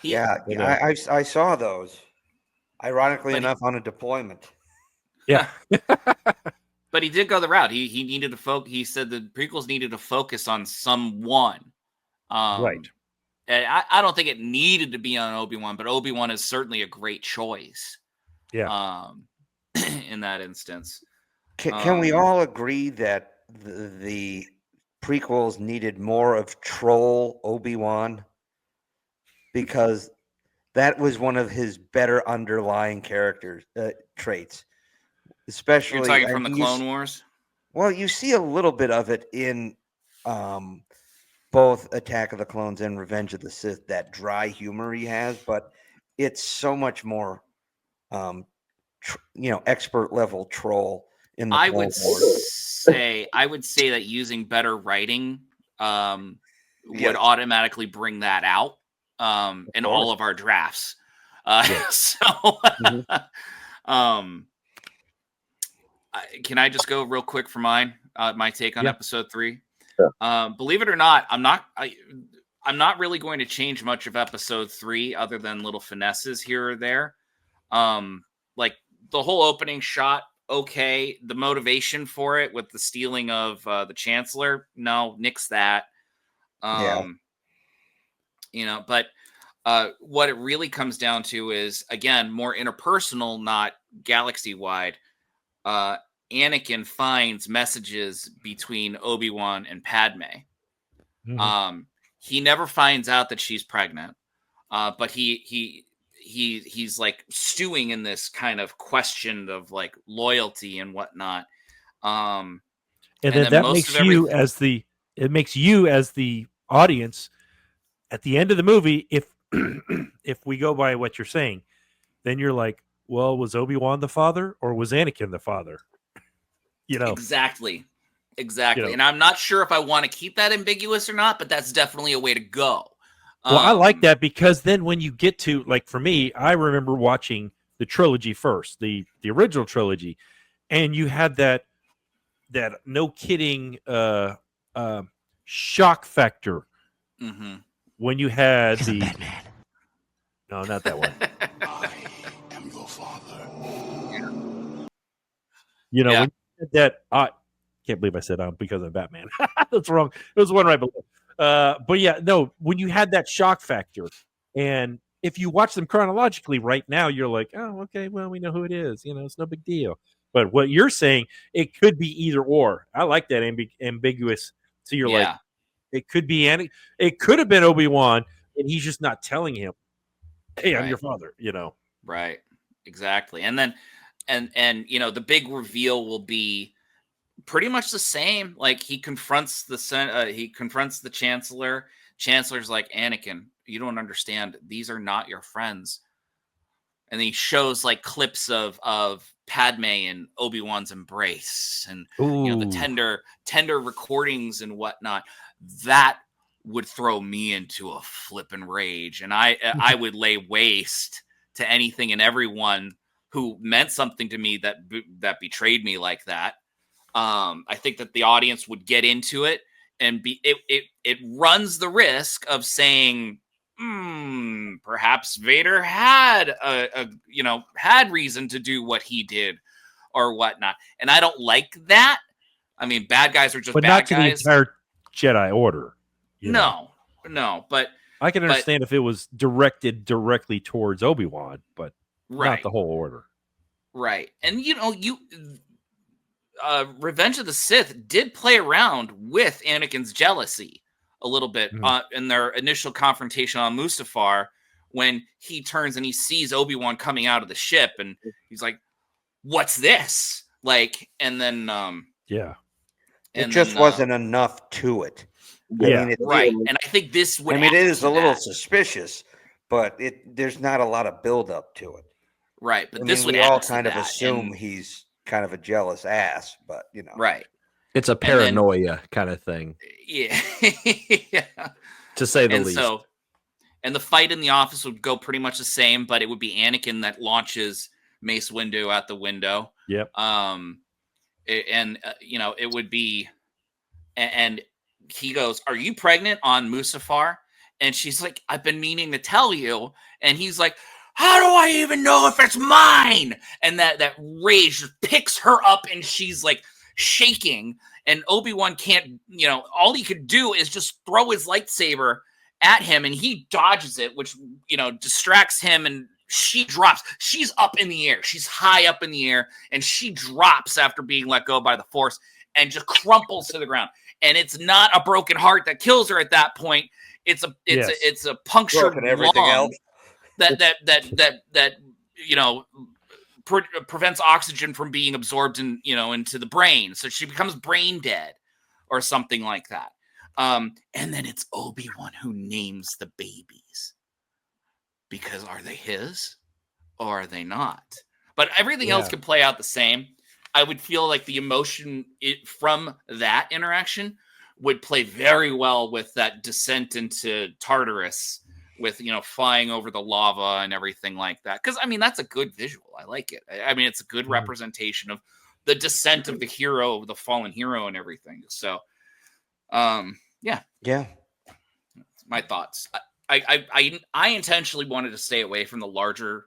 Speaker 5: Yeah, I saw those. Ironically enough, on a deployment.
Speaker 4: Yeah,
Speaker 3: but he did go the route. He needed to focus. He said the prequels needed to focus on someone,
Speaker 4: right?
Speaker 3: And I don't think it needed to be on Obi-Wan, but Obi-Wan is certainly a great choice.
Speaker 4: Yeah.
Speaker 3: In that instance.
Speaker 5: Can we all agree that the prequels needed more of troll Obi-Wan? Because that was one of his better underlying character traits. Especially
Speaker 3: you're talking from the Clone Wars?
Speaker 5: Well, you see a little bit of it in both Attack of the Clones and Revenge of the Sith, that dry humor he has, but it's so much more expert level troll in the Clone Wars.
Speaker 3: I would say that using better writing would automatically bring that out in all of our drafts. So can I just go real quick for mine? My take on episode 3. Believe it or not, I'm not really going to change much of episode 3 other than little finesses here or there. Like the whole opening shot, okay. The motivation for it with the stealing of the Chancellor, no, nix that. But what it really comes down to is, again, more interpersonal, not galaxy-wide. Anakin finds messages between Obi-Wan and Padme.
Speaker 4: Mm-hmm.
Speaker 3: He never finds out that she's pregnant, but he's like stewing in this kind of question of like loyalty and whatnot.
Speaker 4: And then that makes you as the audience at the end of the movie, if we go by what you're saying, then you're like, well, was Obi-Wan the father or was Anakin the father?
Speaker 3: Exactly. And I'm not sure if I want to keep that ambiguous or not, but that's definitely a way to go.
Speaker 4: Well, I like that because then when you get to, like, for me, I remember watching the trilogy first, the original trilogy, and you had that no kidding shock factor when you had the
Speaker 9: Batman.
Speaker 4: No, not that one.
Speaker 9: I am your father.
Speaker 4: When you said that, I can't believe I said because I'm Batman. That's wrong. It was one right below. But yeah, no, when you had that shock factor, and if you watch them chronologically right now, you're like, oh, okay, well, we know who it is. It's no big deal. But what you're saying, it could be either or. I like that ambiguous. So you're like, it could be it could have been Obi-Wan, and he's just not telling him, hey, I'm your father,
Speaker 3: Right. Exactly. And then, and the big reveal will be pretty much the same. Like he confronts the Chancellor. Chancellor's like, Anakin, you don't understand. These are not your friends. And he shows like clips of Padme and Obi-Wan's embrace and the tender recordings and whatnot. That would throw me into a flippin' rage, and I would lay waste to anything and everyone who meant something to me that betrayed me like that. I think that the audience would get into it and it runs the risk of saying, perhaps Vader had had reason to do what he did or whatnot. And I don't like that. I mean, bad guys are just
Speaker 4: but
Speaker 3: bad
Speaker 4: not to
Speaker 3: guys.
Speaker 4: the entire Jedi Order.
Speaker 3: No, but
Speaker 4: I can understand if it was directed directly towards Obi-Wan, but not the whole order.
Speaker 3: Right. And Revenge of the Sith did play around with Anakin's jealousy a little bit in their initial confrontation on Mustafar, when he turns and he sees Obi-Wan coming out of the ship, and he's like, "What's this?" Like, and then
Speaker 5: it just wasn't enough to it.
Speaker 3: Yeah, right. And I think this would.
Speaker 5: I mean, it is a little suspicious, but there's not a lot of build up to it.
Speaker 3: Right, but
Speaker 5: we all kind of assume he's kind of a jealous ass, but
Speaker 3: right.
Speaker 7: It's a paranoia kind of thing.
Speaker 3: Yeah,
Speaker 7: to say the least.
Speaker 3: And the fight in the office would go pretty much the same, but it would be Anakin that launches Mace Windu out the window.
Speaker 4: Yep.
Speaker 3: It would be, and he goes, "Are you pregnant on Mustafar?" And she's like, "I've been meaning to tell you." And he's like, "How do I even know if it's mine?" And that rage just picks her up, and she's like shaking. And Obi-Wan can't, all he could do is just throw his lightsaber at him, and he dodges it, which, distracts him, and she drops. She's up in the air. She's high up in the air, and she drops after being let go by the Force and just crumples to the ground. And it's not a broken heart that kills her at that point. It's a punctured lung that prevents oxygen from being absorbed into the brain. So she becomes brain dead or something like that. And then it's Obi-Wan who names the babies, because are they his or are they not? But everything else can play out the same. I would feel like the emotion from that interaction would play very well with that descent into Tartarus, with flying over the lava and everything like that. Because that's a good visual. I like it. I mean, it's a good representation of the descent of the hero, the fallen hero, and everything. So,
Speaker 5: yeah.
Speaker 3: My thoughts. I intentionally wanted to stay away from the larger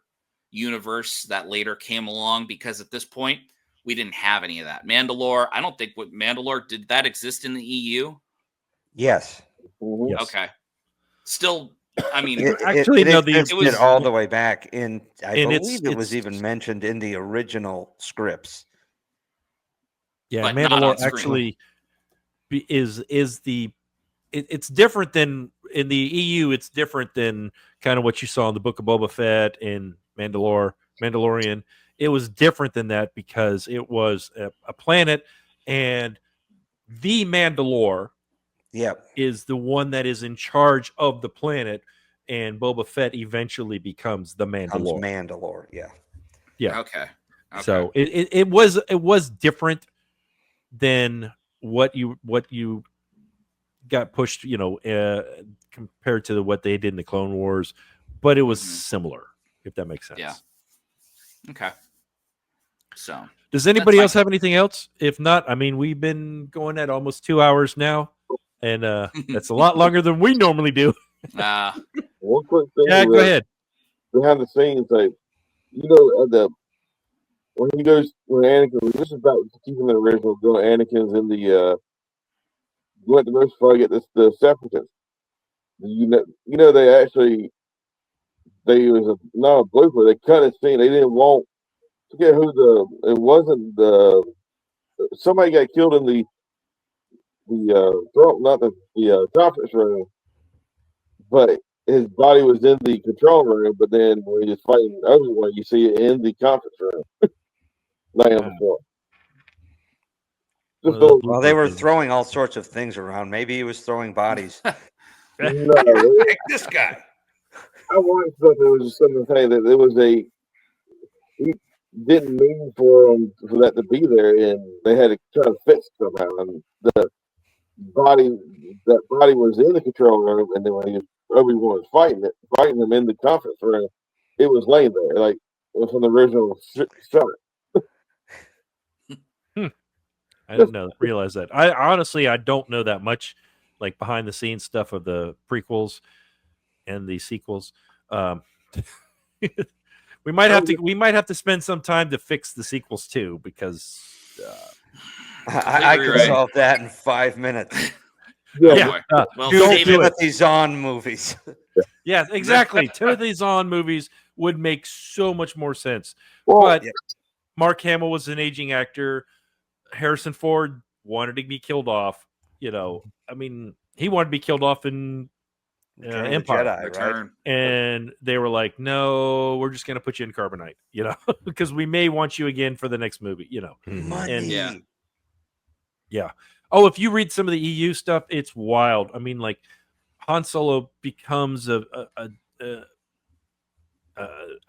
Speaker 3: universe that later came along, because at this point we didn't have any of that. Mandalore. I don't think Mandalore, did that exist in the EU?
Speaker 5: Yes.
Speaker 4: Yes.
Speaker 3: Okay. Still, I mean,
Speaker 5: it was all the way back in. I believe it was even mentioned in the original scripts.
Speaker 4: Yeah, but Mandalore actually is the. It's different than in the EU. It's different than kind of what you saw in the Book of Boba Fett and Mandalorian. It was different than that because it was a planet, and the Mandalore is the one that is in charge of the planet, and Boba Fett eventually becomes the Mandalore. Yeah.
Speaker 3: Okay.
Speaker 4: So it was different than what you got pushed, compared to what they did in the Clone Wars, but it was similar, if that makes sense.
Speaker 3: Yeah. Okay. So,
Speaker 4: does anybody else have anything else? If not, we've been going at almost 2 hours now, and that's a lot longer than we normally do.
Speaker 12: One quick thing.
Speaker 4: Yeah, go ahead.
Speaker 12: Behind the scenes, when Anakin, this is about keeping the original going. Anakin's in the went to Mustafar to get the separatists. They was not a blooper. They cut a scene. They didn't want. Forget who it wasn't somebody got killed in the conference room, but his body was in the control room. But then when he was fighting Obi-Wan, you see it in the conference room, laying on the floor.
Speaker 5: Well, they were throwing all sorts of things around. Maybe he was throwing bodies.
Speaker 6: This guy.
Speaker 12: I watched stuff. It was something saying that there was he didn't mean for that to be there, and they had to try to fix it somehow. And that body was in the control room, and then when Obi-Wan was fighting him in the conference room, it was laying there, like it was from the original shot.
Speaker 4: I didn't realize that. I don't know that much, like behind the scenes stuff of the prequels. and the sequels. We might have to spend some time to fix the sequels too, because
Speaker 5: I can solve that in 5 minutes.
Speaker 4: Yeah,
Speaker 3: well,
Speaker 5: do Timothy Zahn movies.
Speaker 4: Yeah, exactly. Timothy Zahn movies would make so much more sense.
Speaker 12: Well,
Speaker 4: but Mark Hamill was an aging actor. Harrison Ford wanted to be killed off. You know, I mean, he wanted to be killed off in Empire,
Speaker 5: Jedi, right?
Speaker 4: And they were like, "No, we're just going to put you in carbonite," you know, because we may want you again for the next movie, you know.
Speaker 5: Money.
Speaker 4: And, yeah. Oh, if you read some of the EU stuff, it's wild. I mean, like Han Solo becomes a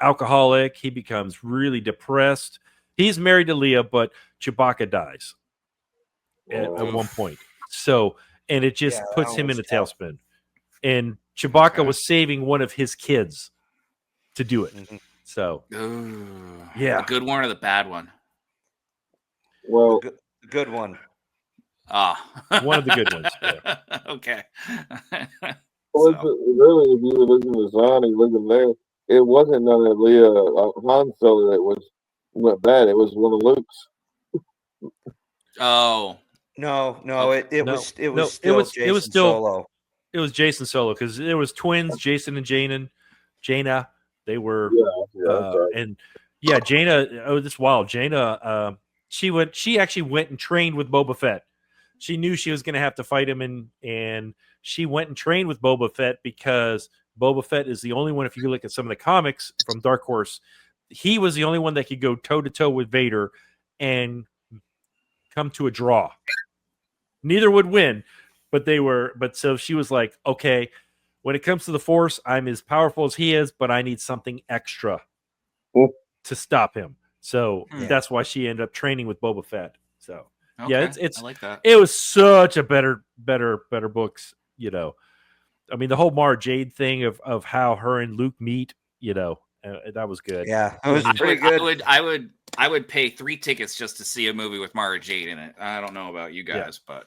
Speaker 4: alcoholic. He becomes really depressed. He's married to Leia, but Chewbacca dies at one point. So, and it just puts him in a tailspin. And Chewbacca was saving one of his kids to do it. So,
Speaker 3: the good one or the bad one?
Speaker 12: Well,
Speaker 5: the good one.
Speaker 4: One of the good ones. Yeah.
Speaker 3: Okay.
Speaker 12: Well, really, if you were looking at Zahn and looking there, it wasn't none of Leia Han Solo that went bad. It was one of Luke's.
Speaker 5: No, it was still Jason Solo.
Speaker 4: It was Jason Solo because there was twins, Jason and Jaina. They were, and Jaina. Oh, this wild. Jaina. She actually went and trained with Boba Fett. She knew she was going to have to fight him, and she went and trained with Boba Fett because Boba Fett is the only one. If you look at some of the comics from Dark Horse, he was the only one that could go toe to toe with Vader and come to a draw. Neither would win, but they were. But so she was like, okay, when it comes to the Force, I'm as powerful as he is, but I need something extra to stop him. So that's why she ended up training with Boba Fett. So it's
Speaker 3: I like that.
Speaker 4: It was such a better books. You know, I mean, the whole Mara Jade thing of how her and Luke meet. You know, that was good.
Speaker 5: Yeah, it was pretty good.
Speaker 3: I would pay 3 tickets just to see a movie with Mara Jade in it. I don't know about you guys, but.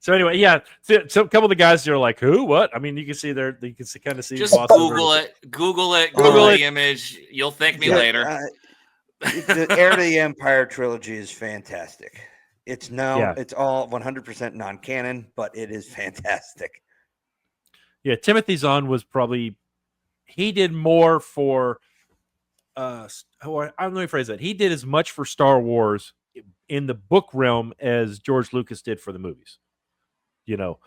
Speaker 4: So anyway, so a couple of the guys are like, "Who? What?" I mean, you can see there. You can kind of see.
Speaker 3: Just Google it. Google the image. You'll thank me later.
Speaker 5: The Heir to the Empire trilogy is fantastic. It's all 100% non-canon, but it is fantastic.
Speaker 4: Yeah, Timothy Zahn was he did more for. I'm going to rephrase that. He did as much for Star Wars in the book realm as George Lucas did for the movies. You know,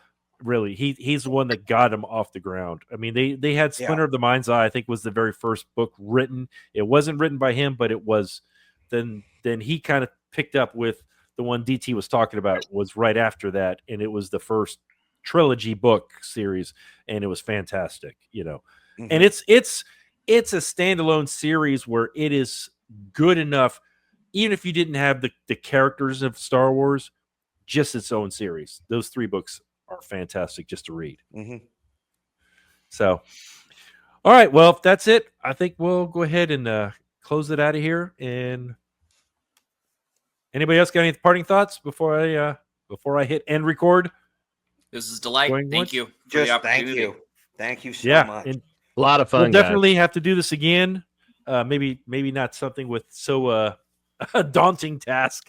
Speaker 4: really, he's the one that got him off the ground. I mean, they had Splinter of the Mind's Eye, I think, was the very first book written. It wasn't written by him, but it was. Then he kind of picked up with the one DT was talking about was right after that, and it was the first trilogy book series, and it was fantastic. You know, and it's a standalone series where it is good enough, even if you didn't have the characters of Star Wars. Just its own series. Those 3 books are fantastic just to read. So, all right. Well, if that's it, I think we'll go ahead and close it out of here. And anybody else got any parting thoughts before I hit end record?
Speaker 3: This is delight. Thank you for the opportunity.
Speaker 5: Thank you so much.
Speaker 4: And
Speaker 7: a lot of fun.
Speaker 4: We'll definitely have to do this again. Maybe not something with so a daunting task.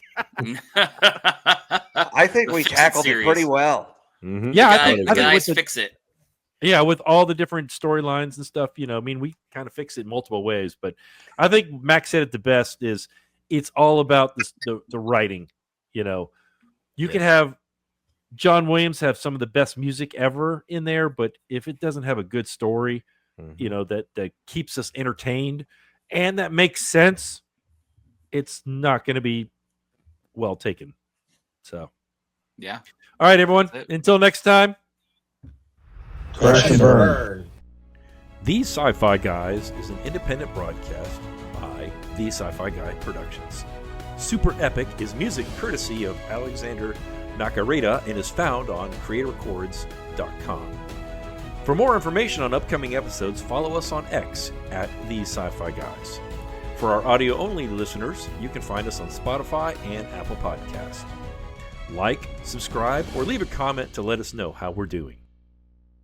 Speaker 5: I think we tackled it pretty well.
Speaker 4: Yeah, I think
Speaker 3: guys fix it.
Speaker 4: Yeah, with all the different storylines and stuff, you know, I mean, we kind of fix it multiple ways, but I think Max said it the best is it's all about the writing. You know, you can have John Williams have some of the best music ever in there, but if it doesn't have a good story, you know, that keeps us entertained and that makes sense, it's not going to be well taken. So,
Speaker 3: yeah.
Speaker 4: All right, everyone. Until next time.
Speaker 9: Crash and burn.
Speaker 4: These Sci-Fi Guys is an independent broadcast by The Sci-Fi Guy Productions. Super Epic is music courtesy of Alexander Nakarita and is found on creatorchords.com. For more information on upcoming episodes, follow us on X at These Sci-Fi Guys. For our audio-only listeners, you can find us on Spotify and Apple Podcasts. Like, subscribe, or leave a comment to let us know how we're doing.